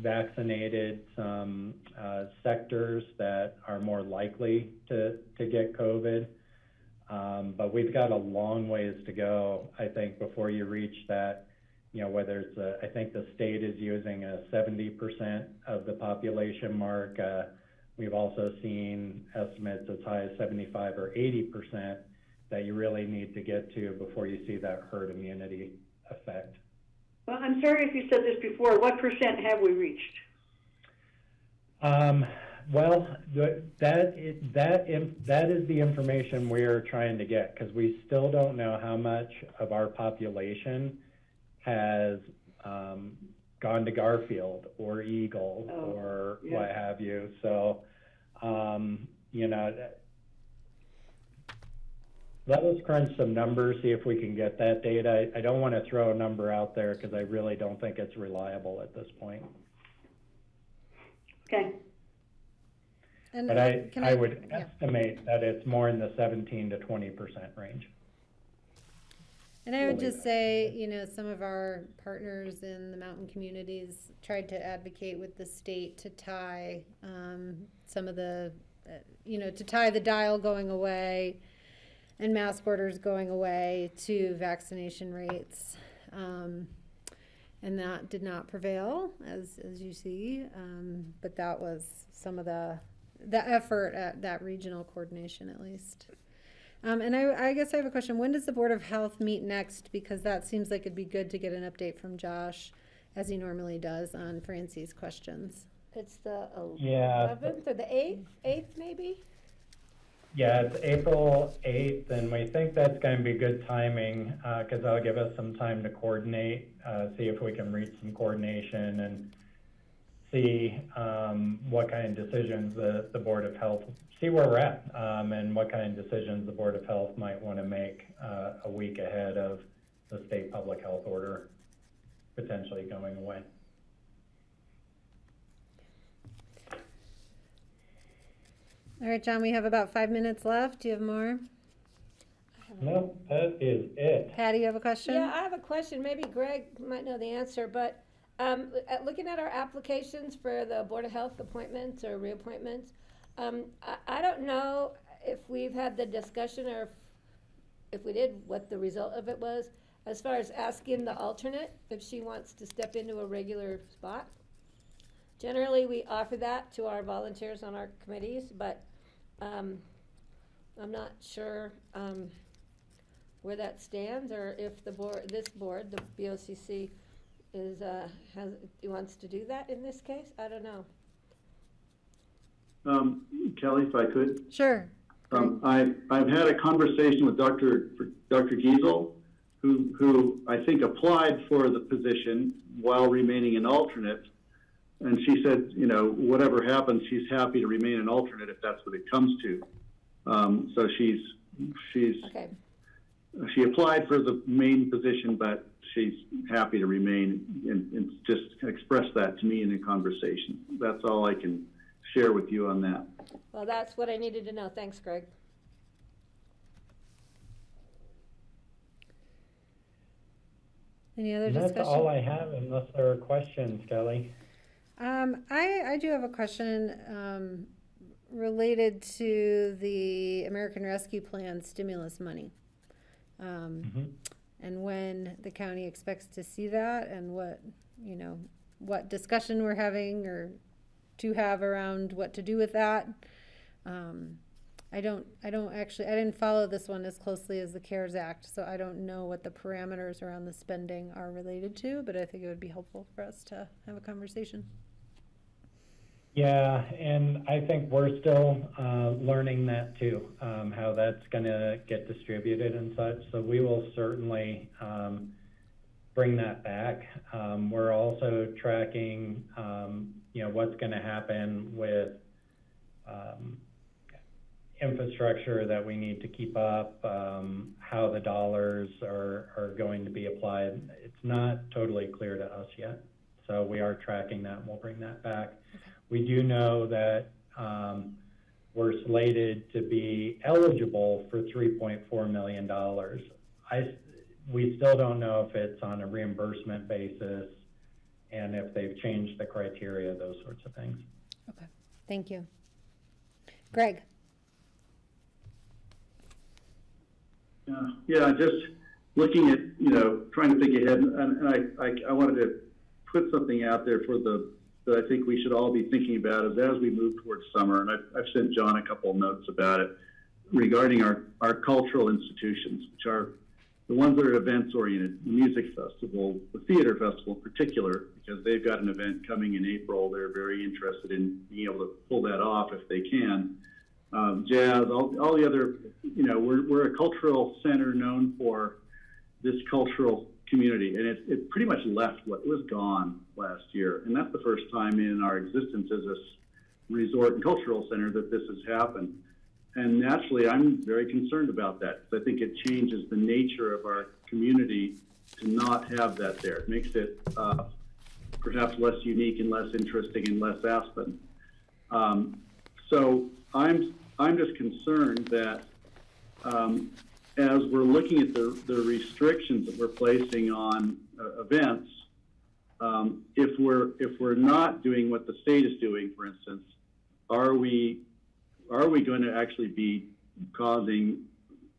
vaccinated some sectors that are more likely to get COVID. But we've got a long ways to go, I think, before you reach that, whether it's, I think the state is using a 70% of the population mark. We've also seen estimates as high as 75 or 80% that you really need to get to before you see that herd immunity effect. Well, I'm sorry if you said this before. What percent have we reached? Well, that is the information we're trying to get, because we still don't know how much of our population has gone to Garfield or Eagle or what have you. So, let us crunch some numbers, see if we can get that data. I don't want to throw a number out there because I really don't think it's reliable at this point. Okay. But I would estimate that it's more in the 17 to 20% range. And I would just say, some of our partners in the mountain communities tried to advocate with the state to tie some of the, to tie the dial going away and mask orders going away to vaccination rates. And that did not prevail, as you see. But that was some of the effort at that regional coordination, at least. And I guess I have a question. When does the Board of Health meet next? Because that seems like it'd be good to get an update from Josh, as he normally does, on Francie's questions. It's the 11th or the 8th maybe? Yeah, it's April 8th, and we think that's going to be good timing because that'll give us some time to coordinate, see if we can reach some coordination and see what kind of decisions the Board of Health, see where we're at, and what kind of decisions the Board of Health might want to make a week ahead of the state public health order potentially going away. All right, John, we have about 5 minutes left. Do you have more? No, that is it. Patty, you have a question? Yeah, I have a question. Maybe Greg might know the answer, but looking at our applications for the Board of Health appointments or reappointments, I don't know if we've had the discussion or if we did, what the result of it was, as far as asking the alternate if she wants to step into a regular spot. Generally, we offer that to our volunteers on our committees, but I'm not sure where that stands, or if the board, this board, the BOCC, wants to do that in this case. I don't know. Kelly, if I could. Sure. I've had a conversation with Dr. Giesel, who I think applied for the position while remaining an alternate. And she said, you know, whatever happens, she's happy to remain an alternate if that's what it comes to. So okay. She applied for the main position, but she's happy to remain, and just express that to me in a conversation. That's all I can share with you on that. Well, that's what I needed to know. Thanks, Greg. Any other discussion? That's all I have, unless there are questions, Kelly. I do have a question related to the American Rescue Plan stimulus money. And when the county expects to see that, and what discussion we're having or to have around what to do with that. I didn't follow this one as closely as the CARES Act, so I don't know what the parameters around the spending are related to, but I think it would be helpful for us to have a conversation. Yeah, and I think we're still learning that too, how that's going to get distributed and such. So we will certainly bring that back. We're also tracking, what's going to happen with infrastructure that we need to keep up, how the dollars are going to be applied. It's not totally clear to us yet. So we are tracking that, and we'll bring that back. Okay. We do know that we're slated to be eligible for $3.4 million. We still don't know if it's on a reimbursement basis and if they've changed the criteria, those sorts of things. Okay, thank you. Greg. Yeah, just looking at, trying to think ahead, and I wanted to put something out there that I think we should all be thinking about as we move towards summer, and I've sent John a couple of notes about it regarding our cultural institutions, which are the ones that are events-oriented, the music festival, the theater festival in particular, because they've got an event coming in April. They're very interested in being able to pull that off if they can. Jazz, all the other, we're a cultural center known for this cultural community, and it pretty much left what was gone last year. And that's the first time in our existence as a resort and cultural center that this has happened. And naturally, I'm very concerned about that, because I think it changes the nature of our community to not have that there. It makes it perhaps less unique and less interesting and less Aspen. So I'm just concerned that as we're looking at the restrictions that we're placing on events, if we're not doing what the state is doing, for instance, are we going to actually be causing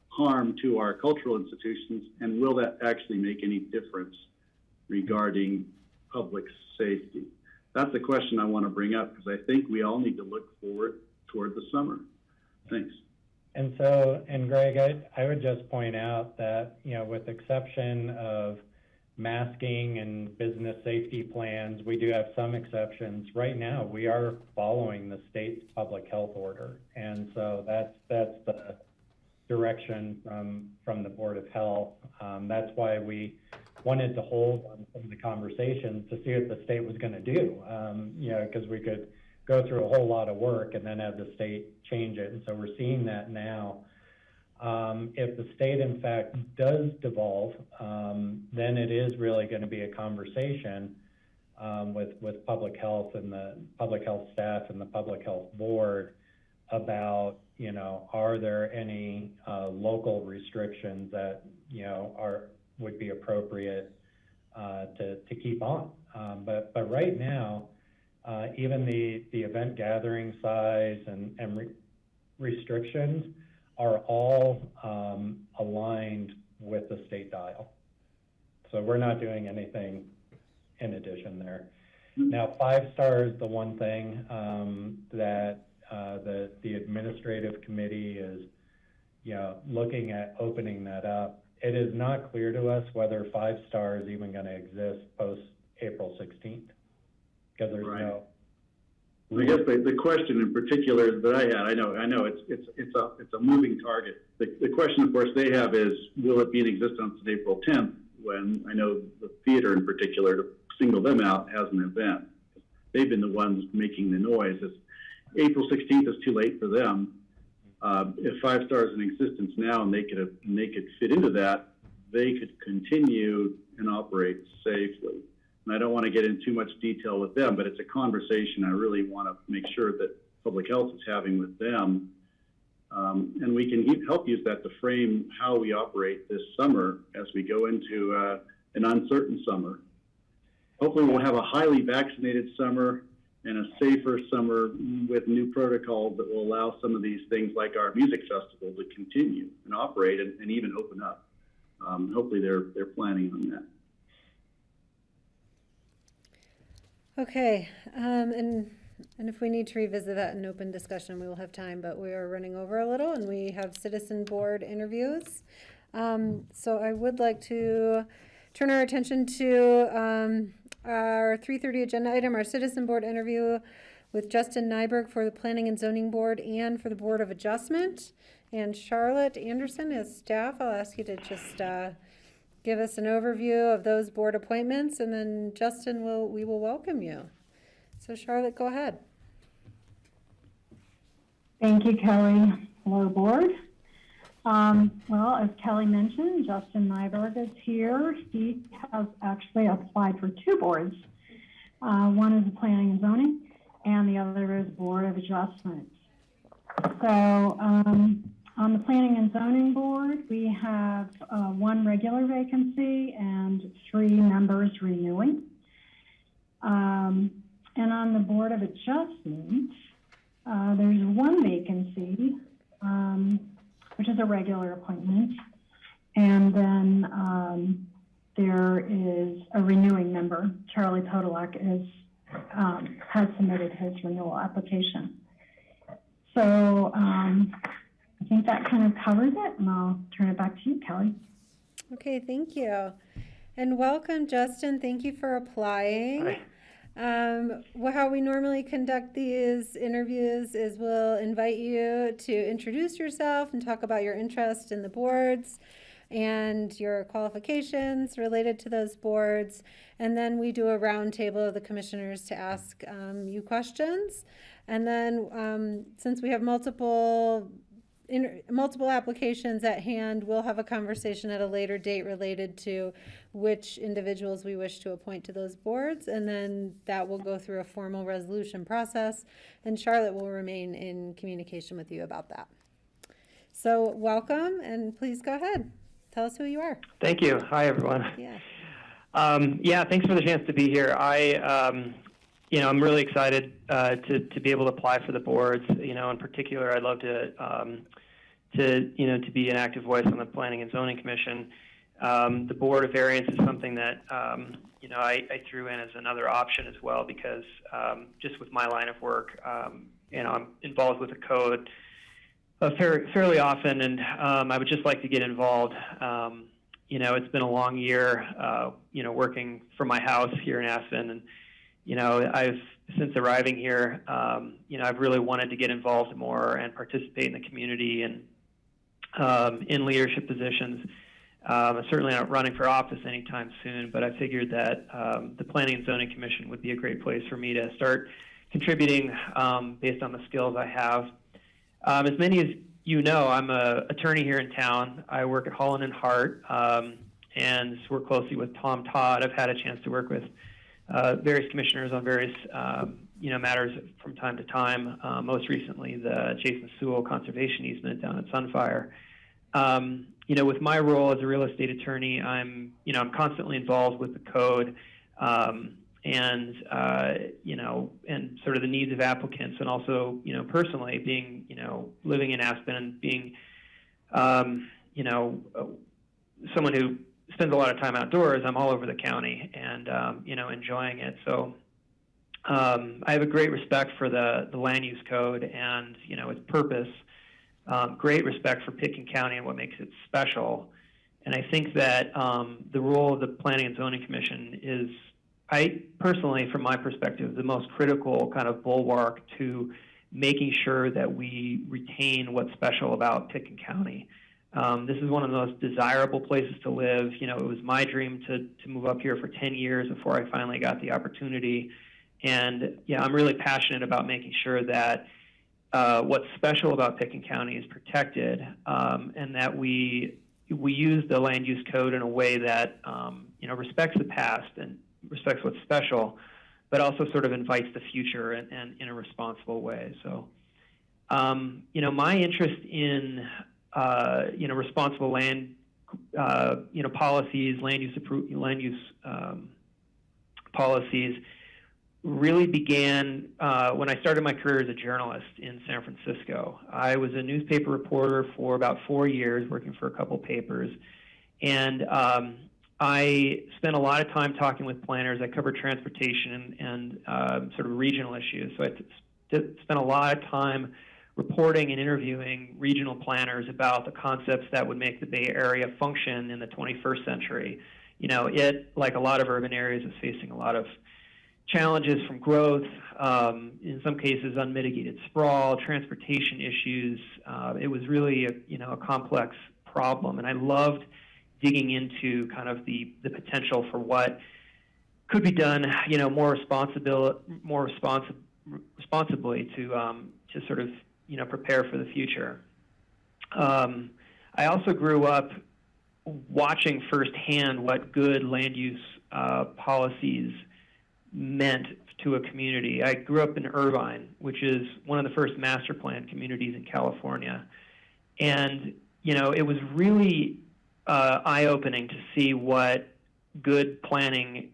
harm to our cultural institutions, and will that actually make any difference regarding public safety? That's the question I want to bring up, because I think we all need to look forward toward the summer. Thanks. And Greg, I would just point out that, with exception of masking and business safety plans, we do have some exceptions. Right now, we are following the state's public health order. And so that's the direction from the Board of Health. That's why we wanted to hold on some of the conversations to see what the state was going to do, because we could go through a whole lot of work and then have the state change it. And so we're seeing that now. If the state, in fact, does devolve, then it is really going to be a conversation with public health and the public health staff and the public health board about, are there any local restrictions that, would be appropriate to keep on. But right now, even the event gathering size and restrictions are all aligned with the state dial. So we're not doing anything in addition there. Now, 5-star is the one thing that the administrative committee is, looking at opening that up. It is not clear to us whether 5-star is even going to exist post April 16th, because there's no. I guess the question in particular that I had, I know it's a moving target. The question, of course, they have is, will it be in existence on April 10th? When I know the theater in particular, to single them out as an event, they've been the ones making the noise. April 16th is too late for them. If 5-star is in existence now and they could fit into that, they could continue and operate safely. And I don't want to get into too much detail with them, but it's a conversation I really want to make sure that public health is having with them. And we can help use that to frame how we operate this summer as we go into an uncertain summer. Hopefully we'll have a highly vaccinated summer and a safer summer with new protocols that will allow some of these things like our music festival to continue and operate and even open up. Hopefully they're planning on that. Okay, and if we need to revisit that in open discussion, we will have time, but we are running over a little and we have citizen board interviews. So I would like to turn our attention to our 3:30 agenda item, our citizen board interview with Justin Nyberg for the Planning and Zoning Board and for the Board of Adjustment. And Charlotte Anderson as staff, I'll ask you to just give us an overview of those board appointments, and then Justin, we will welcome you. So Charlotte, go ahead. Thank you, Kelly. Hello, board. Well, as Kelly mentioned, Justin Nyberg is here. He has actually applied for 2 boards. One is the Planning and Zoning, and the other is Board of Adjustment. So on the Planning and Zoning Board, we have 1 regular vacancy and 3 members renewing. And on the Board of Adjustment, there's 1 vacancy, which is a regular appointment. And then there is a renewing member. Charlie Podolak has submitted his renewal application. So I think that kind of covers it, and I'll turn it back to you, Kelly. Okay, thank you. And welcome, Justin. Thank you for applying. Hi. How we normally conduct these interviews is we'll invite you to introduce yourself and talk about your interest in the boards and your qualifications related to those boards. And then we do a roundtable of the commissioners to ask you questions. And then since we have multiple applications at hand, we'll have a conversation at a later date related to which individuals we wish to appoint to those boards, and then that will go through a formal resolution process, and Charlotte will remain in communication with you about that. So welcome, and please go ahead. Tell us who you are. Thank you. Hi, everyone. Yeah. Thanks for the chance to be here. I'm really excited to be able to apply for the boards. In particular, I'd love to be an active voice on the Planning and Zoning Commission. The Board of Variance is something that I threw in as another option as well because just with my line of work, I'm involved with the code fairly often, and I would just like to get involved it's been a long year, working from my house here in Aspen. And, since arriving here, I've really wanted to get involved more and participate in the community and in leadership positions. I'm certainly not running for office anytime soon, but I figured that the Planning and Zoning Commission would be a great place for me to start contributing based on the skills I have. As many as you know, I'm an attorney here in town. I work at Holland and Hart and work closely with Tom Todd. I've had a chance to work with various commissioners on various matters from time to time. Most recently, the Jason Sewell conservation easement down at Sunfire. With my role as a real estate attorney, I'm constantly involved with the code and sort of the needs of applicants, and also personally being living in Aspen and being someone who spends a lot of time outdoors. I'm all over the county and enjoying it. So I have a great respect for the land use code and its purpose. Great respect for Pitkin County and what makes it special. And I think that the role of the Planning and Zoning Commission is, personally, from my perspective, the most critical kind of bulwark to making sure that we retain what's special about Pitkin County. This is one of the most desirable places to live. It was my dream to move up here for 10 years before I finally got the opportunity. And I'm really passionate about making sure that what's special about Pitkin County is protected, and that we use the land use code in a way that respects the past and respects what's special, but also sort of invites the future and in a responsible way. So, my interest in responsible land policies, land use policies really began when I started my career as a journalist in San Francisco. I was a newspaper reporter for about 4 years, working for a couple papers, and I spent a lot of time talking with planners. I covered transportation and sort of regional issues, so I spent a lot of time reporting and interviewing regional planners about the concepts that would make the Bay Area function in the 21st century. It, like a lot of urban areas, is facing a lot of challenges from growth, in some cases unmitigated sprawl, transportation issues. It was really a complex problem, and I loved digging into kind of the potential for what could be done, more responsibly to sort of prepare for the future. I also grew up watching firsthand what good land use policies meant to a community. I grew up in Irvine, which is one of the first master plan communities in California. And, it was really eye-opening to see what good planning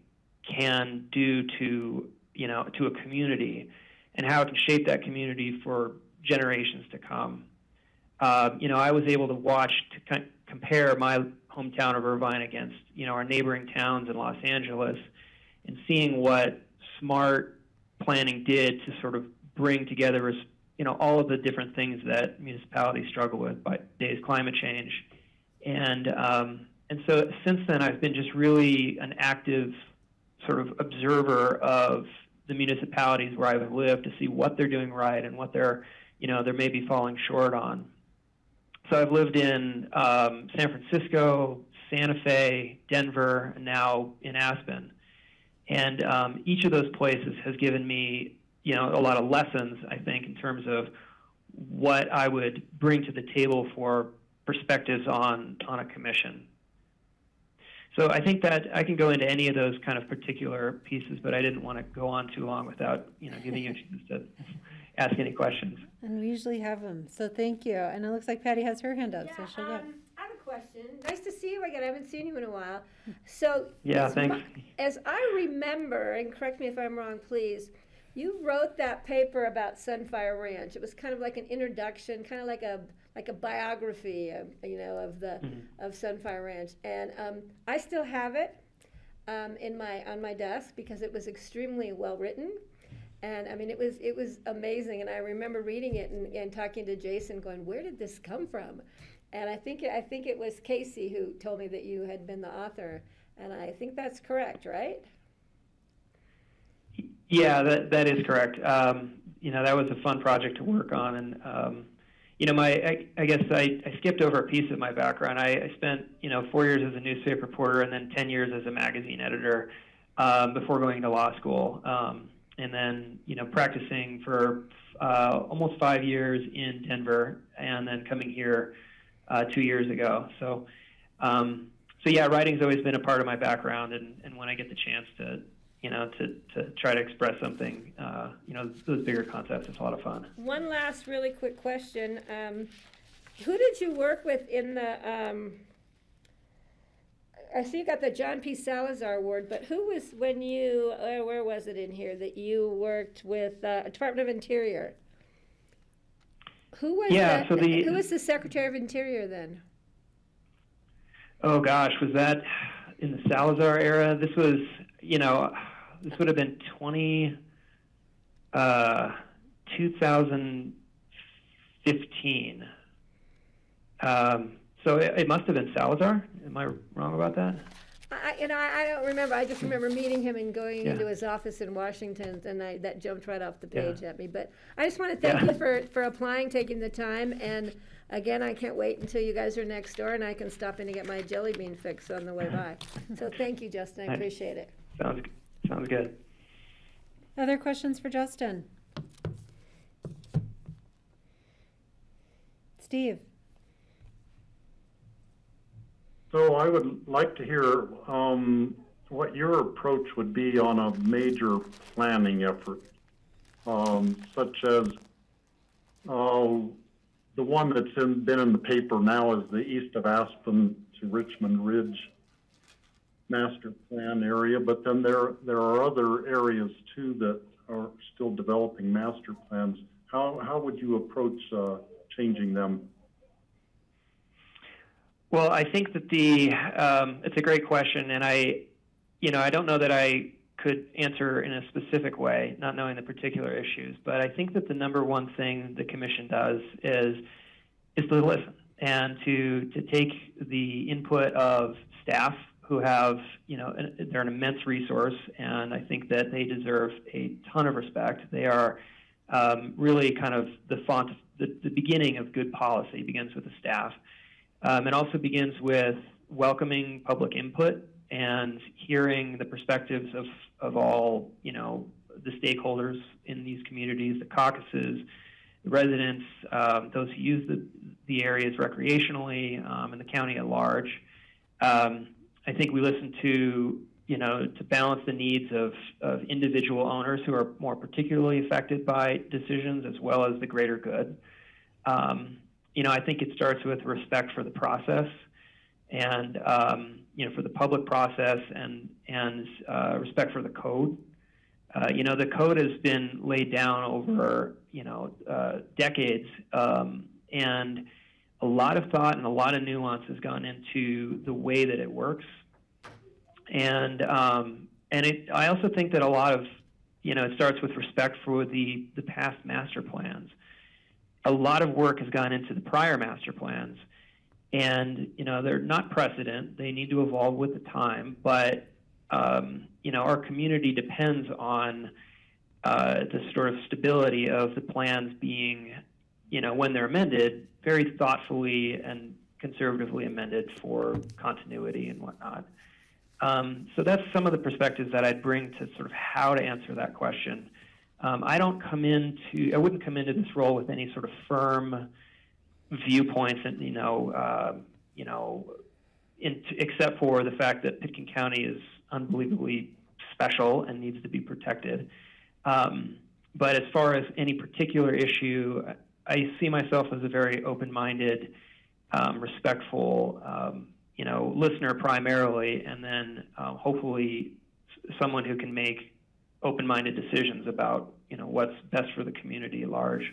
can do to a community and how it can shape that community for generations to come. I was able to watch, to compare my hometown of Irvine against, our neighboring towns in Los Angeles, and seeing what smart planning did to sort of bring together, all of the different things that municipalities struggle with by today's climate change. And so since then, I've been just really an active sort of observer of the municipalities where I've lived to see what they're doing right and what they're maybe falling short on. So I've lived in San Francisco, Santa Fe, Denver, and now in Aspen. And each of those places has given me, a lot of lessons, I think, in terms of what I would bring to the table for perspectives on a commission. So I think that I can go into any of those kind of particular pieces, but I didn't want to go on too long without, giving you a chance to ask any questions. And we usually have them, so thank you. And it looks like Patty has her hand up, so she'll go. I have a question. Nice to see you again. I haven't seen you in a while. So, thanks. As I remember, and correct me if I'm wrong, please, you wrote that paper about Sunfire Ranch. It was kind of like an introduction, kind of like a biography, of Sunfire Ranch. And I still have it on my desk because it was extremely well written. And I mean, it was amazing. And I remember reading it and talking to Jason, going, "Where did this come from?" And I think it was Casey who told me that you had been the author, and I think that's correct, right? Yeah, that is correct. That was a fun project to work on, and I guess I skipped over a piece of my background. I spent 4 years as a newspaper reporter and then 10 years as a magazine editor before going to law school, and then practicing for almost 5 years in Denver, and then coming here 2 years ago. So yeah, writing's always been a part of my background, and when I get the chance to try to express something, those bigger concepts, it's a lot of fun. One last really quick question. Who did you work with in the, I see you got the John P. Salazar Award, but who was, when you, where was it in here, that you worked with Department of Interior? Who was who was the Secretary of Interior then? Oh gosh, was that in the Salazar era? This was, this would have been 2015. So it must have been Salazar. Am I wrong about that? I don't remember. I just remember meeting him and going into his office in Washington, and that jumped right off the page at me. But I just want to thank you for applying, taking the time, and again, I can't wait until you guys are next door and I can stop in to get my jelly bean fix on the way by. So thank you, Justin. I appreciate it. Sounds good. Other questions for Justin? Steve? So I would like to hear what your approach would be on a major planning effort, such as the one that's been in the paper now is the east of Aspen to Richmond Ridge master plan area, but then there are other areas too that are still developing master plans. How would you approach changing them? Well, I think that it's a great question, and I don't know that I could answer in a specific way, not knowing the particular issues. But I think that the number one thing the commission does is to listen and to take the input of staff who have, they're an immense resource, and I think that they deserve a ton of respect. They are really kind of the beginning of good policy begins with the staff. It also begins with welcoming public input and hearing the perspectives of all, the stakeholders in these communities, the caucuses, the residents, those who use the areas recreationally, and the county at large. I think we listen to balance the needs of individual owners who are more particularly affected by decisions as well as the greater good. I think it starts with respect for the process and, for the public process and respect for the code. The code has been laid down over, decades, and a lot of thought and a lot of nuance has gone into the way that it works. And I also think that a lot of, it starts with respect for the past master plans. A lot of work has gone into the prior master plans, and they're not precedent. They need to evolve with the time, but our community depends on the sort of stability of the plans being, when they're amended, very thoughtfully and conservatively amended for continuity and whatnot. So that's some of the perspectives that I'd bring to sort of how to answer that question. I wouldn't come into this role with any sort of firm viewpoints, and except for the fact that Pitkin County is unbelievably special and needs to be protected. But as far as any particular issue, I see myself as a very open-minded, respectful, listener primarily, and then hopefully someone who can make open-minded decisions about, what's best for the community at large.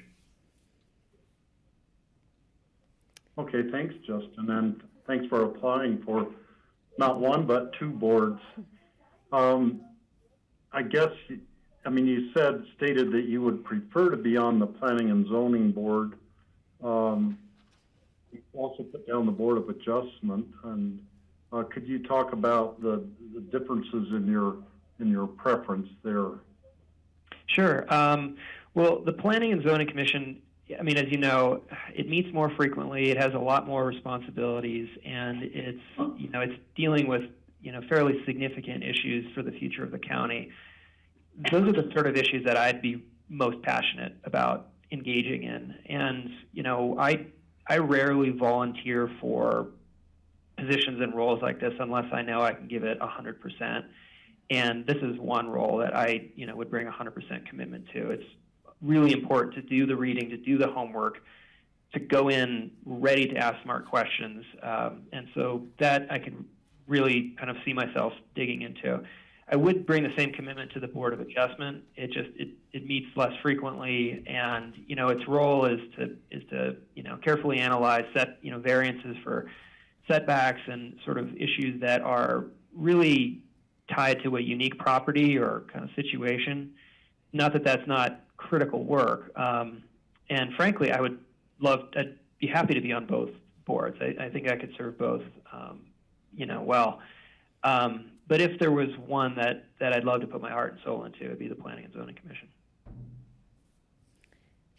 Okay, thanks, Justin, and thanks for applying for not one but two boards. I guess, you stated that you would prefer to be on the Planning and Zoning Board. We've also put down the Board of Adjustment, and could you talk about the differences in your preference there? Sure. Well, the Planning and Zoning Commission, I mean, as you know, it meets more frequently. It has a lot more responsibilities, and it's dealing with fairly significant issues for the future of the county. Those are the sort of issues that I'd be most passionate about engaging in. And I rarely volunteer for positions and roles like this unless I know I can give it 100%. And this is one role that I would bring 100% commitment to. It's really important to do the reading, to do the homework, to go in ready to ask smart questions. And so that I can really kind of see myself digging into. I would bring the same commitment to the Board of Adjustment. It meets less frequently, and its role is to carefully analyze variances for setbacks and sort of issues that are really tied to a unique property or kind of situation. Not that that's not critical work. And frankly, I'd be happy to be on both boards. I think I could serve both, well. But if there was one that I'd love to put my heart and soul into, it'd be the Planning and Zoning Commission.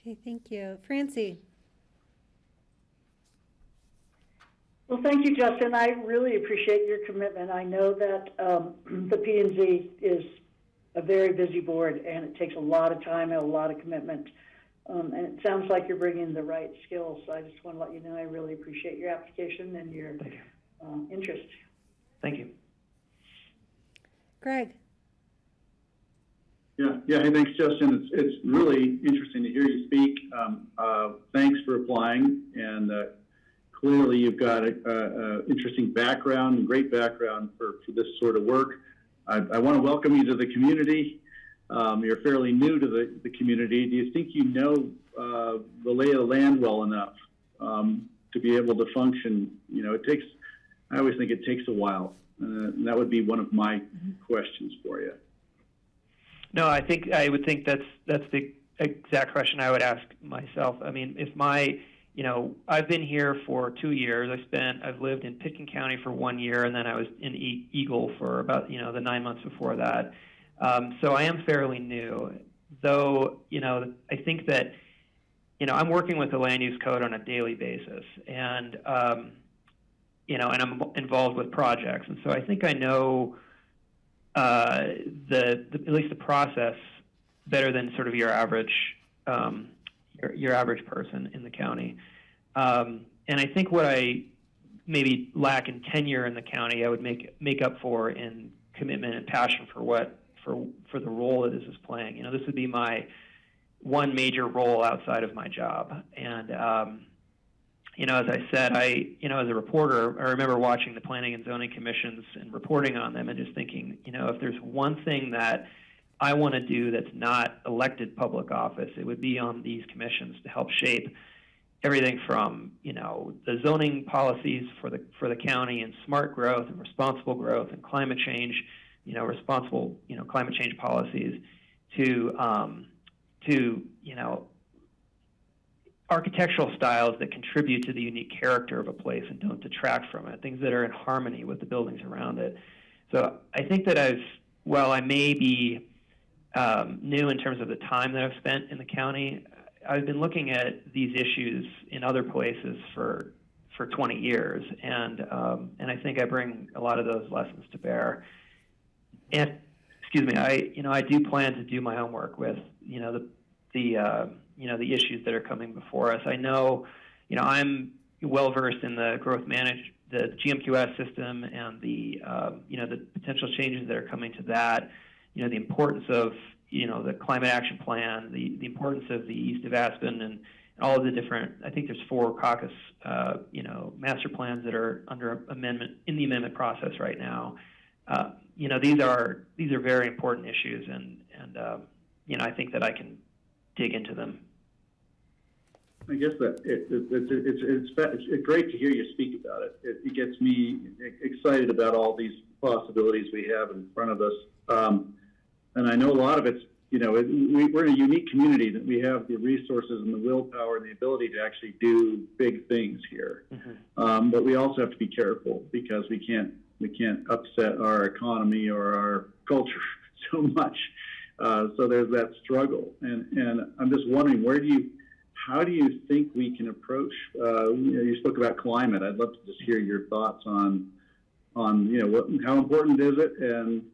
Okay, thank you. Francie. Well, thank you, Justin. I really appreciate your commitment. I know that the P&Z is a very busy board, and it takes a lot of time and a lot of commitment. And it sounds like you're bringing the right skills. So I just want to let you know I really appreciate your application and your interest. Thank you. Greg. Yeah. Hey, thanks, Justin. It's really interesting to hear you speak. Thanks for applying, and clearly you've got an interesting background, and great background for this sort of work. I want to welcome you to the community. You're fairly new to the community. Do you think you know the lay of the land well enough to be able to function? I always think it takes a while. And that would be one of my questions for you. No, I would think that's the exact question I would ask myself. I mean, I've been here for 2 years. I've lived in Pitkin County for 1 year, and then I was in Eagle for about the 9 months before that. So I am fairly new, though. I think that I'm working with the land use code on a daily basis, and and I'm involved with projects, and so I think I know at least the process better than sort of your average person in the county. And I think what I maybe lack in tenure in the county, I would make up for in commitment and passion for the role that this is playing. This would be my one major role outside of my job, and as I said, as a reporter, I remember watching the Planning and Zoning Commissions and reporting on them and just thinking, if there's one thing that I want to do that's not elected public office, it would be on these commissions to help shape everything from, the zoning policies for the county and smart growth and responsible growth and climate change, responsible, climate change policies to architectural styles that contribute to the unique character of a place and don't detract from it, things that are in harmony with the buildings around it. So I think that I may be new in terms of the time that I've spent in the county. I've been looking at these issues in other places for 20 years, and I think I bring a lot of those lessons to bear. And I do plan to do my homework with the issues that are coming before us. I know, I'm well versed in the the GMQS system and the potential changes that are coming to that. The importance of the climate action plan, the importance of the East of Aspen, and all of the different. I think there's 4 caucus master plans that are under in the amendment process right now. These are very important issues, and I think that I can dig into them. I guess that it's great to hear you speak about it. It gets me excited about all these possibilities we have in front of us. And I know a lot of it's we're in a unique community that we have the resources and the willpower and the ability to actually do big things here. Mm-hmm. But we also have to be careful because we can't upset our economy or our culture so much. So there's that struggle, and I'm just wondering, how do you think we can approach? You spoke about climate. I'd love to just hear your thoughts on how important is it, and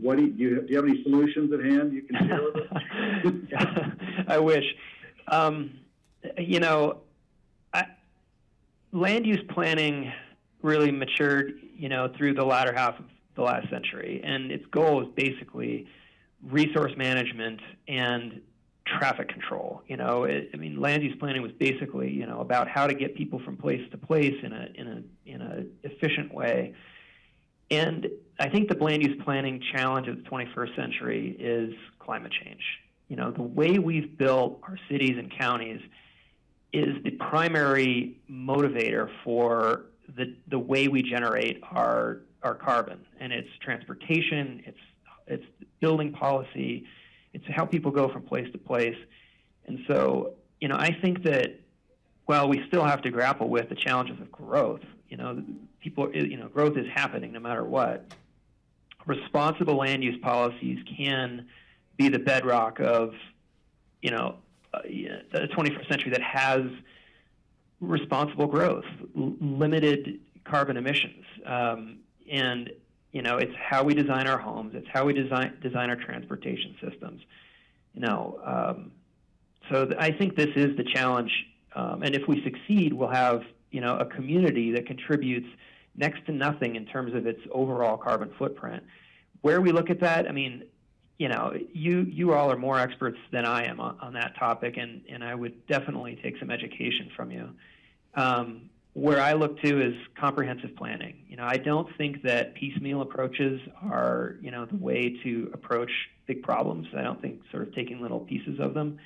what do you have any solutions at hand you can share with us? I wish. Land use planning really matured, through the latter half of the last century, and its goal is basically resource management and traffic control. Land use planning was basically, about how to get people from place to place in a efficient way. And I think the land use planning challenge of the 21st century is climate change. The way we've built our cities and counties is the primary motivator for the way we generate our carbon. And it's transportation, it's building policy, it's how people go from place to place. And so, I think that while we still have to grapple with the challenges of growth, growth is happening no matter what. Responsible land use policies can be the bedrock of, the 21st century that has responsible growth, limited carbon emissions. And it's how we design our homes. It's how we design our transportation systems. So I think this is the challenge. And if we succeed, we'll have, a community that contributes next to nothing in terms of its overall carbon footprint. Where we look at that, you all are more experts than I am on that topic, and I would definitely take some education from you. Where I look to is comprehensive planning. I don't think that piecemeal approaches are, the way to approach big problems. I don't think sort of taking little pieces of them.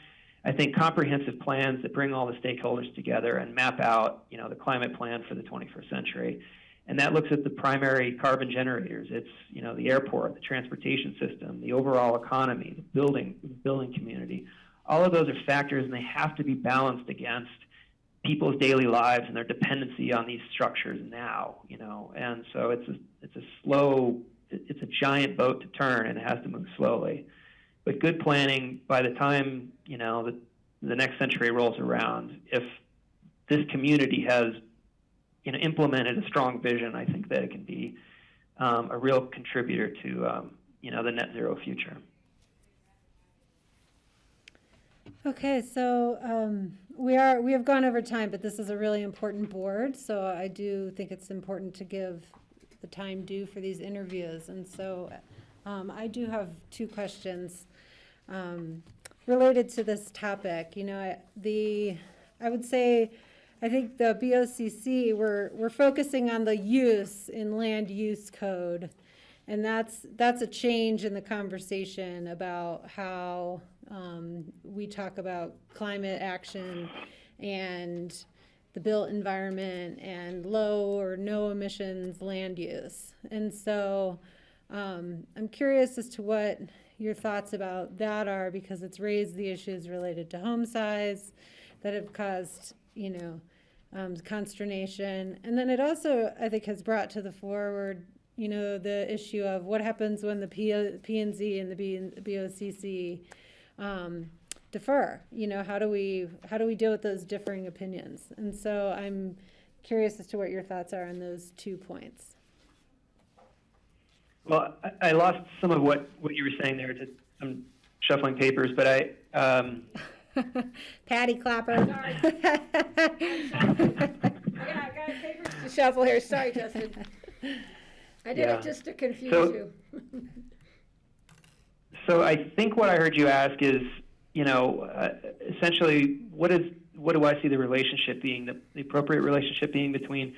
I think comprehensive plans that bring all the stakeholders together and map out, the climate plan for the 21st century. And that looks at the primary carbon generators. It's, the airport, the transportation system, the overall economy, the building community. All of those are factors, and they have to be balanced against people's daily lives and their dependency on these structures now, And so it's a giant boat to turn, and it has to move slowly. But good planning, by the time, the next century rolls around, if this community has, implemented a strong vision, I think that it can be a real contributor to, the net zero future. Okay, so we have gone over time, but this is a really important board, so I do think it's important to give the time due for these interviews. And so I do have two questions related to this topic. I would say, I think the BOCC, we're focusing on the use in land use code, and that's a change in the conversation about how we talk about climate action and the built environment and low or no emissions land use. And so I'm curious as to what your thoughts about that are, because it's raised the issues related to home size that have caused, consternation. And then it also, I think, has brought to the forward, the issue of what happens when the P&Z and the BOCC defer. How do we deal with those differing opinions? And so I'm curious as to what your thoughts are on those 2 points. Well, I lost some of what you were saying there. I'm shuffling papers, but I. Patty clapper. Sorry. I got papers to shuffle here. Sorry, Justin. I did it just to confuse you. So I think what I heard you ask is, essentially, what do I see the relationship being, the appropriate relationship being between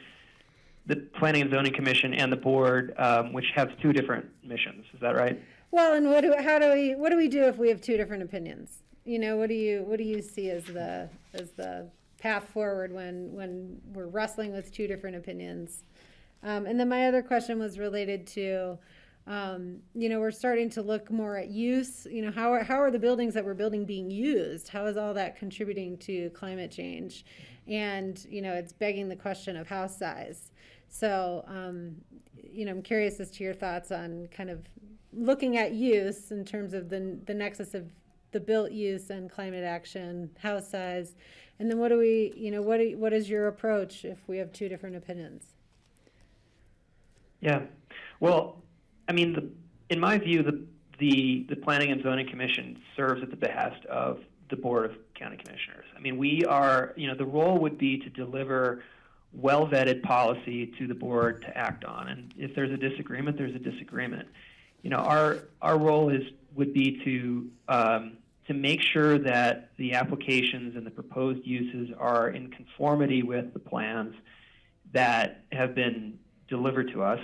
the Planning and Zoning Commission and the board, which have two different missions. Is that right? Well, and what do we do if we have two different opinions? What do you see as the path forward when we're wrestling with two different opinions? And then my other question was related to You know, we're starting to look more at use. You know, how are the buildings that we're building being used? How is all that contributing to climate change? And, you know, it's begging the question of house size. So, you know, I'm curious as to your thoughts on kind of looking at use in terms of the nexus of the built use and climate action, house size, and then what do we, you know, what is your approach if we have two different opinions? Yeah, well, I mean, in my view, the Planning and Zoning Commission serves at the behest of the Board of County Commissioners. I mean, we are, you know, the role would be to deliver well-vetted policy to the board to act on, and if there's a disagreement, there's a disagreement. You know, our role would be to make sure that the applications and the proposed uses are in conformity with the plans that have been delivered to us.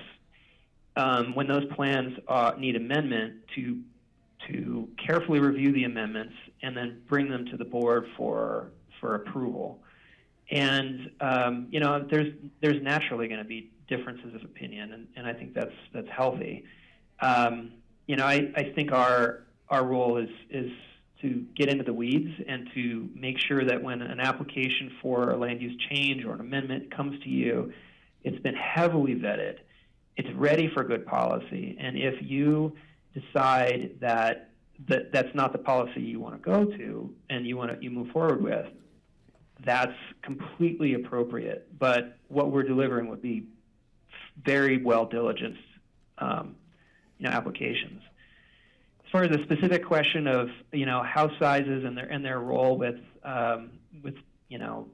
When those plans need amendment, to carefully review the amendments and then bring them to the board for approval. And you know, there's naturally going to be differences of opinion, and I think that's healthy. You know, I think our role is to get into the weeds and to make sure that when an application for a land use change or an amendment comes to you, it's been heavily vetted. It's ready for good policy. And if you decide that that's not the policy you want to go to and you move forward with, that's completely appropriate. But what we're delivering would be very well diligenced, you know, applications. As far as the specific question of, you know, house sizes and their role with you know,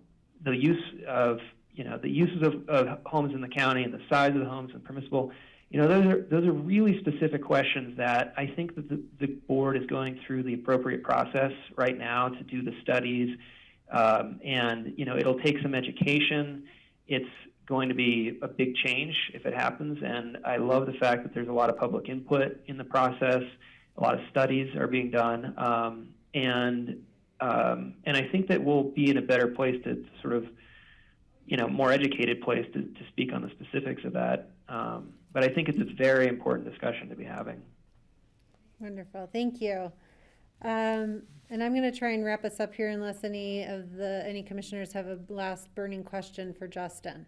the use of, you know, the uses of homes in the county and the size of the homes and permissible, you know, those are really specific questions that I think that the board is going through the appropriate process right now to do the studies, and you know, it'll take some education. It's going to be a big change if it happens, and I love the fact that there's a lot of public input in the process. A lot of studies are being done, and I think that we'll be in a better place to sort of, you know, more educated place to speak on the specifics of that. But I think it's a very important discussion to be having. Wonderful, thank you. And I'm going to try and wrap us up here unless any commissioners have a last burning question for Justin.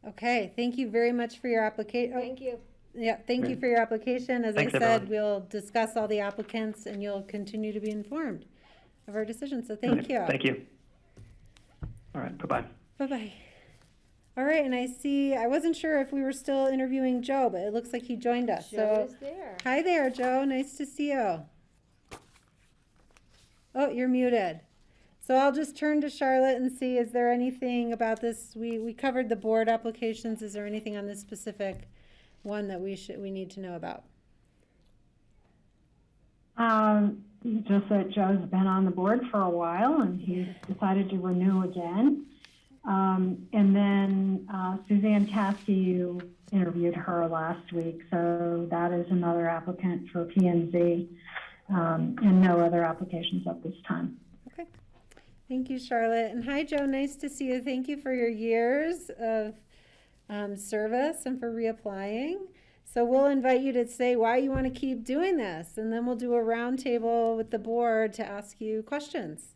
Okay, thank you very much for your application. Thank you. Yeah, thank you for your application. As Thanks, I said, everyone. we'll discuss all the applicants and you'll continue to be informed of our decision. So thank you. Thank you. All right, bye-bye. Bye-bye. All right, and I wasn't sure if we were still interviewing Joe, but it looks like he joined us. Joe is there. Hi there, Joe. Nice to see you. Oh, you're muted. So I'll just turn to Charlotte and see, is there anything about this? We covered the board applications. Is there anything on this specific one that we need to know about? Just that Joe's been on the board for a while and he's decided to renew again. And then Suzanne Caskey, you interviewed her last week, so that is another applicant for P&Z, and no other applications at this time. Okay. Thank you, Charlotte. And hi, Joe. Nice to see you. Thank you for your years of service and for reapplying. So we'll invite you to say why you want to keep doing this, and then we'll do a roundtable with the board to ask you questions.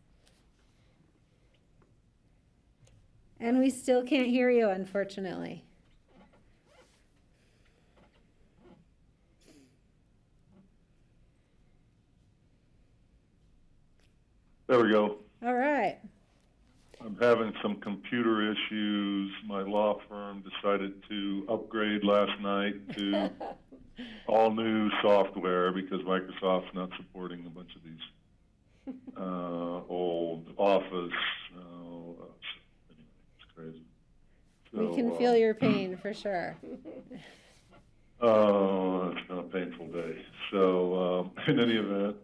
And we still can't hear you, unfortunately. There we go. All right. I'm having some computer issues. My law firm decided to upgrade last night to all new software because Microsoft's not supporting a bunch of these old Office. Anyway, it's crazy. So, We can feel your pain for sure. Oh, it's been a painful day. So, in any event,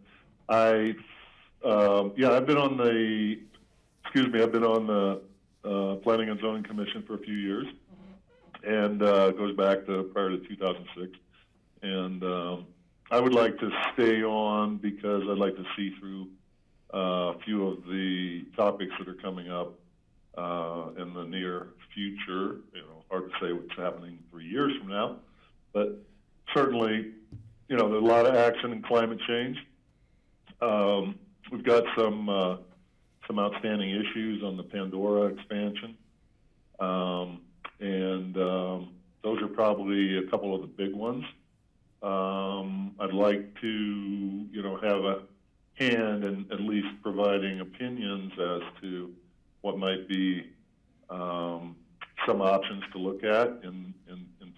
I've been on the Planning and Zoning Commission for a few years, and it goes back to prior to 2006. And I would like to stay on because I'd like to see through a few of the topics that are coming up in the near future. You know, hard to say what's happening 3 years from now, But certainly, you know, there's a lot of action in climate change. We've got some outstanding issues on the Pandora expansion. Those are probably a couple of the big ones. I'd like to, you know, have a hand in at least providing opinions as to what might be some options to look at in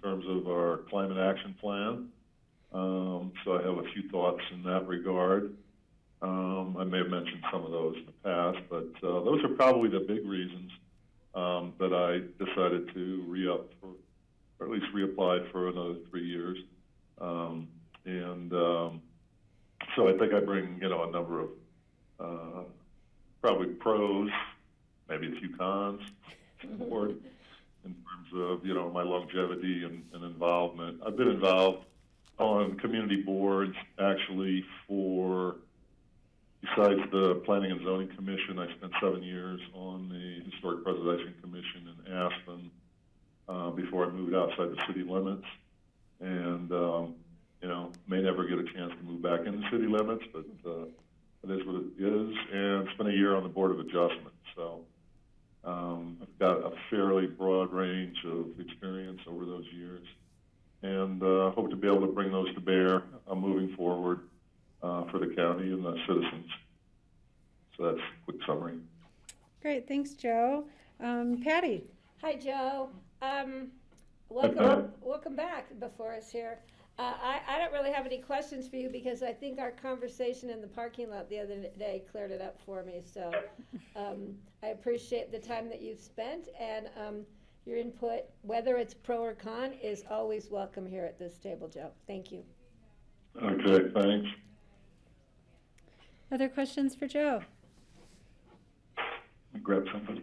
terms of our climate action plan. So I have a few thoughts in that regard. I may have mentioned some of those in the past, but those are probably the big reasons that I decided to re-up for, or at least reapply for another 3 years. So I think I bring, you know, a number of probably pros, maybe a few cons to the board in terms of, you know, my longevity and involvement. I've been involved on community boards actually for, besides the Planning and Zoning Commission, I spent 7 years on the Historic Preservation Commission in Aspen before I moved outside the city limits. And, you know, may never get a chance to move back into city limits, but it is what it is. And spent a year on the Board of Adjustment. So I've got a fairly broad range of experience over those years. And hope to be able to bring those to bear moving forward for the county and the citizens. So that's a quick summary. Great, thanks, Joe. Patty. Hi, Joe. Welcome back before us here. I don't really have any questions for you because I think our conversation in the parking lot the other day cleared it up for me. So I appreciate the time that you've spent, and your input, whether it's pro or con, is always welcome here at this table, Joe. Thank you. Okay, thanks. Other questions for Joe? Grab somebody.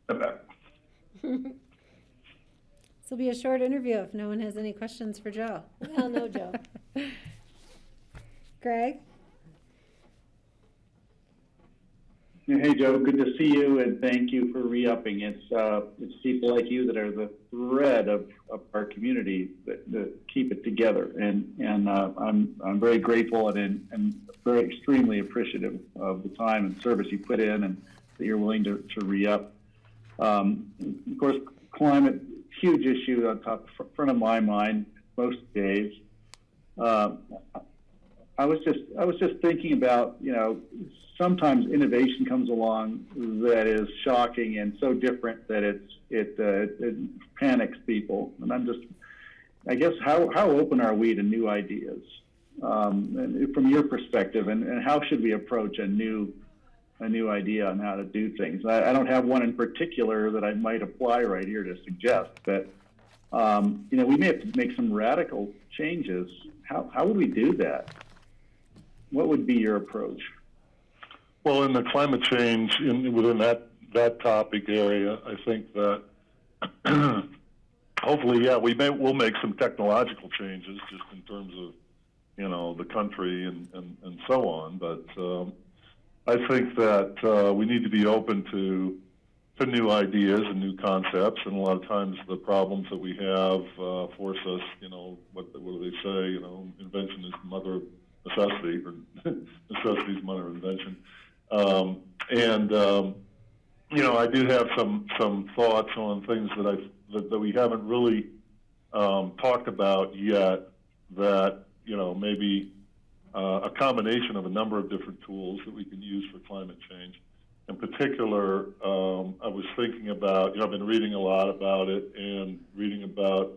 I'm back. This will be a short interview if no one has any questions for Joe. Well, no, Joe. Greg? Hey, Joe, good to see you, and thank you for re-upping. It's people like you that are the thread of our community that keep it together, and I'm very grateful and very extremely appreciative of the time and service you put in, and that you're willing to re-up. Of course, climate, huge issue on front of my mind most days. I was just thinking about, you know, sometimes innovation comes along that is shocking and so different that it panics people. And I guess, how open are we to new ideas and from your perspective, and how should we approach a new idea on how to do things? I don't have one in particular that I might apply right here to suggest, but you know, we may have to make some radical changes. How would we do that? What would be your approach? Well, in the climate change, within that topic area, I think that hopefully, yeah, we'll make some technological changes just in terms of, you know, the country and so on. But I think that we need to be open to new ideas and new concepts. And a lot of times the problems that we have force us, you know, what do they say? You know, invention is the mother of necessity, or necessity is the mother of invention. You know, I do have some thoughts on things that we haven't really talked about yet, that, you know, maybe a combination of a number of different tools that we can use for climate change. In particular, I was thinking about, you know, I've been reading a lot about it and reading about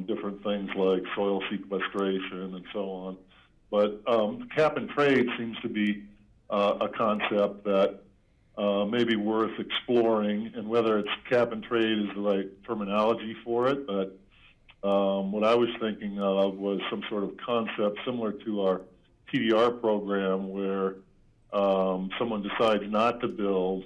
different things like soil sequestration and so on. But cap and trade seems to be a concept that may be worth exploring, and whether it's cap and trade is the right terminology for it. But what I was thinking of was some sort of concept similar to our TDR program, where someone decides not to build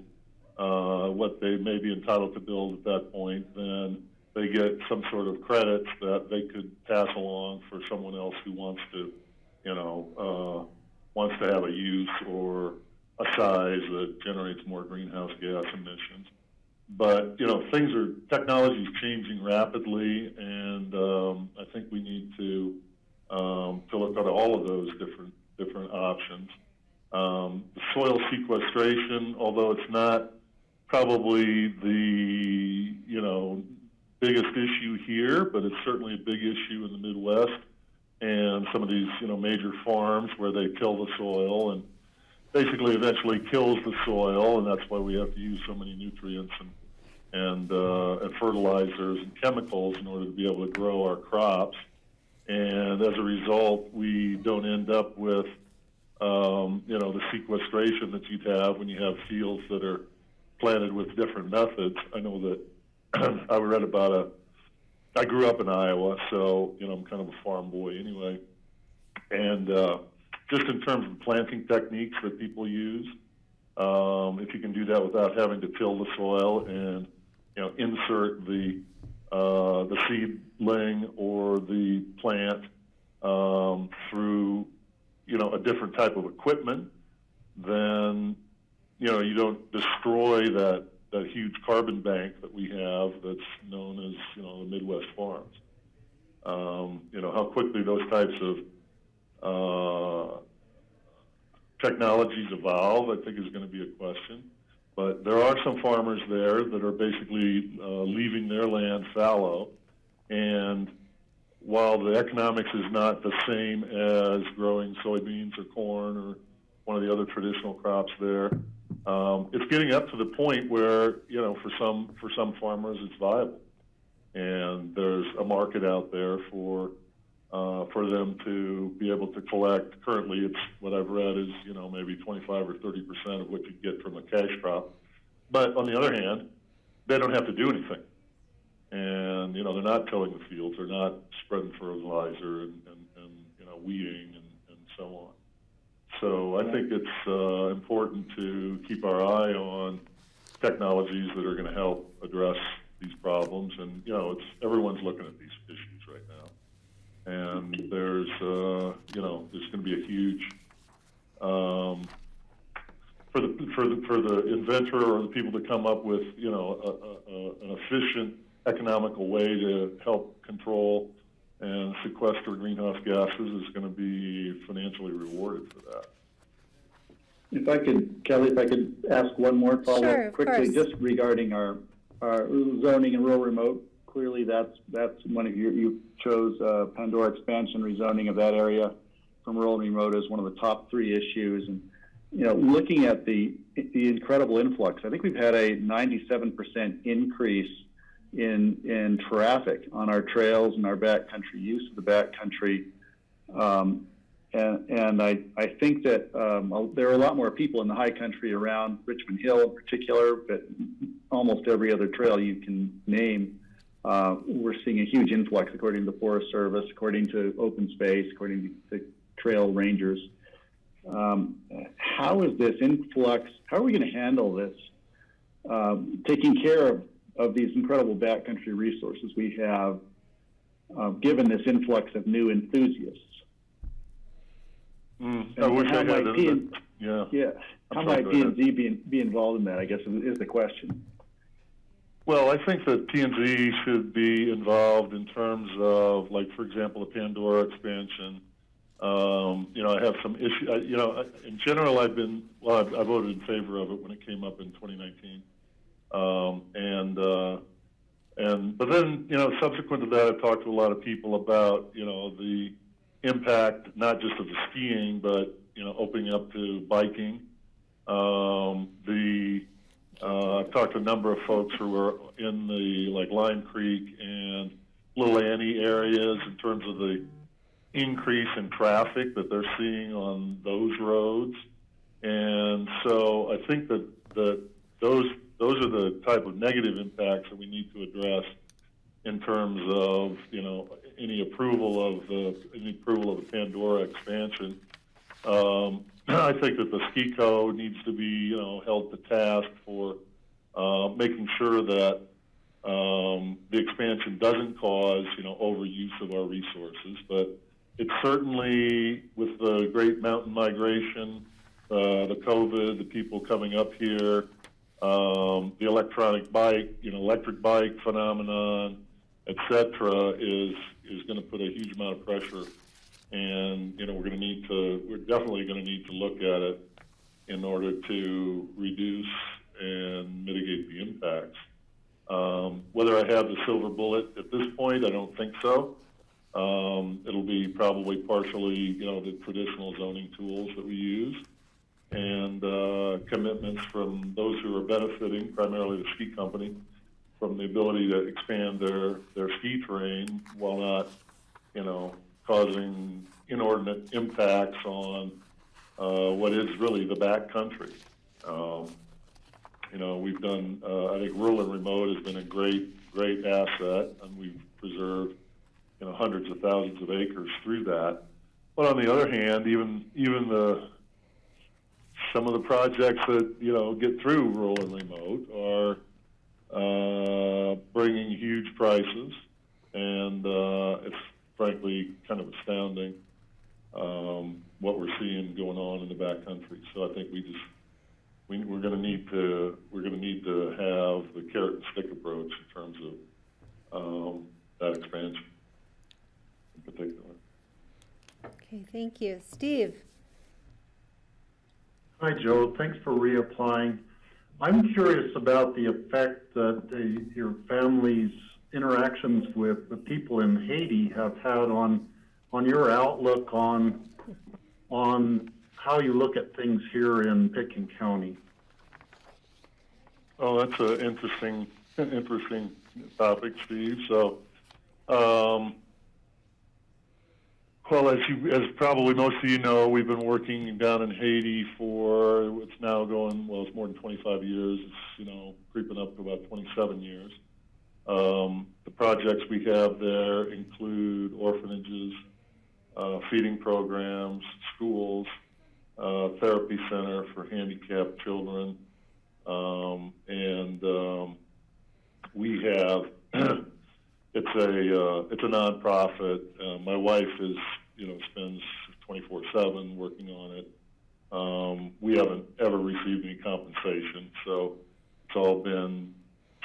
what they may be entitled to build at that point, then they get some sort of credits that they could pass along for someone else who wants to, you know, wants to have a use or a size that generates more greenhouse gas emissions. but technology is changing rapidly, and I think we need to look at all of those different options. The soil sequestration, although it's not probably the biggest issue here, but it's certainly a big issue in the Midwest and some of these major farms where they till the soil and basically eventually kills the soil, and that's why we have to use so many nutrients and fertilizers and chemicals in order to be able to grow our crops. And as a result, we don't end up with the sequestration that you'd have when you have fields that are planted with different methods. I know that I read about I grew up in Iowa, so I'm kind of a farm boy anyway. And just in terms of planting techniques that people use, if you can do that without having to till the soil and insert the seedling or the plant through a different type of equipment, then you don't destroy that huge carbon bank that we have that's known as the Midwest farms. How quickly those types of technologies evolve, I think, is going to be a question. But there are some farmers there that are basically leaving their land fallow, and while the economics is not the same as growing soybeans or corn or one of the other traditional crops there, it's getting up to the point where for some farmers it's viable, and there's a market out there for them to be able to collect. Currently, it's what I've read is maybe 25 or 30% of what you get from a cash crop. But on the other hand, they don't have to do anything, and they're not tilling the fields, they're not spreading fertilizer and weeding and so on. So I think it's important to keep our eye on technologies that are going to help address these problems. And everyone's looking at these issues right now, and there's going to be a huge for the inventor or the people to come up with an efficient, economical way to help control and sequester greenhouse gases is going to be financially rewarded for that. If I could, Kelly, ask one more follow-up quickly, just regarding our zoning and rural remote. Clearly, that's one of you chose Pandora expansion, rezoning of that area from rural and remote as one of the top 3 issues. And looking at the incredible influx, I think we've had a 97% increase in traffic on our trails and our backcountry use of the backcountry. And I think that there are a lot more people in the high country around Richmond Hill in particular, but almost every other trail you can name, we're seeing a huge influx according to the Forest Service, according to Open Space, according to the trail rangers. How is this influx, how are we going to handle this, taking care of these incredible backcountry resources we have, given this influx of new enthusiasts? I wish I had How might P&Z be involved in that, I guess, is the question. Well, I think that P&Z should be involved in terms of, like, for example, the Pandora expansion. I have some issues. In general, I voted in favor of it when it came up in 2019. But then, subsequent to that, I've talked to a lot of people about, the impact, not just of the skiing, but, opening up to biking. I've talked to a number of folks who are in the, Lime Creek and Little Annie areas in terms of the increase in traffic that they're seeing on those roads. And so I think that those are the type of negative impacts that we need to address in terms of, any approval of the Pandora expansion. I think that the ski code needs to be, held to task for making sure that the expansion doesn't cause, overuse of our resources. But it's certainly, with the great mountain migration, the COVID, the people coming up here, the electric bike phenomenon, et cetera, is going to put a huge amount of pressure. And, we're definitely going to need to look at it in order to reduce and mitigate the impacts. Whether I have the silver bullet at this point, I don't think so. It'll be probably partially, the traditional zoning tools that we use and commitments from those who are benefiting, primarily the ski company, from the ability to expand their ski terrain while not, causing inordinate impacts on what is really the back country. We've done, I think rural and remote has been a great asset, and we've preserved, hundreds of thousands of acres through that. But on the other hand, even some of the projects that, get through rural and remote are bringing huge prices, and it's frankly kind of astounding what we're seeing going on in the backcountry. So I think we're going to need to have the carrot and stick approach in terms of that expansion in particular. Okay, thank you. Steve. Hi, Joe. Thanks for reapplying. I'm curious about the effect that your family's interactions with the people in Haiti have had on your outlook on how you look at things here in Pitkin County. Oh, that's an interesting topic, Steve. So, well, as probably most of you know, we've been working down in Haiti for it's now going, well, it's more than 25 years. It's, creeping up to about 27 years. The projects we have there include orphanages, feeding programs, schools, therapy center for handicapped children, and we have it's a nonprofit. My wife spends 24/7 working on it. We haven't ever received any compensation, so it's all been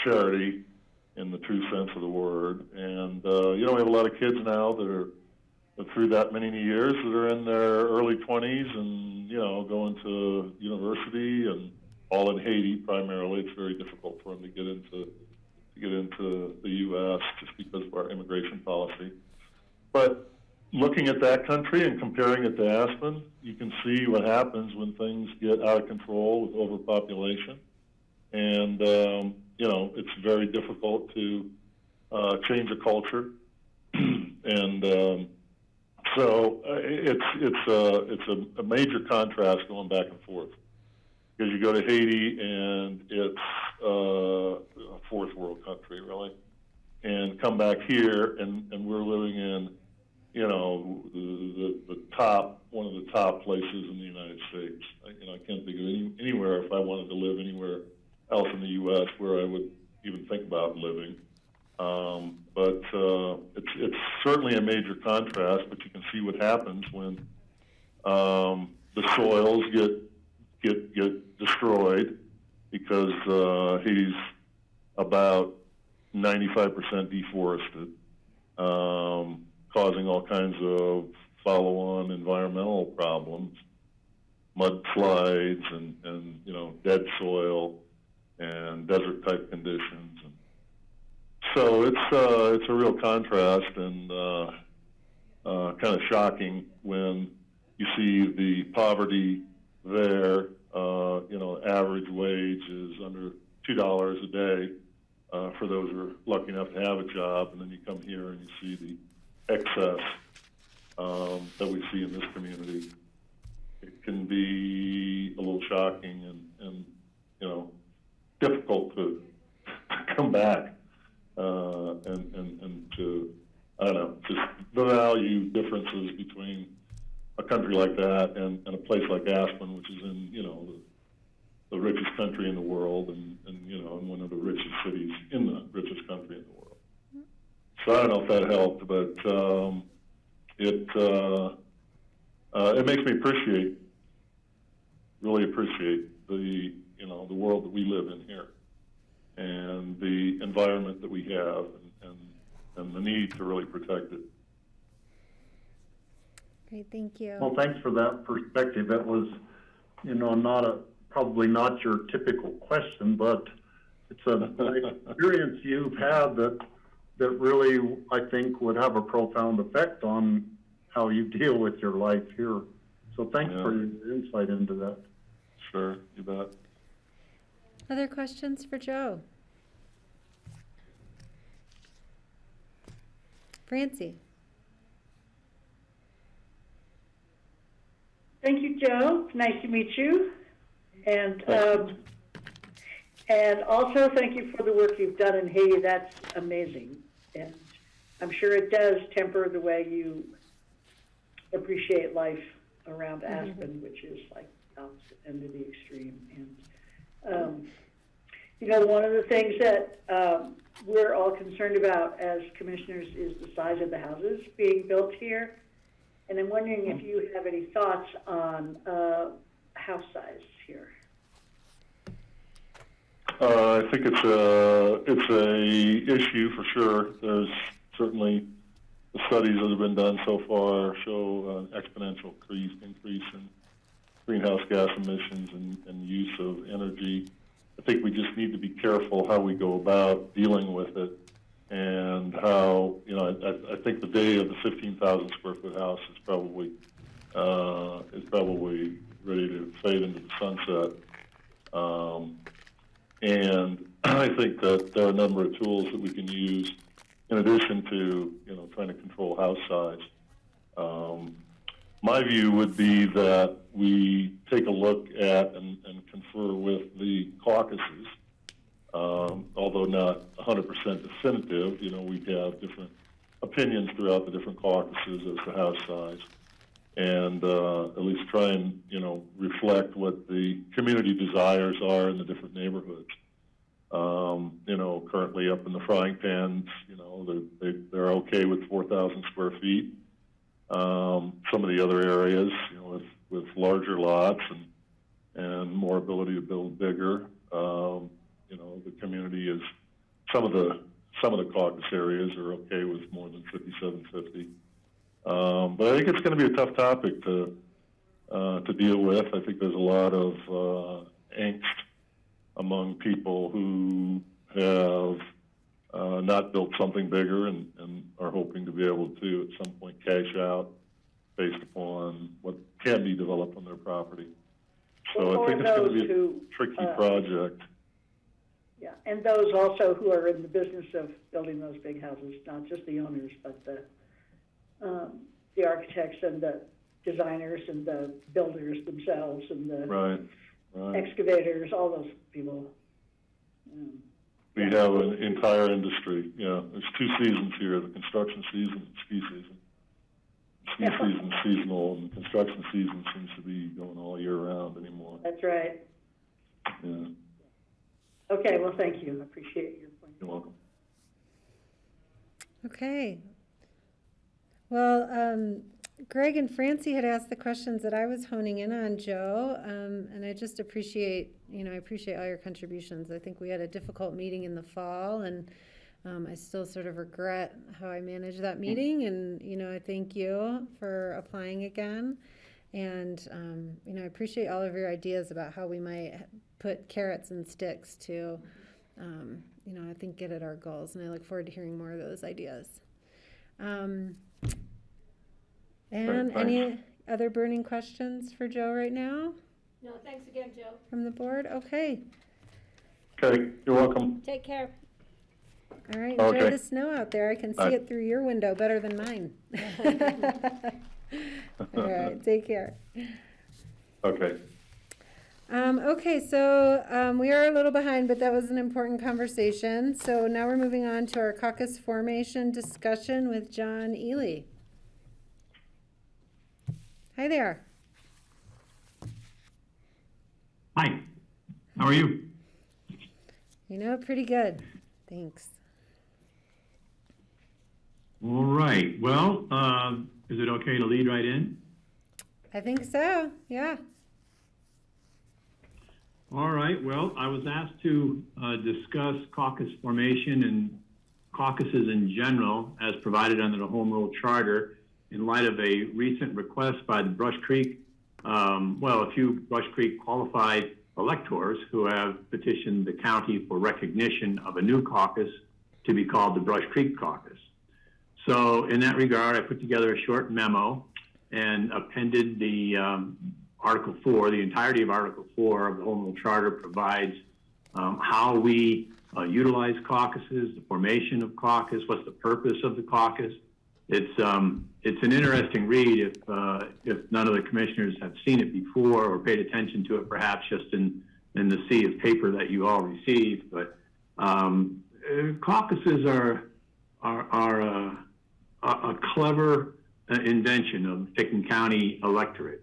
charity in the true sense of the word. And we have a lot of kids now that are through that many years that are in their early 20s and going to university, and all in Haiti primarily. It's very difficult for them to get into the U.S. just because of our immigration policy. But looking at that country and comparing it to Aspen, you can see what happens when things get out of control with overpopulation. And, it's very difficult to change a culture. And so it's a major contrast going back and forth. Because you go to Haiti and it's a fourth world country, really, and come back here and we're living in, one of the top places in the United States. I can't think of anywhere, if I wanted to live anywhere else in the U.S., where I would even think about living. But it's certainly a major contrast. But you can see what happens when the soils get destroyed, because Haiti's about 95% deforested, causing all kinds of follow-on environmental problems, mudslides and dead soil and desert-type conditions. And so it's a real contrast, and kind of shocking when you see the poverty there. Average wage is under $2 a day for those who are lucky enough to have a job, and then you come here and you see the excess that we see in this community. It can be a little shocking and difficult to come back and to, I don't know, just the value differences between a country like that and a place like Aspen, which is in, the richest country in the world, and one of the richest cities in the richest country in the world. So I don't know if that helped, but it makes me really appreciate the the world that we live in here, and the environment that we have, and the need to really protect it. Great, thank you. Well, thanks for that perspective. That was, probably not your typical question, but it's an experience you've had that really, I think, would have a profound effect on how you deal with your life here. So thanks for your insight into that. Sure, you bet. Other questions for Joe? Francie? Thank you, Joe. Nice to meet you. And also thank you for the work you've done in Haiti. That's amazing. And I'm sure it does temper the way you appreciate life around Aspen, which is like opposite end of the extreme. And, one of the things that we're all concerned about as commissioners is the size of the houses being built here. And I'm wondering if you have any thoughts on house size here. I think it's a issue for sure. There's certainly the studies that have been done so far show an exponential increase in greenhouse gas emissions and use of energy. I think we just need to be careful how we go about dealing with it, and how, I think the day of the 15,000 square foot house is probably ready to fade into the sunset. And I think that there are a number of tools that we can use in addition to, trying to control house size. My view would be that we take a look at and confer with the caucuses, although not 100% definitive. We have different opinions throughout the different caucuses as to house size, and at least try and, reflect what the community desires are in the different neighborhoods. Currently up in the frying pans, they're okay with 4,000 square feet. Some of the other areas, with larger lots and more ability to build bigger, the community is, some of the caucus areas are okay with more than 5,750. But I think it's going to be a tough topic to deal with. I think there's a lot of angst among people who have not built something bigger and are hoping to be able to at some point cash out based upon what can be developed on their property. So I think it's going to be a tricky project. Yeah, and those also who are in the business of building those big houses, not just the owners, but the architects and the designers and the builders themselves and the excavators, all those people. We have an entire industry. There's two seasons here: the construction season and ski season. Ski season is seasonal, and construction season seems to be going all year round anymore. That's right. Yeah. Okay, well, thank you. I appreciate your point. You're welcome. Okay. Well, Greg and Francie had asked the questions that I was honing in on, Joe, and I just appreciate, I appreciate all your contributions. I think we had a difficult meeting in the fall, and I still sort of regret how I managed that meeting, and, I thank you for applying again. And, I appreciate all of your ideas about how we might put carrots and sticks to, I think, get at our goals, and I look forward to hearing more of those ideas. And any other burning questions for Joe right now? No, thanks again, Joe. From the board? Okay. Okay, you're welcome. Take care. All right, enjoy the snow out there. I can see it through your window better than mine. All right, take care. Okay. Okay, so we are a little behind, but that was an important conversation. So now we're moving on to our caucus formation discussion with John Ely. Hi there. Hi, how are you? Pretty good. Thanks. All right, well, is it okay to lead right in? I think so, yeah. All right. Well, I was asked to discuss caucus formation and caucuses in general as provided under the Home Rule Charter in light of a recent request by the Brush Creek, a few Brush Creek qualified electors who have petitioned the county for recognition of a new caucus to be called the Brush Creek Caucus. So in that regard, I put together a short memo and appended the Article 4. The entirety of Article 4 of the Home Rule Charter provides how we utilize caucuses, the formation of caucus, what's the purpose of the caucus. It's an interesting read if none of the commissioners have seen it before or paid attention to it, perhaps just in the sea of paper that you all received. But caucuses are a clever invention of the Pickens County electorate.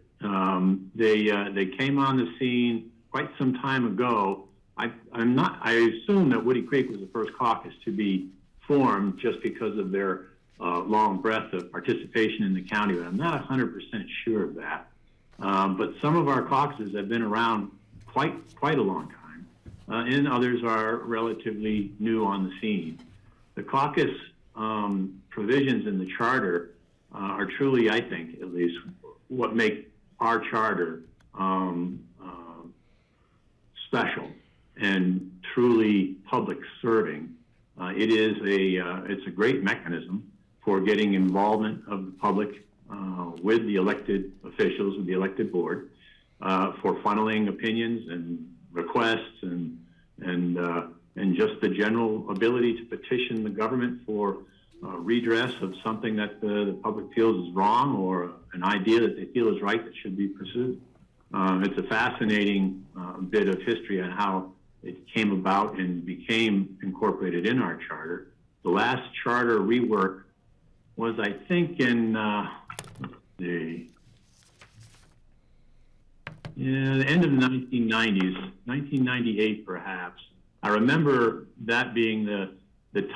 They came on the scene quite some time ago. I assume that Woody Creek was the first caucus to be formed just because of their long breadth of participation in the county, but I'm not 100% sure of that. But some of our caucuses have been around quite a long time, and others are relatively new on the scene. The caucus provisions in the charter are truly, I think, at least, what make our charter special and truly public serving. It's a great mechanism for getting involvement of the public with the elected officials of the elected board, for funneling opinions and requests and just the general ability to petition the government for redress of something that the public feels is wrong or an idea that they feel is right that should be pursued. It's a fascinating bit of history on how it came about and became incorporated in our charter. The last charter rework was, I think, in the end of the 1990s, 1998 perhaps. I remember that being the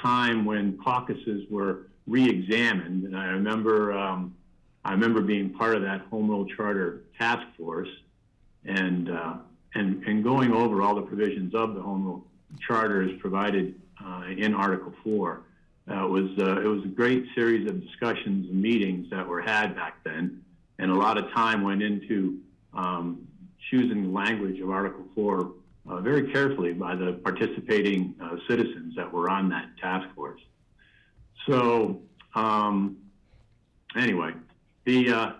time when caucuses were re-examined, and I remember being part of that Home Rule Charter task force and going over all the provisions of the Home Rule Charter as provided in Article 4. It was a great series of discussions and meetings that were had back then, and a lot of time went into choosing the language of Article 4 very carefully by the participating citizens that were on that task force. So anyway, the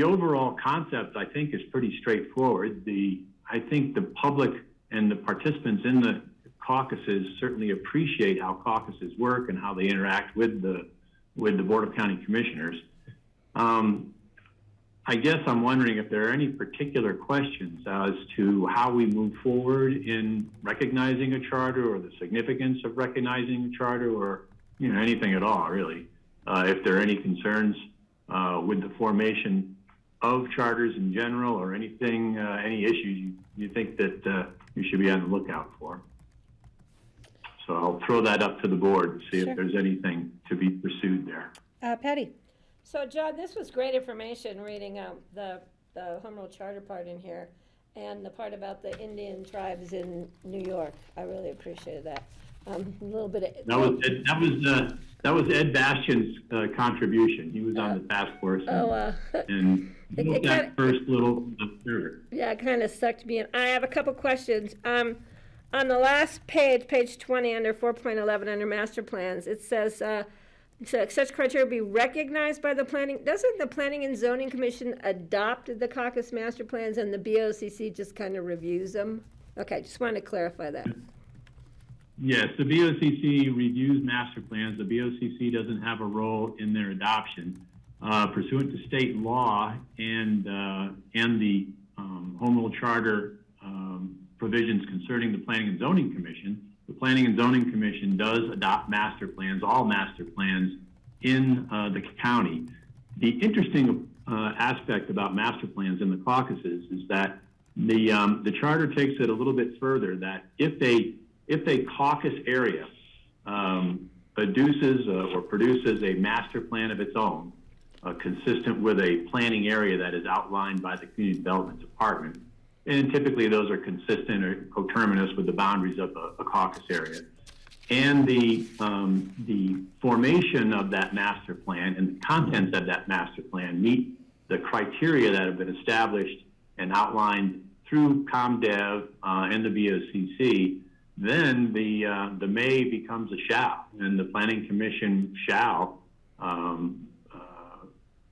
overall concept, I think, is pretty straightforward. I think the public and the participants in the caucuses certainly appreciate how caucuses work and how they interact with the Board of County Commissioners. I guess I'm wondering if there are any particular questions as to how we move forward in recognizing a charter or the significance of recognizing a charter or anything at all, really. If there are any concerns with the formation of charters in general or anything, any issues you think that you should be on the lookout for. So I'll throw that up to the board to see if there's anything to be pursued there. Patty. So, John, this was great information, reading the Home Rule Charter part in here and the part about the Indian tribes in New York. I really appreciated that. A little bit of... That was Ed Bastian's contribution. He was on the task force. And that first little... Yeah, it kind of sucked me in. I have a couple questions. On the last page, page 20, under 4.11, under master plans, it says... So such criteria be recognized by the planning. Doesn't the Planning and Zoning Commission adopt the caucus master plans and the BOCC just kind of reviews them? Okay, just wanted to clarify that. Yes, the BOCC reviews master plans. The BOCC doesn't have a role in their adoption. Pursuant to state law and the Home Rule Charter provisions concerning the Planning and Zoning Commission, the Planning and Zoning Commission does adopt master plans, all master plans in the county. The interesting aspect about master plans in the caucuses is that the charter takes it a little bit further, that if a caucus area produces a master plan of its own, consistent with a planning area that is outlined by the Community Development Department, And typically those are consistent or coterminous with the boundaries of a caucus area. And the formation of that master plan and the contents of that master plan meet the criteria that have been established and outlined through ComDev and the BOCC, then the may becomes a shall, and the Planning Commission shall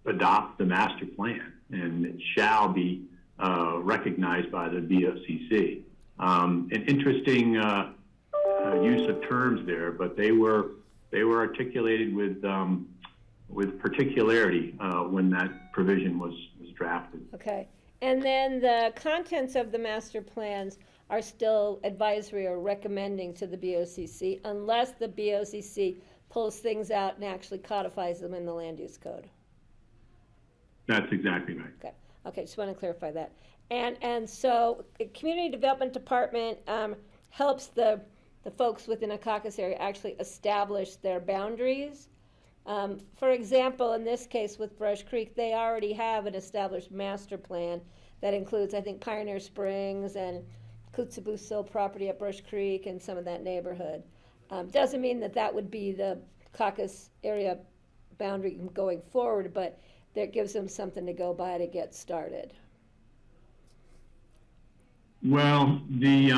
adopt the master plan, and it shall be recognized by the BOCC. An interesting use of terms there, but they were articulated with particularity when that provision was drafted. Okay. And then the contents of the master plans are still advisory or recommending to the BOCC unless the BOCC pulls things out and actually codifies them in the land use code. That's exactly right. Okay. Okay, just want to clarify that. And so the Community Development Department helps the folks within a caucus area actually establish their boundaries. For example, in this case with Brush Creek, they already have an established master plan that includes, I think, Pioneer Springs and Kutsubuso property at Brush Creek and some of that neighborhood. Doesn't mean that that would be the caucus area boundary going forward, but that gives them something to go by to get started. Well, the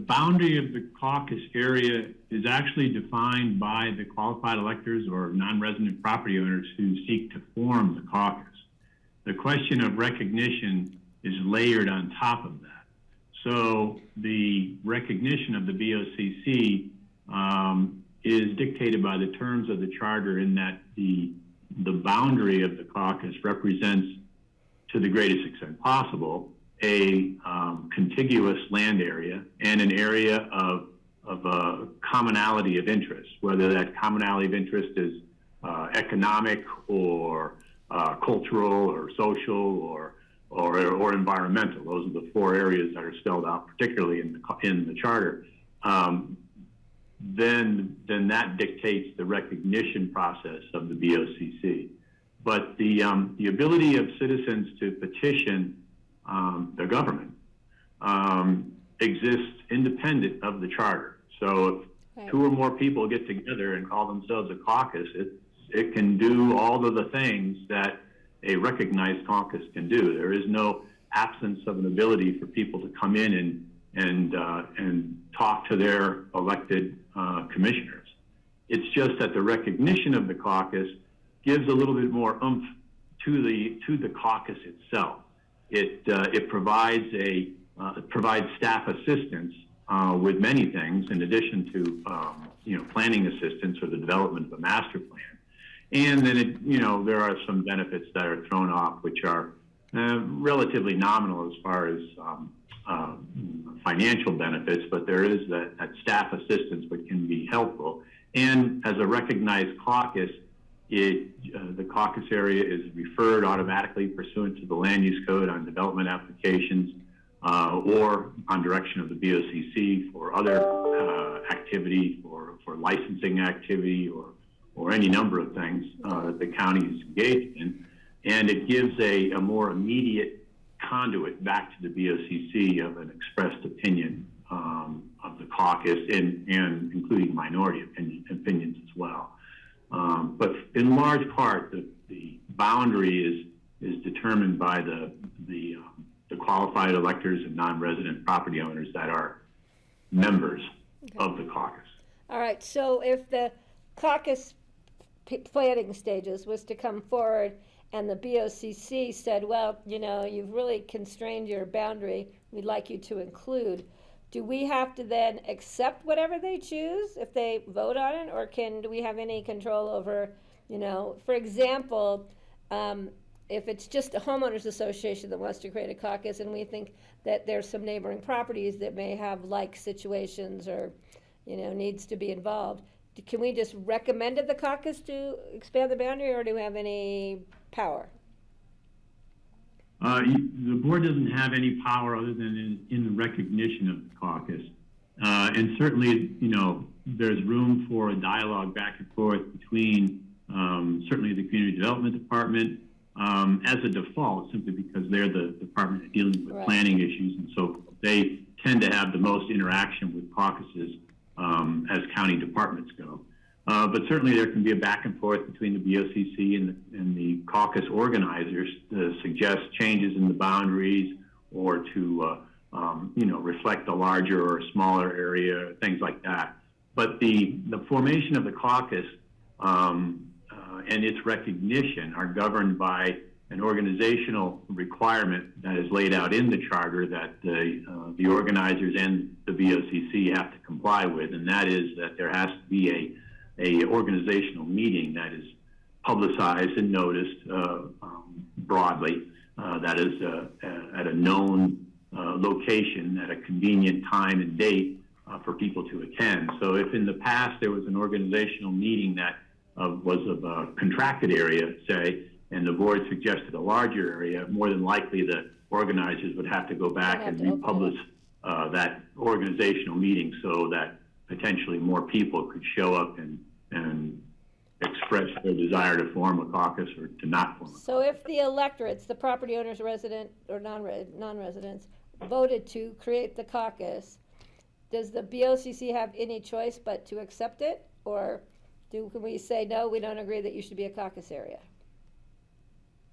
boundary of the caucus area is actually defined by the qualified electors or non-resident property owners who seek to form the caucus. The question of recognition is layered on top of that. So the recognition of the BOCC is dictated by the terms of the charter in that the boundary of the caucus represents, to the greatest extent possible, a contiguous land area and an area of a commonality of interest, whether that commonality of interest is economic or cultural or social or environmental. Those are the four areas that are spelled out, particularly in the charter. Then that dictates the recognition process of the BOCC. But the ability of citizens to petition the government exists independent of the charter. So if two or more people get together and call themselves a caucus, it can do all of the things that a recognized caucus can do. There is no absence of an ability for people to come in and talk to their elected commissioners. It's just that the recognition of the caucus gives a little bit more oomph to the caucus itself. It provides staff assistance with many things in addition to planning assistance or the development of a master plan. And then there are some benefits that are thrown off, which are relatively nominal as far as financial benefits, but there is that staff assistance which can be helpful. And as a recognized caucus, the caucus area is referred automatically pursuant to the land use code on development applications or on direction of the BOCC for other activity, for licensing activity or any number of things that the county is engaged in. And it gives a more immediate conduit back to the BOCC of an expressed opinion of the caucus and including minority opinions as well. But in large part, the boundary is determined by the qualified electors and non-resident property owners that are members of the caucus. All right, so if the caucus planning stages was to come forward and the BOCC said, well, you've really constrained your boundary, we'd like you to include, do we have to then accept whatever they choose if they vote on it, or do we have any control over, for example, if it's just a homeowners association that wants to create a caucus and we think that there's some neighboring properties that may have like situations or, needs to be involved, can we just recommend to the caucus to expand the boundary, or do we have any power? The board doesn't have any power other than in the recognition of the caucus. And certainly, there's room for a dialogue back and forth between certainly the Community Development Department as a default, simply because they're the department dealing with planning issues, and so they tend to have the most interaction with caucuses as county departments go. But certainly there can be a back and forth between the BOCC and the caucus organizers to suggest changes in the boundaries or to reflect a larger or smaller area, things like that. But the formation of the caucus and its recognition are governed by an organizational requirement that is laid out in the charter that the organizers and the BOCC have to comply with, and that is that there has to be a organizational meeting that is publicized and noticed broadly, that is at a known location at a convenient time and date for people to attend. So if in the past there was an organizational meeting that was of a contracted area, say, and the board suggested a larger area, more than likely the organizers would have to go back and republish that organizational meeting so that potentially more people could show up and express their desire to form a caucus or to not form a caucus. So if the electorates, the property owners, resident or non-residents, voted to create the caucus, does the BOCC have any choice but to accept it? Or can we say, no, we don't agree that you should be a caucus area?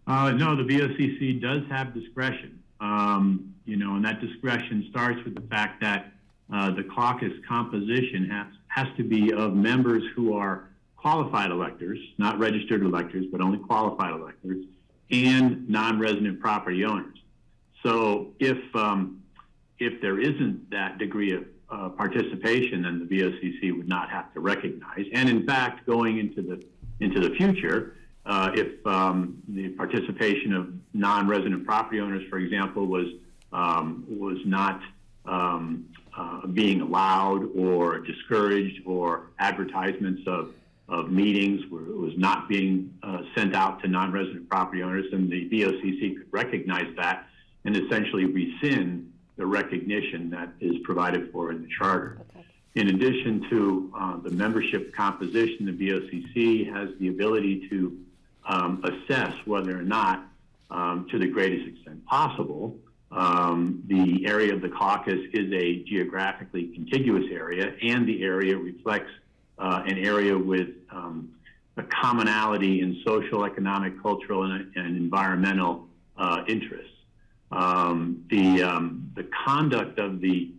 No, the BOCC does have discretion, and that discretion starts with the fact that the caucus composition has to be of members who are qualified electors, not registered electors, but only qualified electors, and non-resident property owners. So if there isn't that degree of participation, then the BOCC would not have to recognize. And in fact, going into the future, if the participation of non-resident property owners, for example, was not being allowed or discouraged, or advertisements of meetings was not being sent out to non-resident property owners, then the BOCC could recognize that and essentially rescind the recognition that is provided for in the charter. Okay. In addition to the membership composition, the BOCC has the ability to assess whether or not, to the greatest extent possible, the area of the caucus is a geographically contiguous area, and the area reflects an area with a commonality in social, economic, cultural, and environmental interests. The conduct of the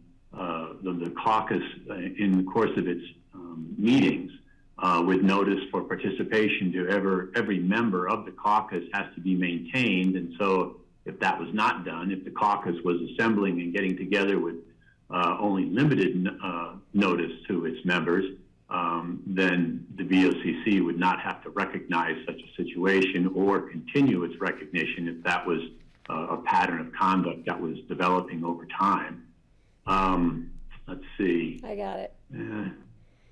caucus in the course of its meetings, with notice for participation to every member of the caucus, has to be maintained. And so if that was not done, if the caucus was assembling and getting together with only limited notice to its members, then the BOCC would not have to recognize such a situation or continue its recognition if that was a pattern of conduct that was developing over time. Let's see. I got it.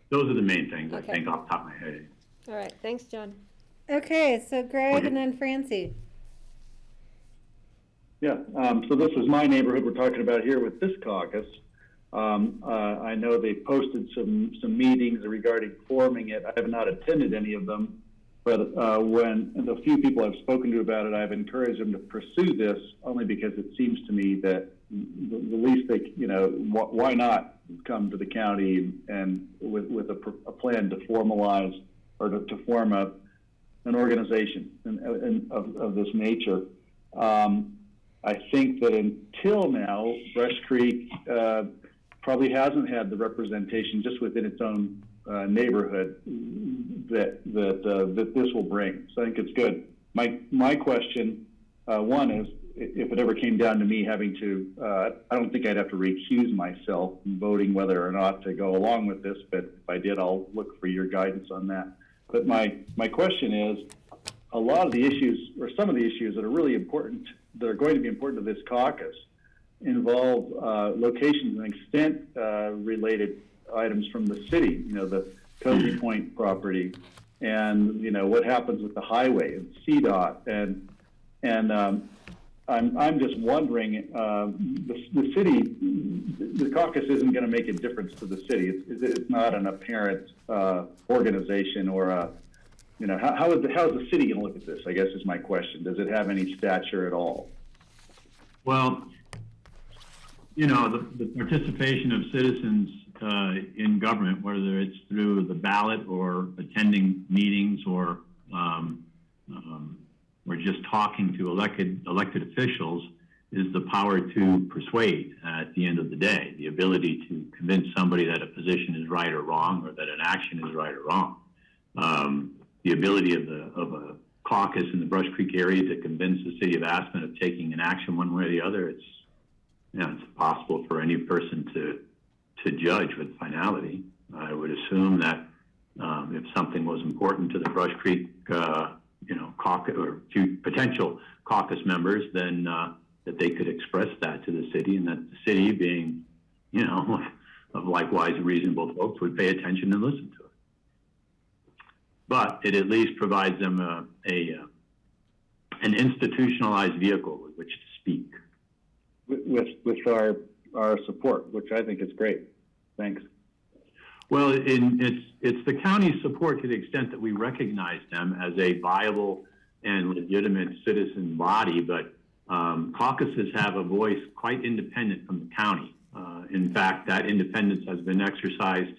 Those are the main things, I think, off the top of my head. All right. Thanks, John. Okay, so Greg and then Francie. Yeah, so this is my neighborhood we're talking about here with this caucus. I know they posted some meetings regarding forming it. I have not attended any of them, but when the few people I've spoken to about it, I've encouraged them to pursue this, only because it seems to me that the least they, why not come to the county and with a plan to formalize or to form an organization of this nature. I think that until now, Brush Creek probably hasn't had the representation just within its own neighborhood that this will bring. So I think it's good. My question, one is, if it ever came down to me having to, I don't think I'd have to recuse myself from voting whether or not to go along with this, but if I did, I'll look for your guidance on that. But my question is, a lot of the issues, or some of the issues that are really important, that are going to be important to this caucus, involve locations and extent related items from the city, the Cozy Point property, and what happens with the highway and CDOT, and I'm just wondering, the city, the caucus isn't going to make a difference to the city. It's not an apparent organization or you know, how is the city going to look at this? I guess is my question. Does it have any stature at all? Well, you know, the participation of citizens in government, whether it's through the ballot or attending meetings or just talking to elected officials, is the power to persuade at the end of the day, the ability to convince somebody that a position is right or wrong, or that an action is right or wrong. The ability of a caucus in the Brush Creek area to convince the city of Aspen of taking an action one way or the other, it's impossible for any person to judge with finality. I would assume that if something was important to the Brush Creek, caucus or to potential caucus members, then that they could express that to the city, and that the city, being, of likewise reasonable folks, would pay attention and listen to it. But it at least provides them an institutionalized vehicle with which to speak. With our support, which I think is great. Thanks. Well, it's the county's support to the extent that we recognize them as a viable and legitimate citizen body, but caucuses have a voice quite independent from the county. In fact, that independence has been exercised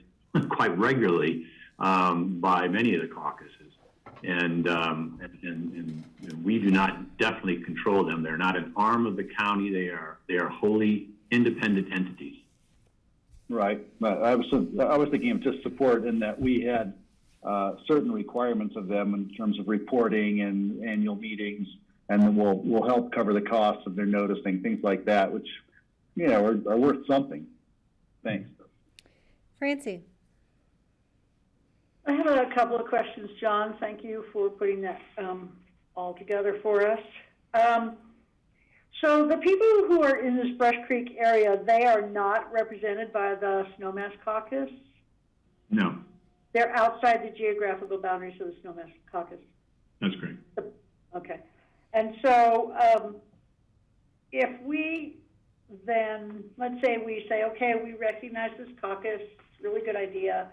quite regularly by many of the caucuses. And we do not definitely control them. They're not an arm of the county. They are wholly independent entities. Right. But I was thinking of just support in that we had certain requirements of them in terms of reporting and annual meetings, and then we'll help cover the costs of their noticing, things like that, which are worth something. Thanks. Francie. I have a couple of questions, John. Thank you for putting that all together for us. So the people who are in this Brush Creek area, they are not represented by the Snowmass Caucus? No. They're outside the geographical boundaries of the Snowmass Caucus? That's correct. Okay. And so if we then, let's say we say, okay, we recognize this caucus, really good idea.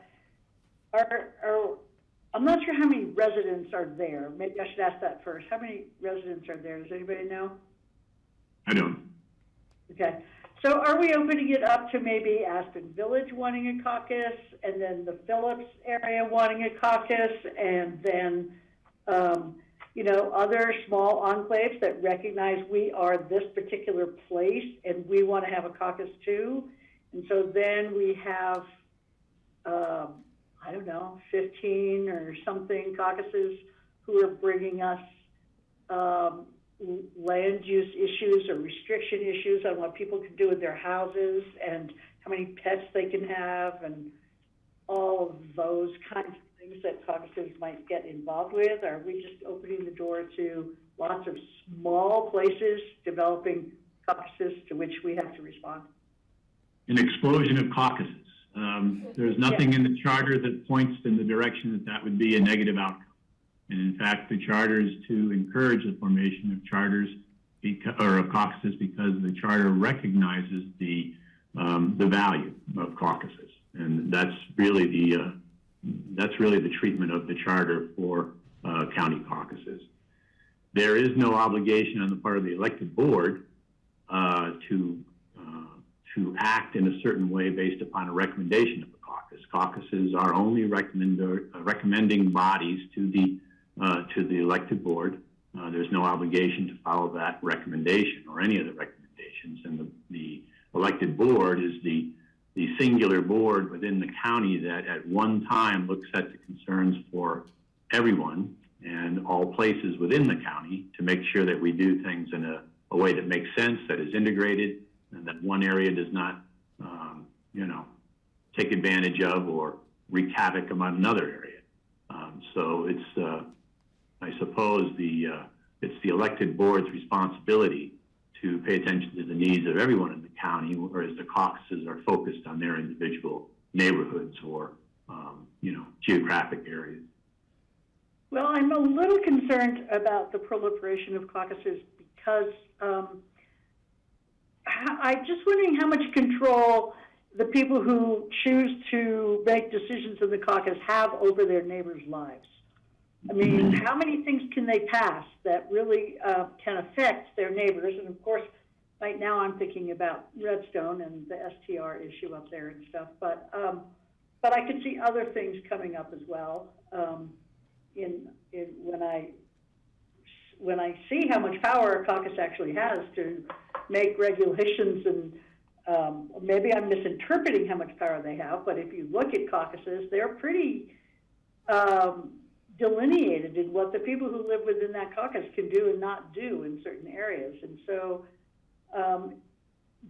I'm not sure how many residents are there. Maybe I should ask that first. How many residents are there? Does anybody know? I don't. Okay. So are we opening it up to maybe Aspen Village wanting a caucus, and then the Phillips area wanting a caucus, and then, other small enclaves that recognize we are this particular place and we want to have a caucus too? And so then we have, 15 or something caucuses who are bringing us land use issues or restriction issues on what people can do with their houses and how many pets they can have and all of those kinds of things that caucuses might get involved with? Are we just opening the door to lots of small places developing caucuses to which we have to respond? An explosion of caucuses. There's nothing in the charter that points in the direction that would be a negative outcome. And in fact, the charter is to encourage the formation of charters of caucuses, because the charter recognizes the value of caucuses, and that's really the treatment of the charter for county caucuses. There is no obligation on the part of the elected board to act in a certain way based upon a recommendation of the caucus. Caucuses are only recommending bodies to the elected board. There's no obligation to follow that recommendation or any of the recommendations. And the elected board is the singular board within the county that at one time looks at the concerns for everyone and all places within the county to make sure that we do things in a way that makes sense, that is integrated, and that one area does not, take advantage of or wreak havoc among another area. So it's, I suppose, it's the elected board's responsibility to pay attention to the needs of everyone in the county, whereas the caucuses are focused on their individual neighborhoods or, geographic areas. Well, I'm a little concerned about the proliferation of caucuses because I'm just wondering how much control the people who choose to make decisions in the caucus have over their neighbors' lives. I mean, how many things can they pass that really can affect their neighbors? And of course, right now I'm thinking about Redstone and the STR issue up there and stuff. But I could see other things coming up as well. When I see how much power a caucus actually has to make regulations, and maybe I'm misinterpreting how much power they have, but if you look at caucuses, they're pretty delineated in what the people who live within that caucus can do and not do in certain areas. And so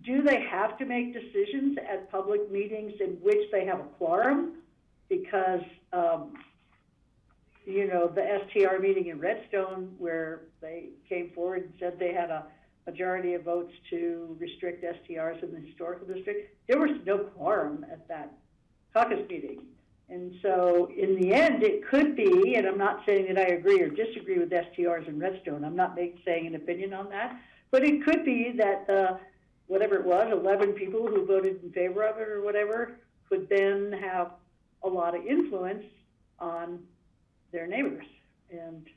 do they have to make decisions at public meetings in which they have a quorum? Because, you know, the STR meeting in Redstone, where they came forward and said they had a majority of votes to restrict STRs in the historical district, there was no quorum at that caucus meeting. And so in the end, it could be, and I'm not saying that I agree or disagree with STRs in Redstone, I'm not saying an opinion on that, but it could be that whatever it was, 11 people who voted in favor of it or whatever, could then have a lot of influence on their neighbors. And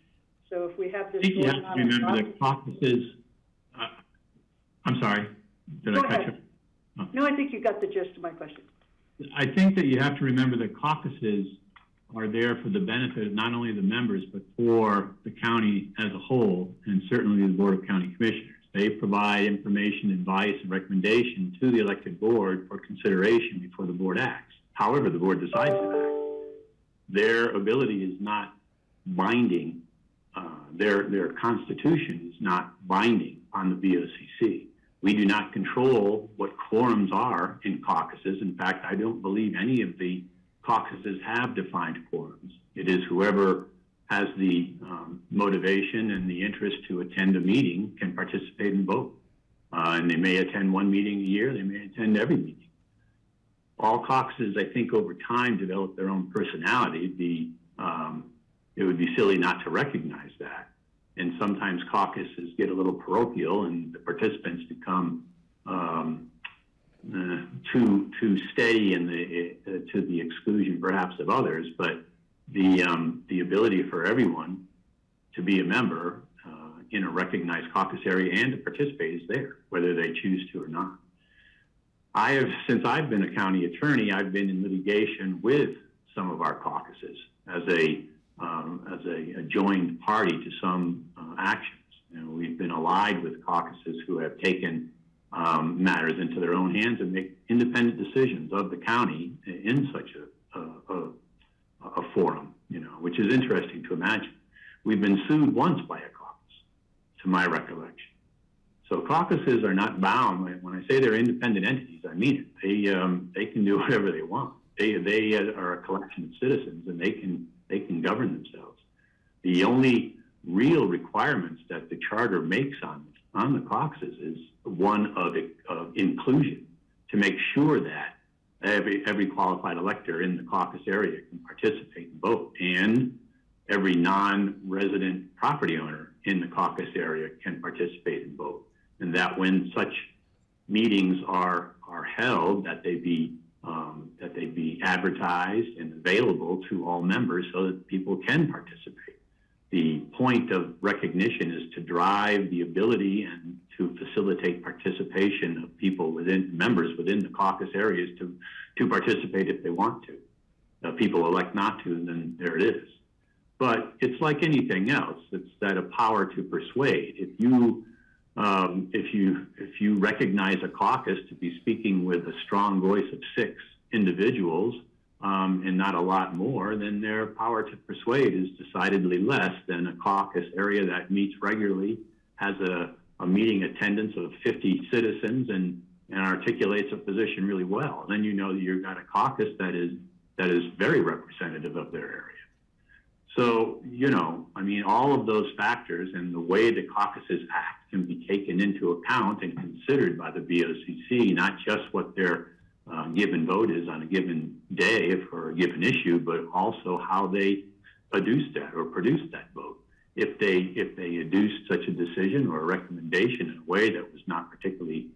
so if we have this You have going to on, remember that caucuses, I'm sorry, did I catch it? Oh. No, I think you got the gist of my question. I think that you have to remember that caucuses are there for the benefit of not only the members, but for the county as a whole, and certainly the Board of County Commissioners. They provide information, advice, and recommendation to the elected board for consideration before the board acts. However, the board decides to act. Their ability is not binding. Their constitution is not binding on the BOCC. We do not control what quorums are in caucuses. In fact, I don't believe any of the caucuses have defined quorums. It is whoever has the motivation and the interest to attend a meeting can participate and vote. And they may attend one meeting a year, they may attend every meeting. All caucuses, I think, over time develop their own personality. It would be silly not to recognize that. And sometimes caucuses get a little parochial and the participants become too steady to the exclusion perhaps of others. But the ability for everyone to be a member in a recognized caucus area and to participate is there, whether they choose to or not. Since I've been a county attorney, I've been in litigation with some of our caucuses as a joined party to some actions. We've been allied with caucuses who have taken matters into their own hands and make independent decisions of the county in such a forum, which is interesting to imagine. We've been sued once by a caucus, to my recollection. So caucuses are not bound. When I say they're independent entities, I mean it. They can do whatever they want. They are a collection of citizens, and they can govern themselves. The only real requirements that the charter makes on the caucuses is one of inclusion, to make sure that every qualified elector in the caucus area can participate and vote, and every non-resident property owner in the caucus area can participate and vote. And that when such meetings are held, that they be advertised and available to all members so that people can participate. The point of recognition is to drive the ability and to facilitate participation of members within the caucus areas to participate if they want to. If people elect not to, then there it is. But it's like anything else. It's that a power to persuade. If you recognize a caucus to be speaking with a strong voice of 6 individuals and not a lot more, then their power to persuade is decidedly less than a caucus area that meets regularly, has a meeting attendance of 50 citizens, and articulates a position really well. Then you know that you've got a caucus that is very representative of their area. So, all of those factors and the way the caucuses act can be taken into account and considered by the BOCC, not just what their given vote is on a given day for a given issue, but also how they adduce that or produce that vote. If they adduce such a decision or a recommendation in a way that was not particularly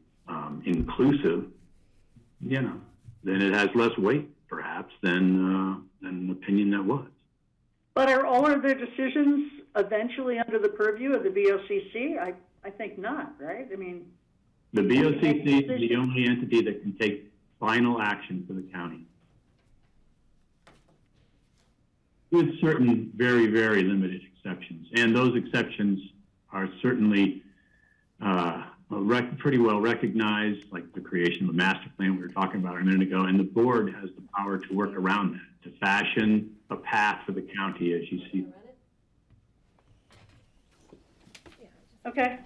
inclusive, then it has less weight, perhaps, than an opinion that was. But are all of their decisions eventually under the purview of the BOCC? I think not, right? I mean, The BOCC is the only entity that can take final action for the county, with certain very, very limited exceptions. And those exceptions are certainly pretty well recognized, like the creation of a master plan we were talking about a minute ago, and the board has the power to work around that, to fashion a path for the county as you see. okay.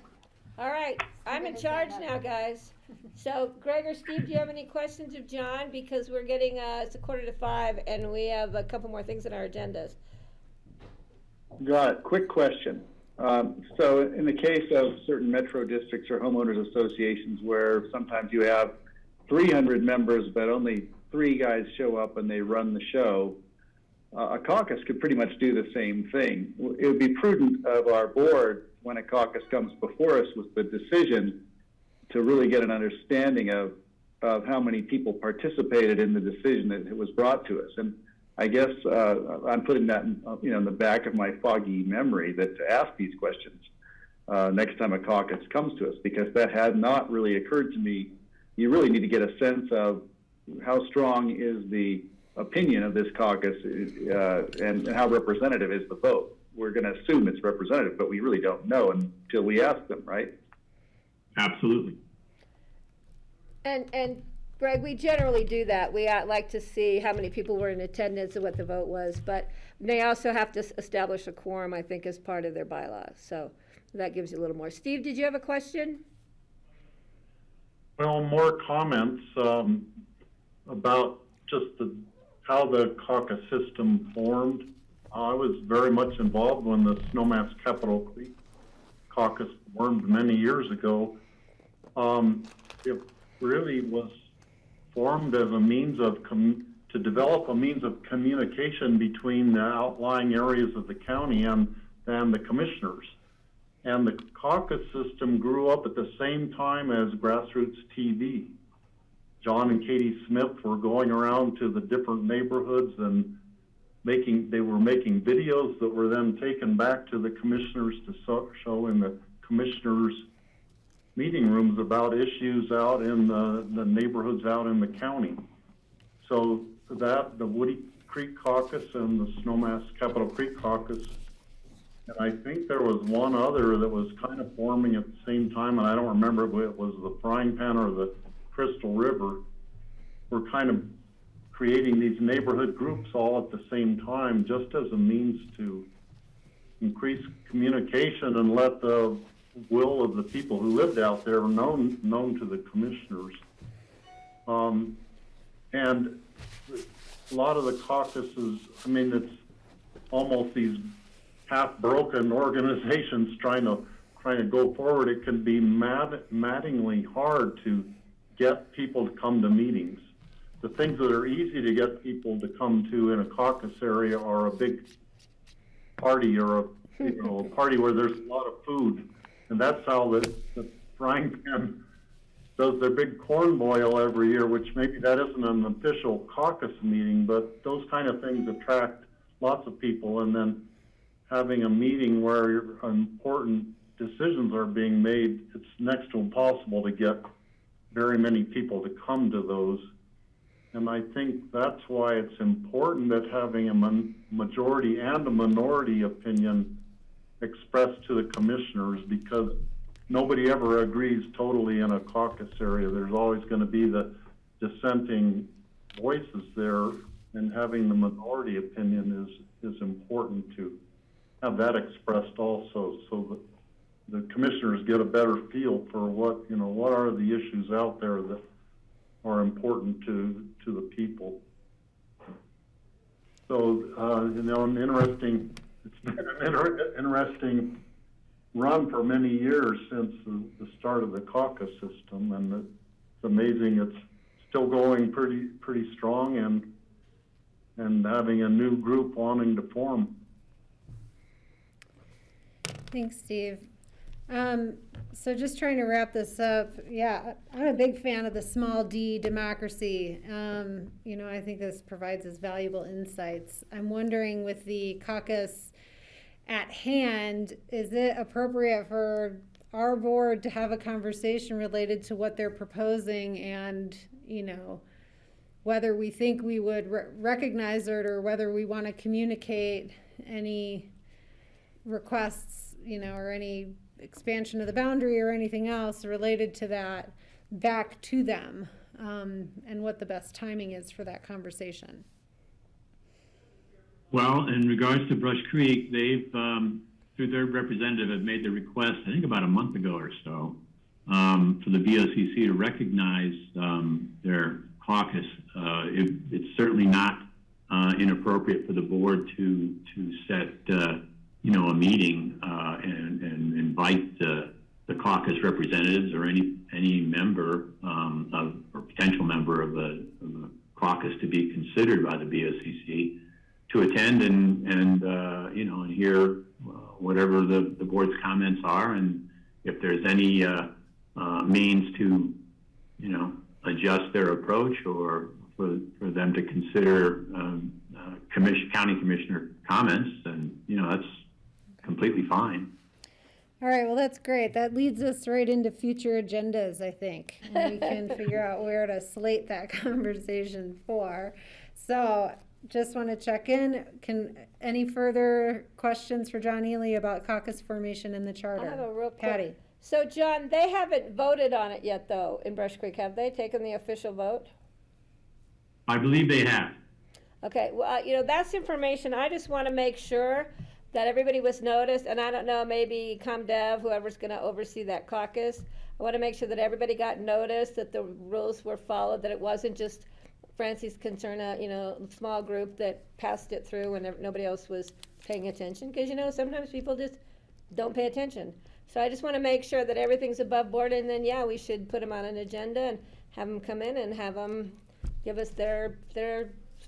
All right, I'm in charge now, guys. So Greg or Steve, do you have any questions of John? Because we're getting, it's 4:45 and we have a couple more things on our agendas. Got it. Quick question. So in the case of certain metro districts or homeowners associations where sometimes you have 300 members but only 3 guys show up and they run the show, a caucus could pretty much do the same thing. It would be prudent of our board, when a caucus comes before us with the decision, to really get an understanding of how many people participated in the decision that was brought to us. And I guess I'm putting that in the back of my foggy memory, that to ask these questions next time a caucus comes to us, because that had not really occurred to me. You really need to get a sense of how strong is the opinion of this caucus and how representative is the vote. We're going to assume it's representative, but we really don't know until we ask them, right? Absolutely. And Greg, we generally do that. We like to see how many people were in attendance and what the vote was, but they also have to establish a quorum, I think, as part of their bylaws. So that gives you a little more. Steve, did you have a question? Well, more comments about just how the caucus system formed. I was very much involved when the Snowmass Capitol Creek caucus formed many years ago. It really was formed as a means of to develop a means of communication between the outlying areas of the county and the commissioners. And the caucus system grew up at the same time as Grassroots TV. John and Katie Smith were going around to the different neighborhoods and they were making videos that were then taken back to the commissioners to show in the commissioners' meeting rooms about issues out in the neighborhoods out in the county. So that, the Woody Creek Caucus and the Snowmass Capitol Creek Caucus, and I think there was one other that was kind of forming at the same time, and I don't remember if it was the Frying Pan or the Crystal River, were kind of creating these neighborhood groups all at the same time, just as a means to increase communication and let the will of the people who lived out there known to the commissioners. And a lot of the caucuses, I mean, it's almost these half-broken organizations trying to go forward. It can be maddeningly hard to get people to come to meetings. The things that are easy to get people to come to in a caucus area are a big party or a party where there's a lot of food. And that's how the Frying Pan does their big corn boil every year, which maybe that isn't an official caucus meeting, but those kind of things attract lots of people. And then having a meeting where important decisions are being made, it's next to impossible to get very many people to come to those. And I think that's why it's important that having a majority and a minority opinion expressed to the commissioners, because nobody ever agrees totally in a caucus area. There's always going to be the dissenting voices there, and having the minority opinion is important to have that expressed also, so that the commissioners get a better feel for what are the issues out there that are important to the people. So it's been an interesting run for many years since the start of the caucus system, and it's amazing it's still going pretty strong, and having a new group wanting to form. Thanks, Steve. So just trying to wrap this up, yeah, I'm a big fan of the small d democracy. You know, I think this provides us valuable insights. I'm wondering, with the caucus at hand, is it appropriate for our board to have a conversation related to what they're proposing and, you know, whether we think we would recognize it or whether we want to communicate any requests, you know, or any expansion of the boundary or anything else related to that back to them, and what the best timing is for that conversation. Well, in regards to Brush Creek, they've, through their representative, have made the request, I think about a month ago or so, for the BOCC to recognize their caucus. It's certainly not inappropriate for the board to set you know, a meeting and invite the caucus representatives or any member or potential member of the caucus to be considered by the BOCC to attend and you know, and hear whatever the board's comments are, and if there's any means to, you know, adjust their approach or for them to consider county commissioner comments, and you know, that's completely fine. All right, well, that's great. That leads us right into future agendas, I think. And we can figure out where to slate that conversation for. So just want to check in. Any further questions for John Ely about caucus formation in the charter? I have a real quick. Patty. So John, they haven't voted on it yet, though, in Brush Creek, have they taken the official vote? I believe they have. Okay, well, you know, that's information. I just want to make sure that everybody was noticed, and I don't know, maybe ComDev, whoever's going to oversee that caucus, I want to make sure that everybody got noticed, that the rules were followed, that it wasn't just Francie's concern, you know, small group that passed it through when nobody else was paying attention, because, you know, sometimes people just don't pay attention. So I just want to make sure that everything's above board, and then, yeah, we should put them on an agenda and have them come in and have them give us their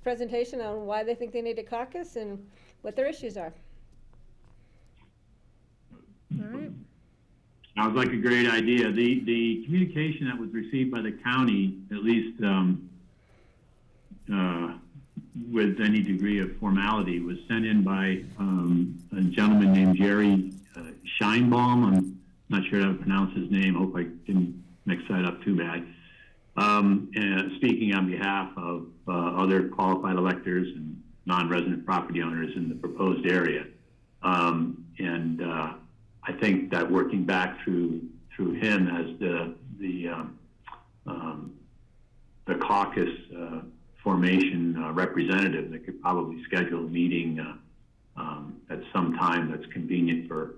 presentation on why they think they need a caucus and what their issues are. All right. Sounds like a great idea. The communication that was received by the county, at least with any degree of formality, was sent in by a gentleman named Jerry Scheinbaum. I'm not sure how to pronounce his name. I hope I didn't mix that up too bad. And speaking on behalf of other qualified electors and non-resident property owners in the proposed area. I think that working back through him as the caucus formation representative, that could probably schedule a meeting at some time that's convenient for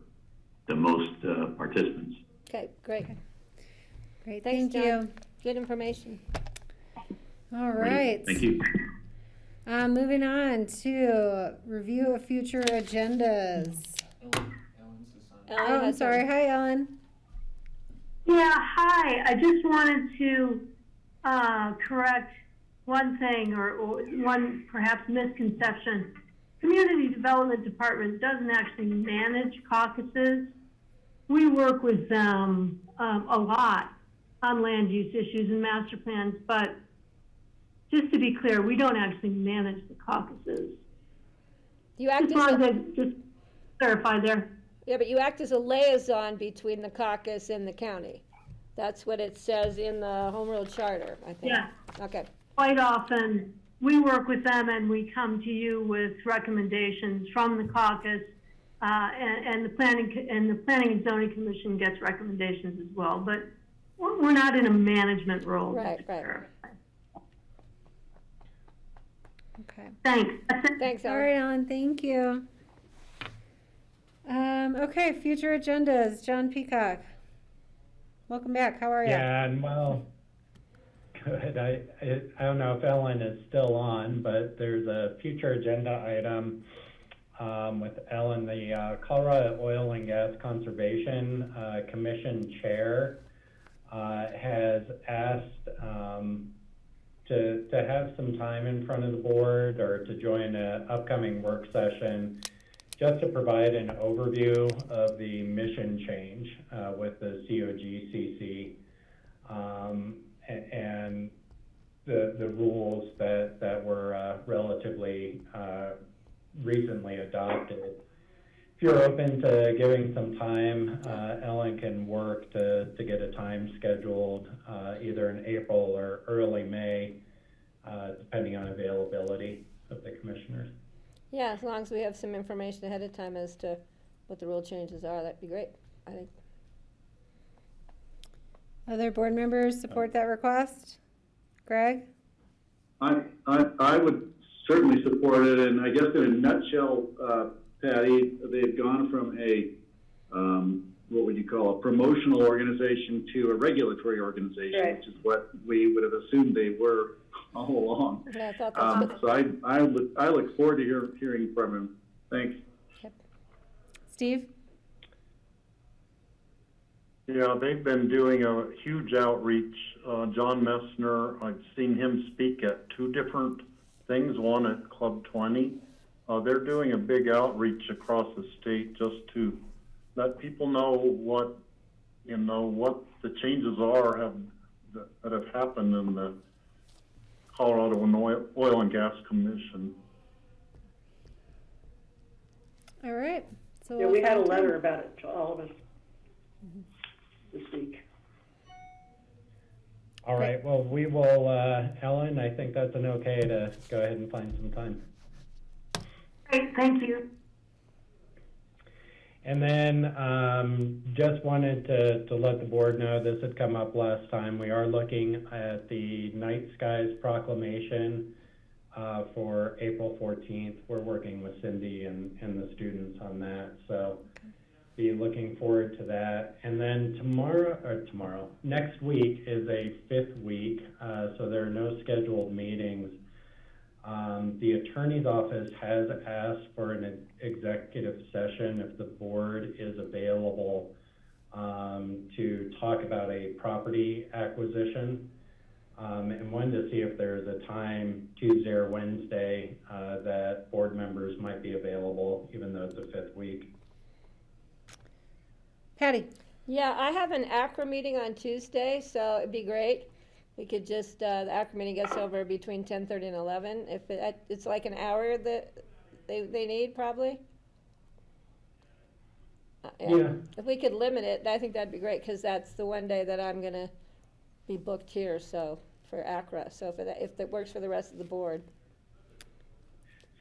the most participants. Okay, great. Great, Thanks, thank you. Good information. All right. Thank you. Moving on to review of future agendas. I'm sorry. Hi, Ellen. Yeah, hi. I just wanted to correct one thing or one perhaps misconception. Community Development Department doesn't actually manage caucuses. We work with them a lot on land use issues and master plans, but just to be clear, we don't actually manage the caucuses. You act just clarify there. Yeah, but you act as a liaison between the caucus and the county. That's what it says in the Home Rule Charter, I think. Yeah. Okay. Quite often, we work with them and we come to you with recommendations from the caucus, and the Planning and Zoning Commission gets recommendations as well. But we're not in a management role. Right. Okay. Thanks. Thanks, All right, Ellen, thank you. Okay, future agendas. John Peacock. Welcome back. How are you? Yeah, and well, good. I don't know if Ellen is still on, but there's a future agenda item with Ellen, the Colorado Oil and Gas Conservation Commission Chair has asked to have some time in front of the board or to join an upcoming work session just to provide an overview of the mission change with the COGCC and the rules that were relatively recently adopted. If you're open to giving some time, Ellen can work to get a time scheduled either in April or early May, depending on availability of the commissioners. Yeah, as long as we have some information ahead of time as to what the rule changes are, that'd be great, I think. Other board members support that request? Greg? I would certainly support it, and I guess in a nutshell, Patty, they've gone from a, what would you call, a promotional organization to a regulatory organization, right, which is what we would have assumed they were all along. Yeah, I thought that was so I look forward to hearing from him. Thanks. Yep. Steve? Yeah, they've been doing a huge outreach. John Messner, I've seen him speak at 2 different things, one at Club 20. They're doing a big outreach across the state just to let people know what the changes are that have happened in the Colorado Oil and Gas Commission. All right. So yeah, we had a letter about it to all of us this week. All right. Well, we will, Ellen, I think that's an okay to go ahead and find some time. Great, thank you. And then just wanted to let the board know, this had come up last time. We are looking at the Night Skies Proclamation for April 14th. We're working with Cindy and the students on that. So be looking forward to that. And then next week is a 5th week, so there are no scheduled meetings. The attorney's office has asked for an executive session if the board is available to talk about a property acquisition, and wanted to see if there's a time, Tuesday or Wednesday, that board members might be available, even though it's a 5th week. Patty? Yeah, I have an ACRA meeting on Tuesday, so it'd be great. We could just, the ACRA meeting gets over between 10:30 and 11. If it's like an hour that they need, probably. Yeah. If we could limit it, I think that'd be great, because that's the one day that I'm going to be booked here, so, for ACRA. So if that works for the rest of the board.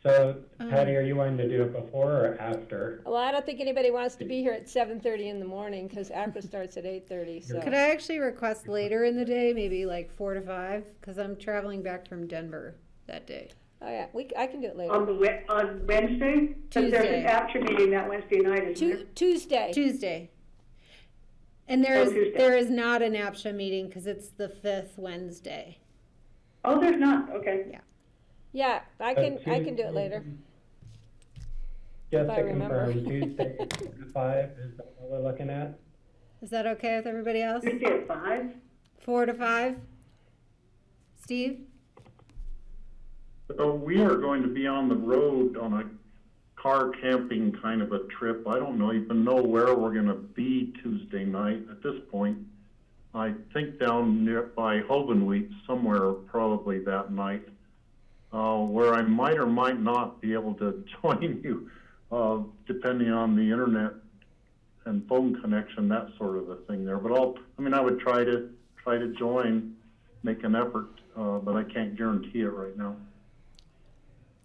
So, Patty, are you wanting to do it before or after? Well, I don't think anybody wants to be here at 7:30 in the morning, because ACRA starts at 8:30, so. Could I actually request later in the day, maybe like 4 to 5? Because I'm traveling back from Denver that day. Oh, yeah, I can do it later. On Wednesday? Because there's an ACRA meeting that Wednesday night, isn't there? Tuesday. And there is not an APSHA meeting because it's the 5th Wednesday. Oh, there's not, okay. Yeah. Yeah, I can do it later. Just if to I remember. confirm, Tuesday at 5 is that what we're looking at? Is that okay with everybody else? Tuesday at 5? 4 to 5? Steve? We are going to be on the road on a car camping kind of a trip. I don't even know where we're going to be Tuesday night at this point. I think down near by Hovenweep, somewhere probably that night, where I might or might not be able to join you, depending on the internet and phone connection, that sort of a thing there. But I would try to join, make an effort, but I can't guarantee it right now.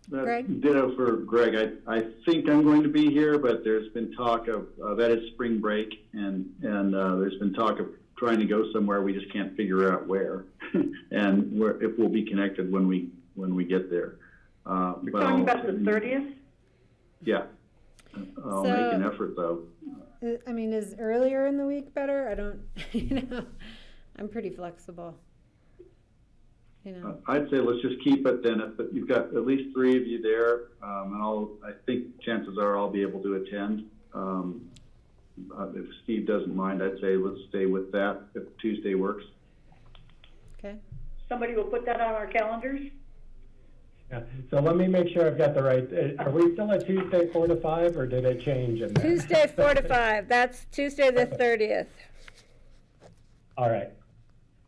Greg? Ditto for Greg. I think I'm going to be here, but there's been talk of that is spring break, and there's been talk of trying to go somewhere. We just can't figure out where, and if we'll be connected when we get there. You're talking about the 30th? Yeah, I'll make an effort though. I mean, is earlier in the week better? I don't, I'm pretty flexible. I'd say let's just keep it then. If you've got at least 3 of you there, and I think chances are I'll be able to attend. If Steve doesn't mind, I'd say let's stay with that if Tuesday works. Okay. Somebody will put that on our calendars? Yeah. So let me make sure I've got the right, are we still at Tuesday 4 to 5 or did it change in there? Tuesday 4 to 5, that's Tuesday the 30th. All right.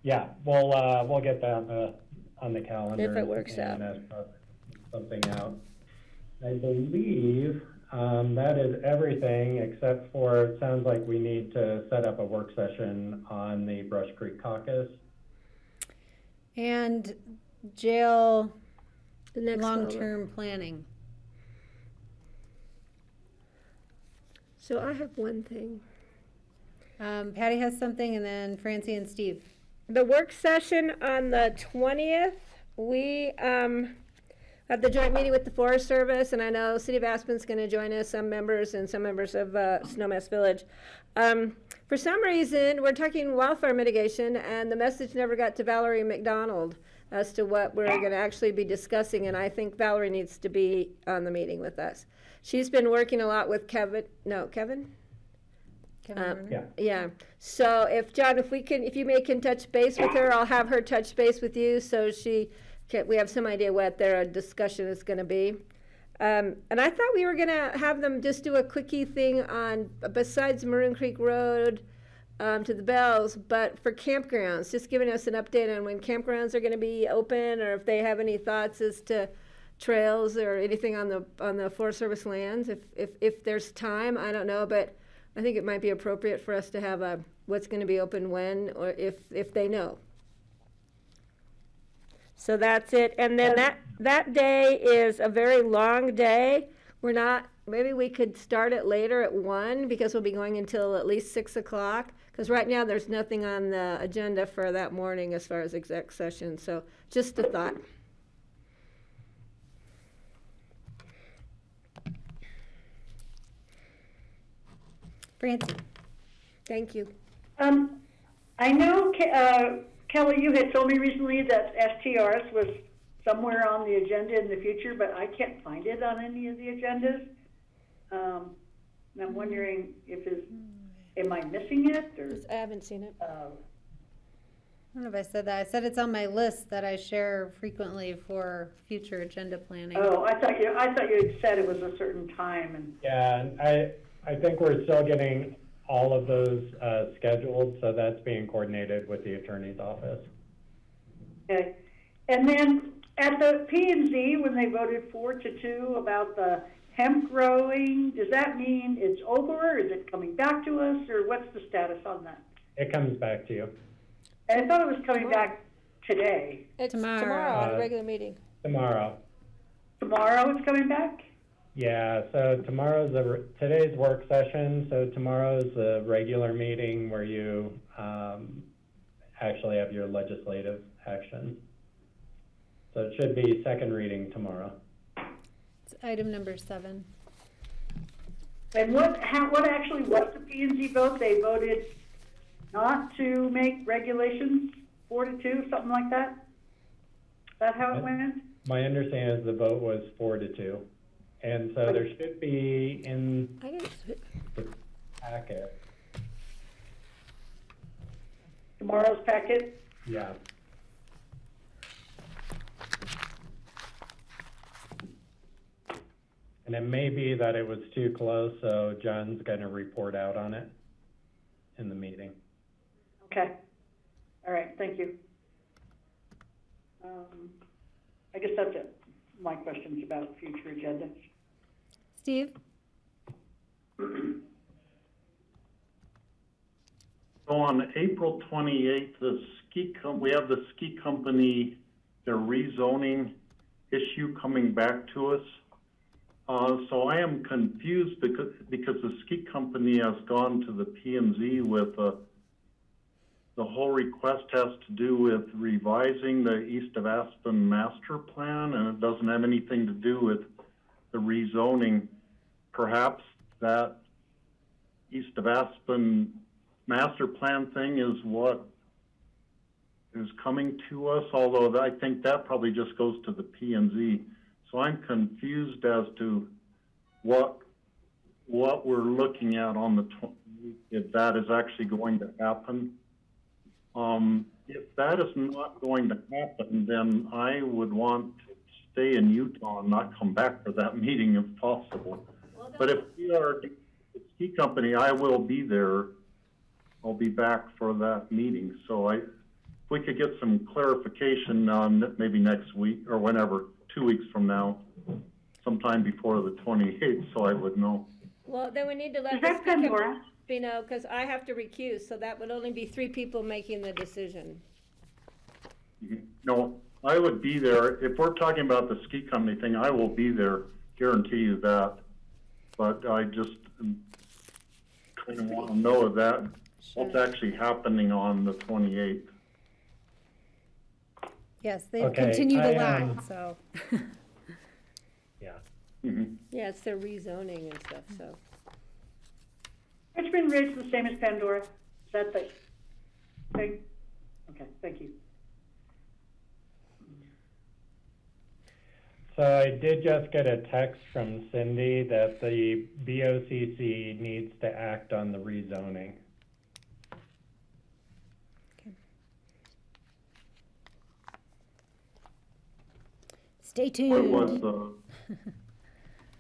Yeah, we'll get that on the calendar. If it works out. Something out. I believe that is everything except for, it sounds like we need to set up a work session on the Brush Creek Caucus. And jail The next long-term planning. So I have one thing. Patty has something, and then Francie and Steve. The work session on the 20th, we have the joint meeting with the Forest Service, and I know City of Aspen's going to join us, some members and some members of Snowmass Village. For some reason, we're talking wildfire mitigation, and the message never got to Valerie McDonald as to what we're going to actually be discussing, and I think Valerie needs to be on the meeting with us. She's been working a lot with Kevin? Yeah. So if John, if you can touch base with her, I'll have her touch base with you so we have some idea what their discussion is going to be. And I thought we were going to have them just do a quickie thing on, besides Maroon Creek Road to the Bells, but for campgrounds, just giving us an update on when campgrounds are going to be open, or if they have any thoughts as to trails or anything on the Forest Service lands. If there's time, I don't know, but I think it might be appropriate for us to have what's going to be open when, or if they know. So that's it. And then that day is a very long day. Maybe we could start it later at 1 because we'll be going until at least 6 o'clock. Because right now there's nothing on the agenda for that morning as far as exec session. So just a thought. Francie. Thank you. I know, Kelly, you had told me recently that STRs was somewhere on the agenda in the future, but I can't find it on any of the agendas. And I'm wondering am I missing it? Or, I haven't seen it. I don't know if I said that. I said it's on my list that I share frequently for future agenda planning. Oh, I thought you had said it was a certain time. And Yeah, I think we're still getting all of those scheduled, so that's being coordinated with the attorney's office. Okay. And then at the P&Z, when they voted 4-2 about the hemp growing, does that mean it's over? Is it coming back to us, or what's the status on that? It comes back to you. And I thought it was coming back today. It's tomorrow at a regular meeting. Tomorrow. Tomorrow it's coming back? Yeah, so today's work session, so tomorrow's a regular meeting where you actually have your legislative action. So it should be second reading tomorrow. It's item number 7. And what actually was the P&Z vote? They voted not to make regulations 4-2, something like that? Is that how it went? My understanding is the vote was 4-2. And so there should be in the packet. Tomorrow's packet? Yeah. And it may be that it was too close, so John's going to report out on it in the meeting. Okay. All right, thank you. I guess that's it. My questions about future agenda. Steve? So on April 28th, we have the ski company, their rezoning issue coming back to us. So I am confused because the ski company has gone to the P&Z with the whole request has to do with revising the East of Aspen master plan, and it doesn't have anything to do with the rezoning. Perhaps that East of Aspen master plan thing is what is coming to us, although I think that probably just goes to the P&Z. So I'm confused as to what we're looking at on the if that is actually going to happen. If that is not going to happen, then I would want to stay in Utah and not come back for that meeting if possible. But if we are the ski company, I will be there. I'll be back for that meeting. So if we could get some clarification on maybe next week or whenever, 2 weeks from now, sometime before the 28th, so I would know. Well, then we need to let the ski company know, because I have to recuse, so that would only be 3 people making the decision. No, I would be there. If we're talking about the ski company thing, I will be there, guarantee you that. But I just kind of want to know that what's actually happening on the 28th. Yes, they've continued the line, so. Yeah. Yeah, it's their rezoning and stuff, so. Richmond Ridge the same as Pandora? Is that the thing? Okay, thank you. So I did just get a text from Cindy that the BOCC needs to act on the rezoning. Stay tuned. What was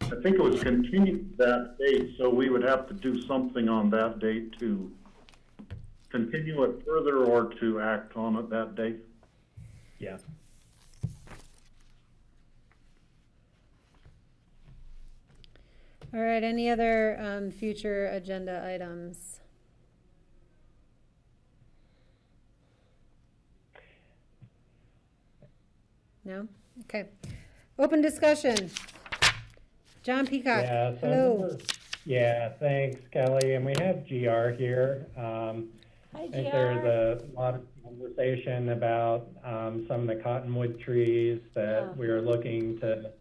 I think it was continued that date, so we would have to do something on that date to continue it further or to act on it that date. Yeah. All right, any other future agenda items? No? Okay. Open discussion. John Peacock. Yeah, so hello. Yeah, thanks, Kelly. And we have GR here. Hi, I think there's a lot of conversation about some of the cottonwood trees that we are looking to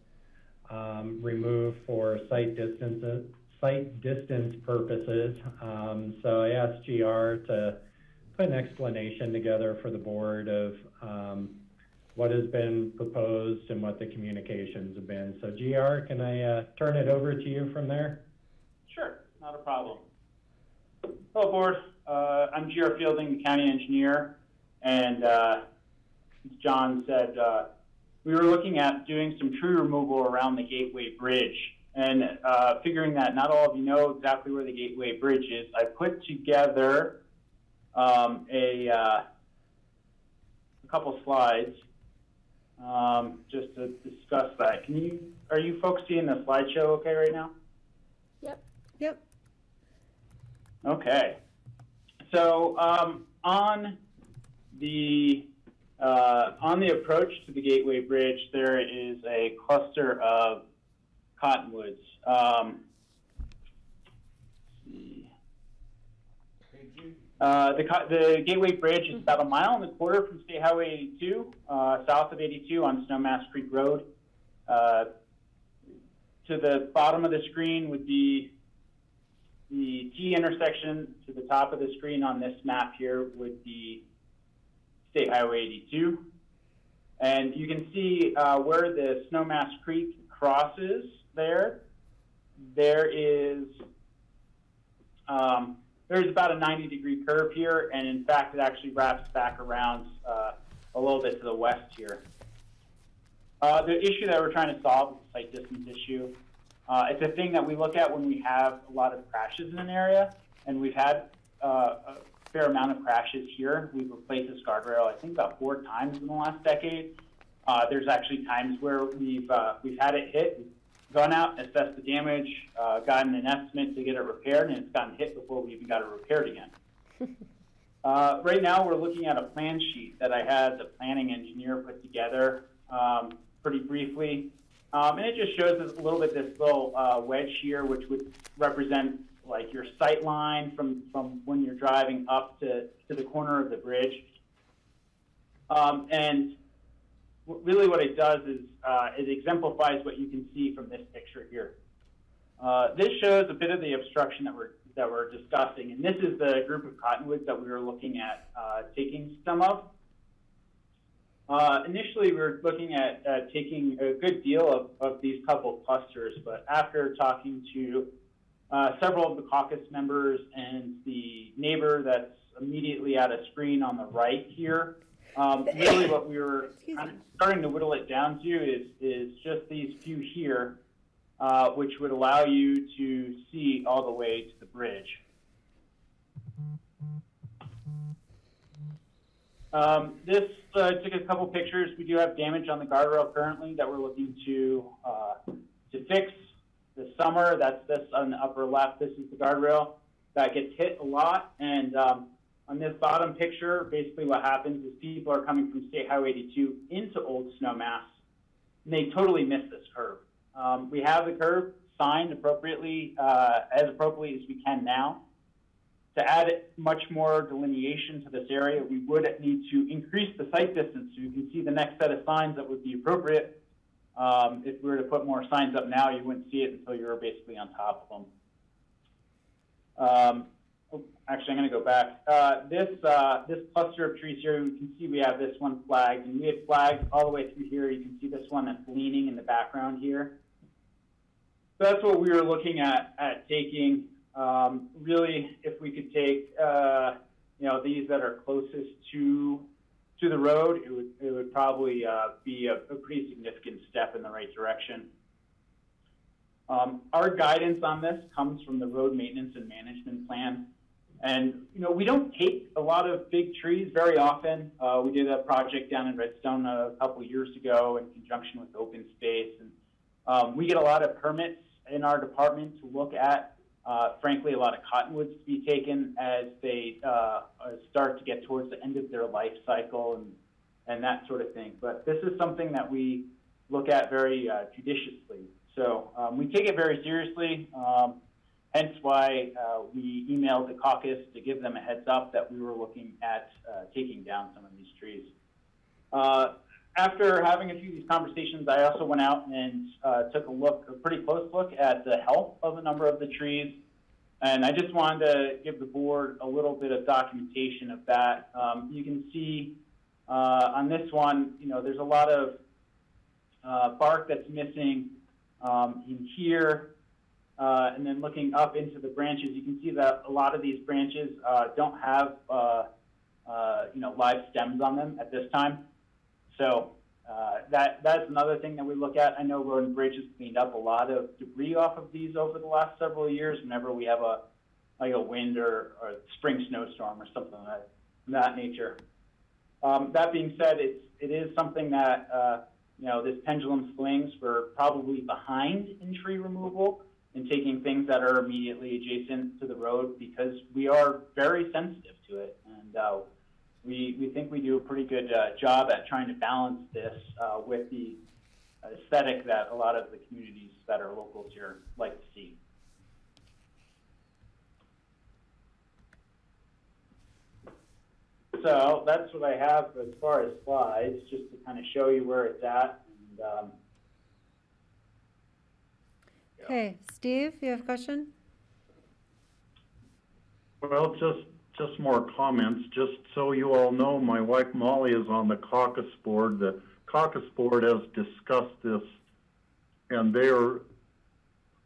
remove for site distance purposes. So I asked GR to put an explanation together for the board of what has been proposed and what the communications have been. So GR, can I turn it over to you from there? Sure, not a problem. Hello, board. I'm GR Fielding, the county engineer, and as John said, we were looking at doing some tree removal around the Gateway Bridge, and figuring that not all of you know exactly where the Gateway Bridge is, I put together a couple slides just to discuss that. Are you folks seeing the slideshow okay right now? Yep. Yep. Okay. So on the approach to the Gateway Bridge, there is a cluster of cottonwoods. The Gateway Bridge is about 1.25 miles from State Highway 82, south of 82 on Snowmass Creek Road. To the bottom of the screen would be the T intersection. To the top of the screen on this map here would be State Highway 82. And you can see where the Snowmass Creek crosses there. There's about a 90-degree curve here, and in fact, it actually wraps back around a little bit to the west here. The issue that we're trying to solve is the site distance issue. It's a thing that we look at when we have a lot of crashes in an area, and we've had a fair amount of crashes here. We've replaced this guardrail, I think, about 4 times in the last decade. There's actually times where we've had it hit, gone out, assessed the damage, gotten an estimate to get it repaired, and it's gotten hit before we even got it repaired again. Right now, we're looking at a plan sheet that I had the planning engineer put together pretty briefly. And it just shows us a little bit this little wedge here, which would represent like your sight line from when you're driving up to the corner of the bridge. And really what it does is it exemplifies what you can see from this picture here. This shows a bit of the obstruction that we're discussing, and this is the group of cottonwoods that we were looking at taking some of. Initially, we were looking at taking a good deal of these couple clusters, but after talking to several of the caucus members and the neighbor that's immediately at a screen on the right here, Really what we were kind of starting to whittle it down to is just these few here, which would allow you to see all the way to the bridge. This took a couple pictures. We do have damage on the guardrail currently that we're looking to fix this summer. That's this on the upper left. This is the guardrail that gets hit a lot. And on this bottom picture, basically what happens is people are coming from State Highway 82 into Old Snowmass, and they totally miss this curve. We have the curve signed appropriately, as appropriately as we can now. To add much more delineation to this area, we would need to increase the sight distance so you can see the next set of signs that would be appropriate. If we were to put more signs up now, you wouldn't see it until you were basically on top of them. Actually, I'm going to go back. This cluster of trees here, you can see we have this one flagged, and we had flagged all the way through here. You can see this one that's leaning in the background here. So that's what we were looking at taking. Really, if we could take, these that are closest to the road, it would probably be a pretty significant step in the right direction. Our guidance on this comes from the Road Maintenance and Management Plan. And, we don't take a lot of big trees very often. We did a project down in Redstone a couple of years ago in conjunction with Open Space. And we get a lot of permits in our department to look at, frankly, a lot of cottonwoods to be taken as they start to get towards the end of their life cycle and that sort of thing. But this is something that we look at very judiciously. So we take it very seriously, hence why we emailed the caucus to give them a heads up that we were looking at taking down some of these trees. After having a few of these conversations, I also went out and took a pretty close look at the health of a number of the trees. And I just wanted to give the board a little bit of documentation of that. You can see on this one, there's a lot of bark that's missing in here. And then looking up into the branches, you can see that a lot of these branches don't have live stems on them at this time. So that's another thing that we look at. I know Road and Bridge has cleaned up a lot of debris off of these over the last several years whenever we have a wind or a spring snowstorm or something of that nature. That being said, it is something that, this pendulum swings. We're probably behind in tree removal and taking things that are immediately adjacent to the road because we are very sensitive to it. And we think we do a pretty good job at trying to balance this with the aesthetic that a lot of the communities that are locals here like to see. So that's what I have as far as slides, just to kind of show you where it's at. And, Okay, Steve, you have a question? Well, just more comments. Just so you all know, my wife Molly is on the caucus board. The caucus board has discussed this, and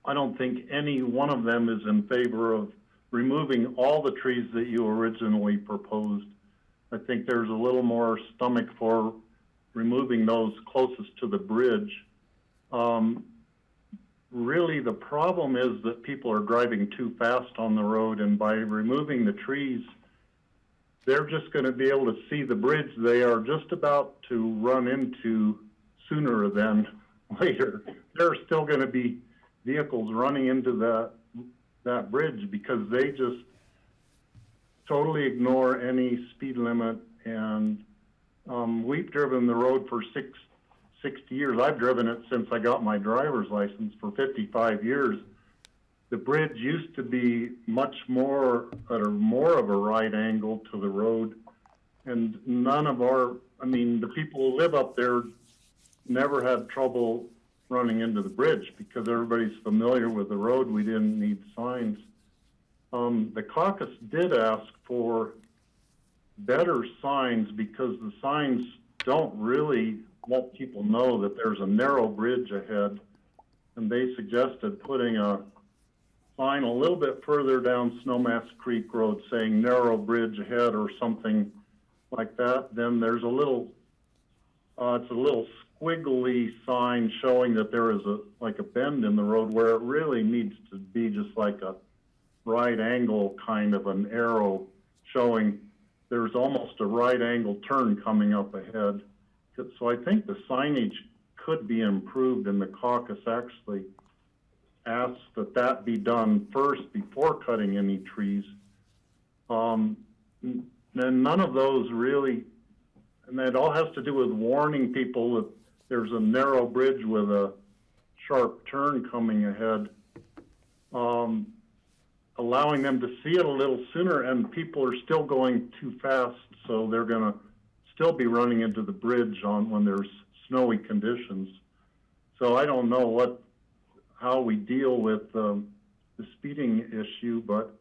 I don't think any one of them is in favor of removing all the trees that you originally proposed. I think there's a little more stomach for removing those closest to the bridge. Really, the problem is that people are driving too fast on the road, and by removing the trees, they're just going to be able to see the bridge they are just about to run into sooner than later. There are still going to be vehicles running into that bridge because they just totally ignore any speed limit. And we've driven the road for 60 years. I've driven it since I got my driver's license for 55 years. The bridge used to be much more at more of a right angle to the road. And the people who live up there never had trouble running into the bridge because everybody's familiar with the road. We didn't need signs. The caucus did ask for better signs because the signs don't really let people know that there's a narrow bridge ahead. And they suggested putting a sign a little bit further down Snowmass Creek Road saying narrow bridge ahead or something like that, then there's a little, it's a little squiggly sign showing that there is like a bend in the road where it really needs to be just like a right angle kind of an arrow showing there's almost a right angle turn coming up ahead. So I think the signage could be improved, and the caucus actually asks that that be done first before cutting any trees. And none of those really, and it all has to do with warning people that there's a narrow bridge with a sharp turn coming ahead, allowing them to see it a little sooner, and people are still going too fast, so they're gonna still be running into the bridge when there's snowy conditions. So I don't know how we deal with the speeding issue, but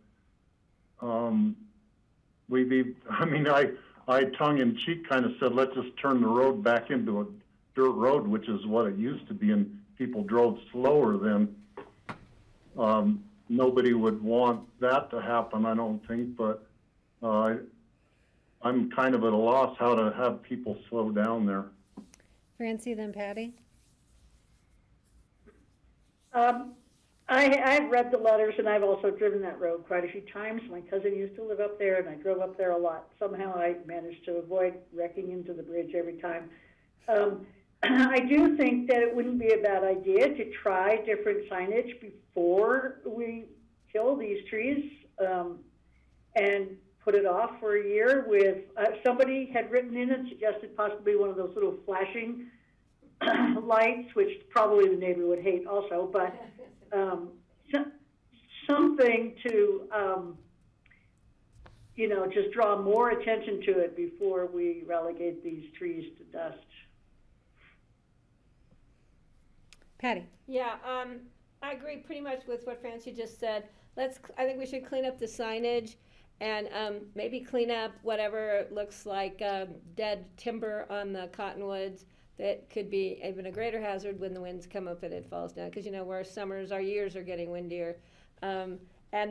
I tongue-in-cheek kind of said, let's just turn the road back into a dirt road, which is what it used to be, and people drove slower then. Nobody would want that to happen, I don't think, but I'm kind of at a loss how to have people slow down there. Francie, then Patty. I've read the letters, and I've also driven that road quite a few times. My cousin used to live up there, and I drove up there a lot. Somehow I managed to avoid wrecking into the bridge every time. I do think that it wouldn't be a bad idea to try different signage before we kill these trees, and put it off for a year with, somebody had written in and suggested possibly one of those little flashing lights, which probably the neighbor would hate also, but something to, just draw more attention to it before we relegate these trees to dust. Patty. Yeah, I agree pretty much with what Francie just said. I think we should clean up the signage and maybe clean up whatever looks like dead timber on the cottonwoods that could be even a greater hazard when the winds come up and it falls down. Because, where our years are getting windier. And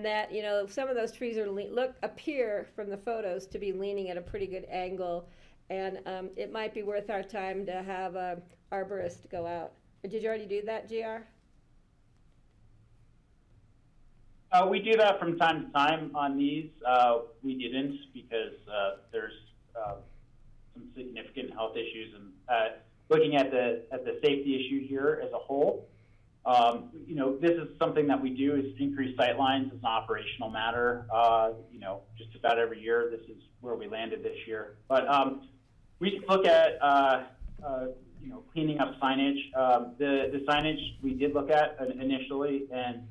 that, some of those trees appear from the photos to be leaning at a pretty good angle. And it might be worth our time to have a arborist go out. Did you already do that, GR? We do that from time to time on these. We didn't because there's some significant health issues, and looking at the safety issue here as a whole, this is something that we do is increase sight lines as an operational matter. Just about every year, this is where we landed this year. But we can look at cleaning up signage. The signage we did look at initially, and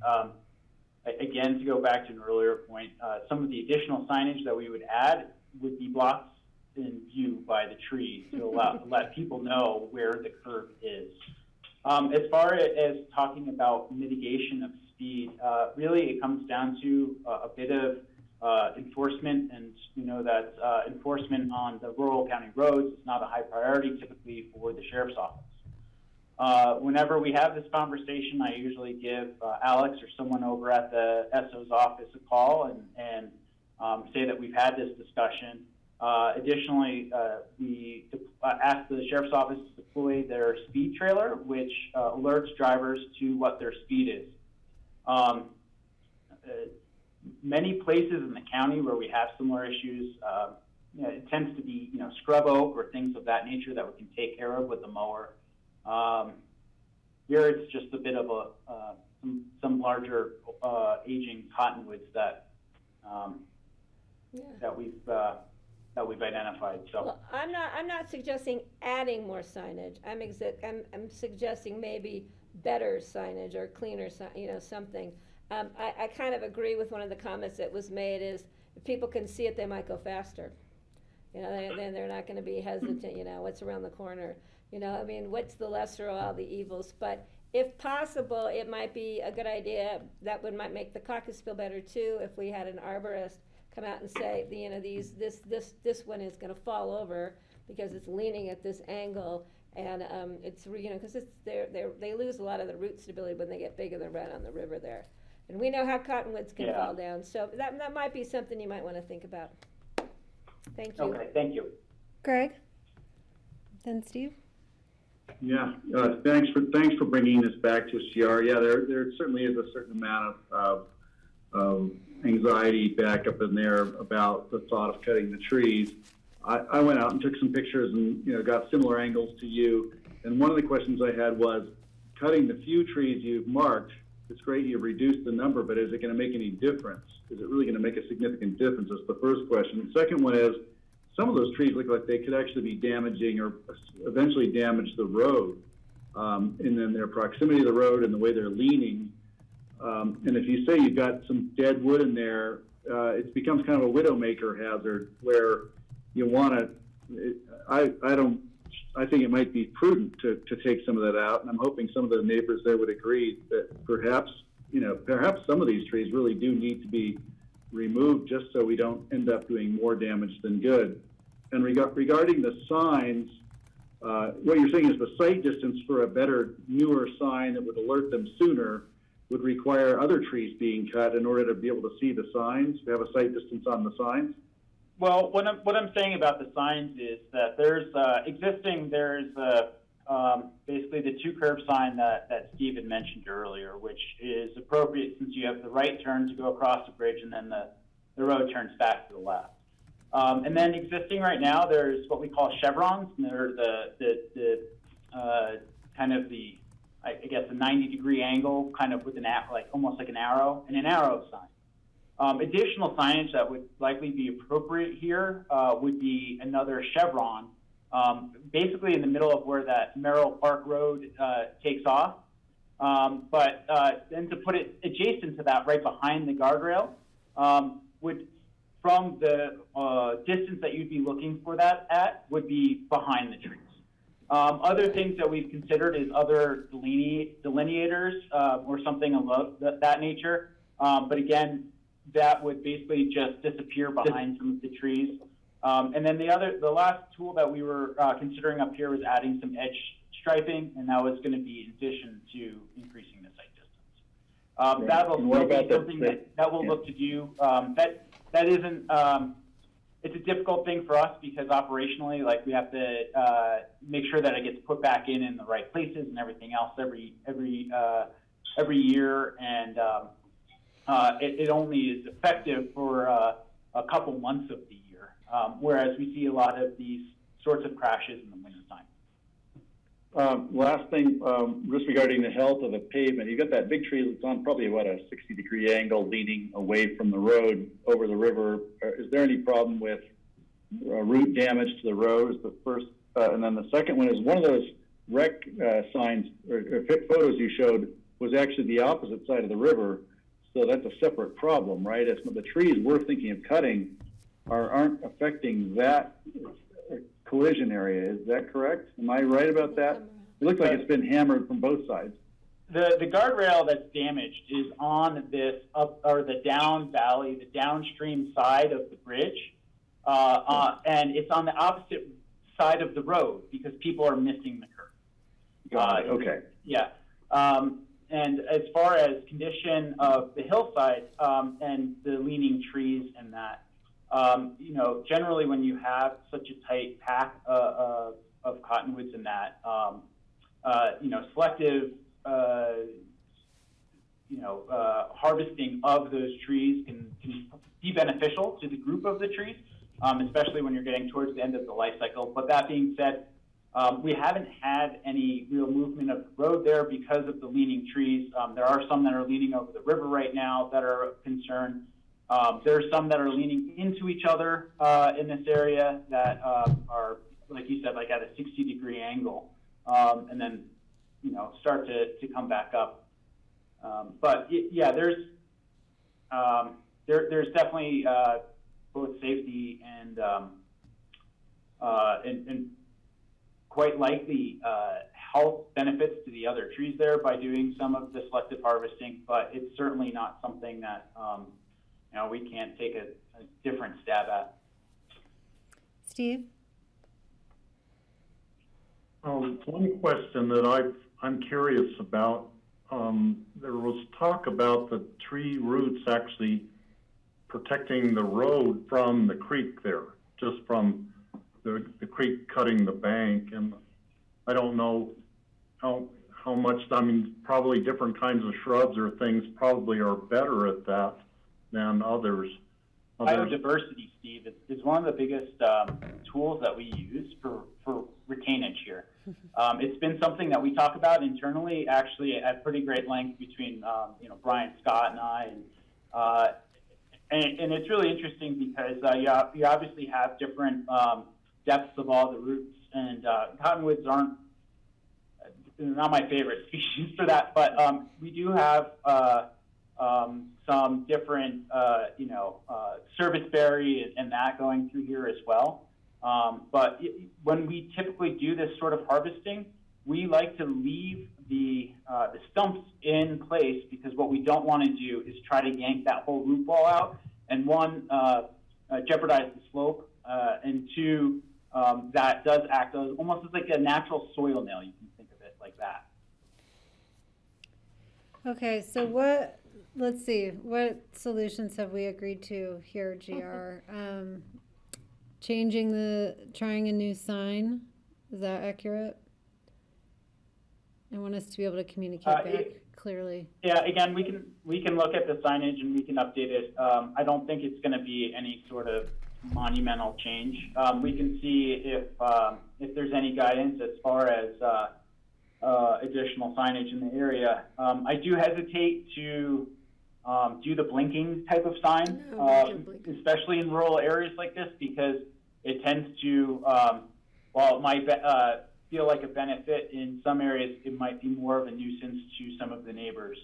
again, to go back to an earlier point, some of the additional signage that we would add would be blocked in view by the trees to let people know where the curb is. As far as talking about mitigation of speed, really it comes down to a bit of enforcement, and that enforcement on the rural county roads is not a high priority typically for the sheriff's office. Whenever we have this conversation, I usually give Alex or someone over at the SO's office a call and say that we've had this discussion. Additionally, we ask the sheriff's office to deploy their speed trailer, which alerts drivers to what their speed is. Many places in the county where we have similar issues, it tends to be scrub oak or things of that nature that we can take care of with the mower. Here it's just a bit of some larger aging cottonwoods that we've identified. So well, I'm not suggesting adding more signage. I'm suggesting maybe better signage or cleaner, something. I kind of agree with one of the comments that was made is if people can see it, they might go faster. Then they're not going to be hesitant. What's around the corner. What's the lesser of all the evils? But if possible, it might be a good idea. That might make the caucus feel better too if we had an arborist come out and say, this one is going to fall over because it's leaning at this angle, and it's because they lose a lot of the root stability when they get big and they're right on the river there, and we know how cottonwoods can fall down. So that might be something you might want to think about. Thank you. Okay, thank you. Greg? Then Steve? Yeah, thanks for bringing this back to CR. Yeah, there certainly is a certain amount of anxiety back up in there about the thought of cutting the trees. I went out and took some pictures and got similar angles to you. And one of the questions I had was, cutting the few trees you've marked, it's great you've reduced the number, but is it going to make any difference? Is it really going to make a significant difference? That's the first question. The second one is, some of those trees look like they could actually be damaging or eventually damage the road, and then their proximity to the road and the way they're leaning. And if you say you've got some dead wood in there, it becomes kind of a widowmaker hazard where you want to, I think it might be prudent to take some of that out. And I'm hoping some of the neighbors there would agree that perhaps some of these trees really do need to be removed just so we don't end up doing more damage than good. And regarding the signs, what you're saying is the sight distance for a better, newer sign that would alert them sooner would require other trees being cut in order to be able to see the signs, to have a sight distance on the signs? Well, what I'm saying about the signs is that there's basically the two curb sign that Steve had mentioned earlier, which is appropriate since you have the right turn to go across the bridge and then the road turns back to the left. And then existing right now, there's what we call chevrons, and they're the kind of the, I guess, a 90-degree angle, kind of with almost like an arrow sign. Additional signage that would likely be appropriate here would be another chevron, basically in the middle of where that Merrill Park Road takes off. But then to put it adjacent to that, right behind the guardrail, would, from the distance that you'd be looking for that at, would be behind the trees. Other things that we've considered is other delineators or something of that nature. But again, that would basically just disappear behind some of the trees. And then the last tool that we were considering up here was adding some edge striping, and that was going to be in addition to increasing the sight distance. That will still be something that we'll look to do. That isn't, it's a difficult thing for us because operationally, like, we have to make sure that it gets put back in the right places and everything else every year, and it only is effective for a couple months of the year, whereas we see a lot of these sorts of crashes in the wintertime. Last thing, just regarding the health of the pavement, you've got that big tree that's on probably, what, a 60-degree angle leaning away from the road over the river. Is there any problem with root damage to the road is the first? And then the second one is one of those wreck signs or photos you showed was actually the opposite side of the river. So that's a separate problem, right? It's, the trees we're thinking of cutting aren't affecting that collision area. Is that correct? Am I right about that? It looks like it's been hammered from both sides. The guardrail that's damaged is on this the down valley, the downstream side of the bridge, and it's on the opposite side of the road because people are missing the curve. Got it. Okay. Yeah. And as far as condition of the hillside and the leaning trees and that, generally when you have such a tight pack of cottonwoods and that, selective, harvesting of those trees can be beneficial to the group of the trees, especially when you're getting towards the end of the life cycle. But that being said, we haven't had any real movement of the road there because of the leaning trees. There are some that are leaning over the river right now that are of concern. There are some that are leaning into each other in this area that are, like you said, like at a 60-degree angle, and then, start to come back up. But yeah, there's definitely both safety and quite likely health benefits to the other trees there by doing some of the selective harvesting, but it's certainly not something that we can't take a different stab at. Steve? One question that I'm curious about, there was talk about the tree roots actually protecting the road from the creek there. just from the creek cutting the bank, and I don't know how much, I mean, probably different kinds of shrubs or things probably are better at that than others. Biodiversity, Steve, is one of the biggest tools that we use for retainage here. It's been something that we talk about internally, actually, at pretty great length between Brian Scott and I, and it's really interesting because you obviously have different depths of all the roots, and cottonwoods aren't not my favorite species for that, but we do have some different, serviceberry and that going through here as well. But when we typically do this sort of harvesting, we like to leave the stumps in place, because what we don't want to do is try to yank that whole root ball out, and one, jeopardize the slope, and two, that does act as almost as like a natural soil nail. You can think of it like that. Okay, so let's see, what solutions have we agreed to here, GR? Trying a new sign, is that accurate? I want us to be able to communicate back clearly. Yeah, again, we can look at the signage and we can update it. I don't think it's going to be any sort of monumental change. We can see if there's any guidance as far as additional signage in the area. I do hesitate to do the blinking type of sign, especially in rural areas like this, because it tends to, while it might feel like a benefit in some areas, it might be more of a nuisance to some of the neighbors.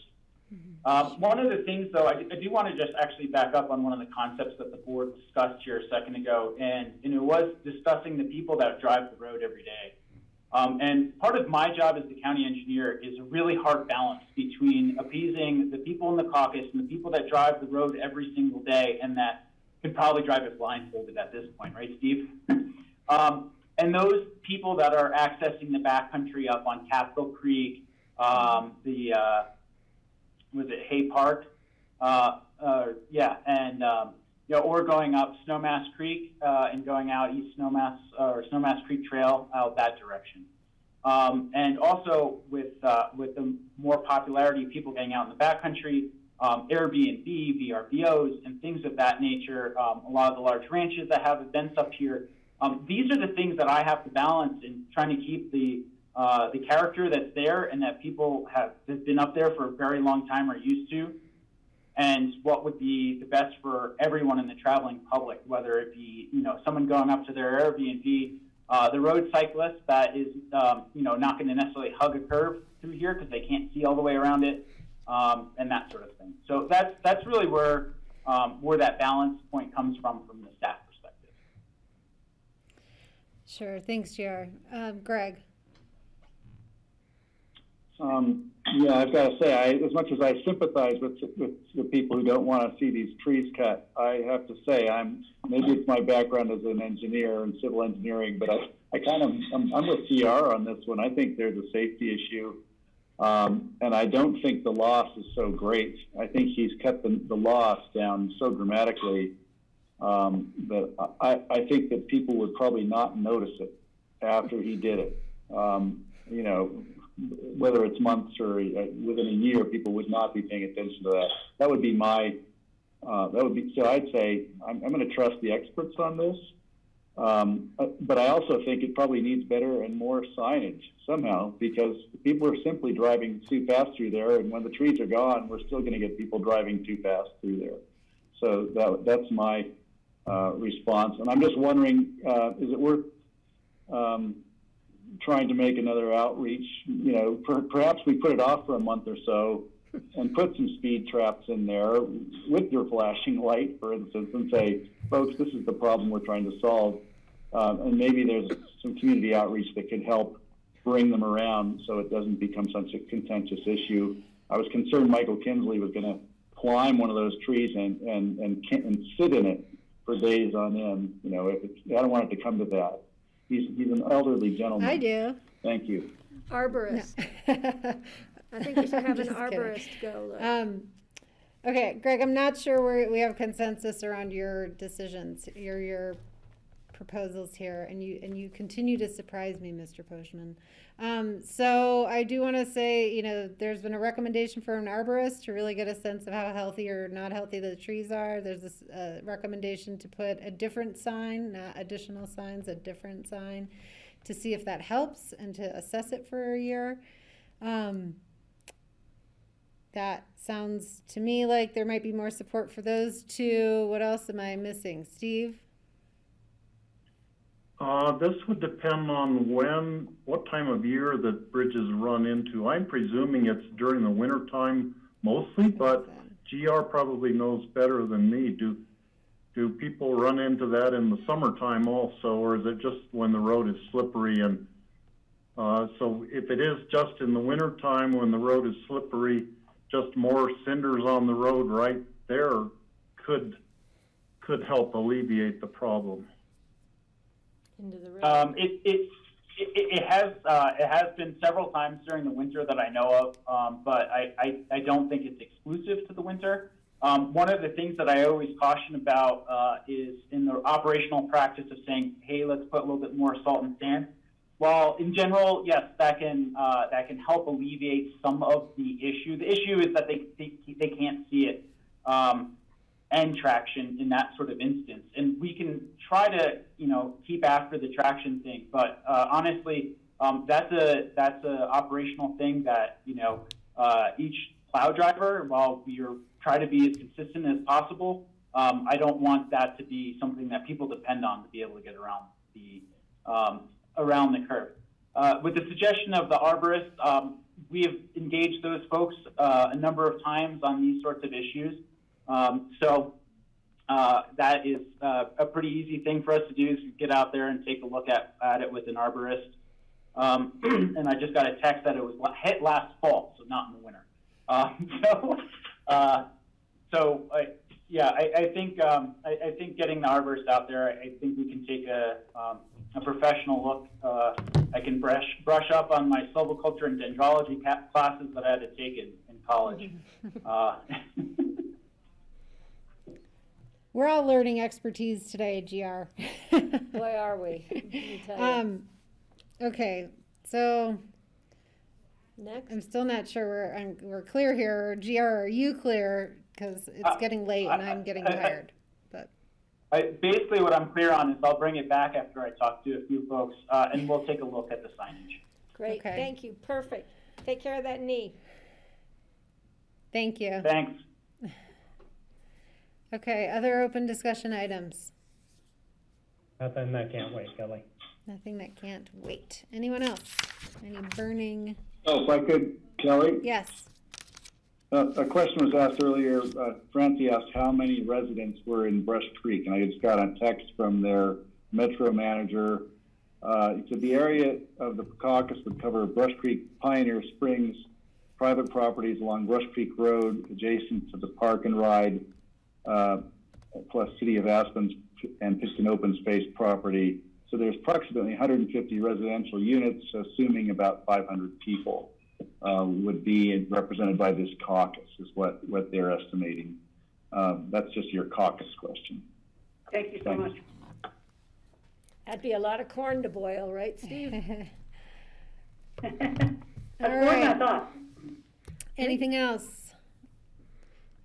One of the things, though, I do want to just actually back up on one of the concepts that the board discussed here a second ago, and it was discussing the people that drive the road every day. And part of my job as the county engineer is a really hard balance between appeasing the people in the caucus and the people that drive the road every single day, and that can probably drive it blindfolded at this point, right, Steve? And those people that are accessing the backcountry up on Capitol Creek, was it Hay Park? Or going up Snowmass Creek and going out East Snowmass or Snowmass Creek Trail out that direction. And also with the more popularity of people getting out in the backcountry, Airbnb, VRBOs, and things of that nature, a lot of the large ranches that have events up here. These are the things that I have to balance in trying to keep the character that's there and that people have been up there for a very long time are used to, and what would be the best for everyone in the traveling public, whether it be someone going up to their Airbnb, the road cyclist that is not going to necessarily hug a curve through here because they can't see all the way around it, and that sort of thing. So that's really where that balance point comes from the staff perspective. Sure, thanks, JR. Greg. Yeah, I've got to say, as much as I sympathize with the people who don't want to see these trees cut, I have to say, maybe it's my background as an engineer in civil engineering, but I'm with CR on this one. I think there's a safety issue, and I don't think the loss is so great. I think he's cut the loss down so dramatically that I think that people would probably not notice it after he did it. Whether it's months or within a year, people would not be paying attention to that. That would be so I'd say I'm going to trust the experts on this. But I also think it probably needs better and more signage somehow, because people are simply driving too fast through there. And when the trees are gone, we're still going to get people driving too fast through there. So that's my response. And I'm just wondering, is it worth trying to make another outreach? Perhaps we put it off for a month or so and put some speed traps in there with your flashing light, for instance, and say, folks, this is the problem we're trying to solve. And maybe there's some community outreach that could help bring them around so it doesn't become such a contentious issue. I was concerned Michael Kinsley was going to climb one of those trees and sit in it for days on end. I don't want it to come to that. He's an elderly gentleman. I do. Thank you. Arborist. I think we should have an arborist go look. Okay, Greg, I'm not sure we have consensus around your decisions, your proposals here, and you continue to surprise me, Mr. Postman. So I do want to say, you know, there's been a recommendation for an arborist to really get a sense of how healthy or not healthy the trees are. There's this recommendation to put a different sign, not additional signs, a different sign, to see if that helps and to assess it for a year. That sounds to me like there might be more support for those two. What else am I missing? Steve? This would depend on what time of year the bridges run into. I'm presuming it's during the winter time mostly, but GR probably knows better than me. Do people run into that in the summertime also, or is it just when the road is slippery? And so if it is just in the winter time when the road is slippery, just more cinders on the road right there could help alleviate the problem. Into the road. It has been several times during the winter that I know of, but I don't think it's exclusive to the winter. One of the things that I always caution about is in the operational practice of saying, hey, let's put a little bit more salt and sand. While in general, yes, that can help alleviate some of the issue. The issue is that they can't see it end traction in that sort of instance, and we can try to keep after the traction thing. But honestly, that's a operational thing that each plow driver, while we're try to be as consistent as possible, I don't want that to be something that people depend on to be able to get around the curve. With the suggestion of the arborist, we have engaged those folks a number of times on these sorts of issues. So that is a pretty easy thing for us to do, is get out there and take a look at it with an arborist. And I just got a text that it was hit last fall, so not in the winter. I think getting the arborist out there, I think we can take a professional look. I can brush up on my silviculture and dendrology classes that I had to take in college. We're all learning expertise today, GR. Boy, are we. Let me tell you. Okay, so next. I'm still not sure we're clear here. GR, are you clear? Because it's getting late and I'm getting tired. But basically, what I'm clear on is I'll bring it back after I talk to a few folks, and we'll take a look at the signage. Great, okay. Thank you. Perfect. Take care of that knee. Thank you. Thanks. Okay, other open discussion items? Nothing that can't wait, Kelly. Nothing that can't wait. Anyone else? Any burning? Oh, if I could, Kelly? Yes. A question was asked earlier. Francie asked how many residents were in Brush Creek, and I just got a text from their metro manager. He said the area of the caucus would cover Brush Creek, Pioneer Springs, private properties along Brush Creek Road adjacent to the Park and Ride, plus City of Aspen's and Piston open space property. So there's approximately 150 residential units, assuming about 500 people would be represented by this caucus, is what they're estimating. That's just your caucus question. Thank you so much. That'd be a lot of corn to boil, right, Steve? That's more than I thought. Anything else?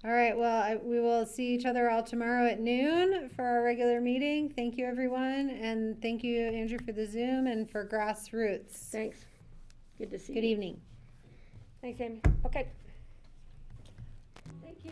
All right, well, we will see each other all tomorrow at noon for our regular meeting. Thank you, everyone, and thank you, Andrew, for the Zoom and for Grassroots. Thanks. Good to see you. Good evening. Thanks, Amy. Okay. Thank you.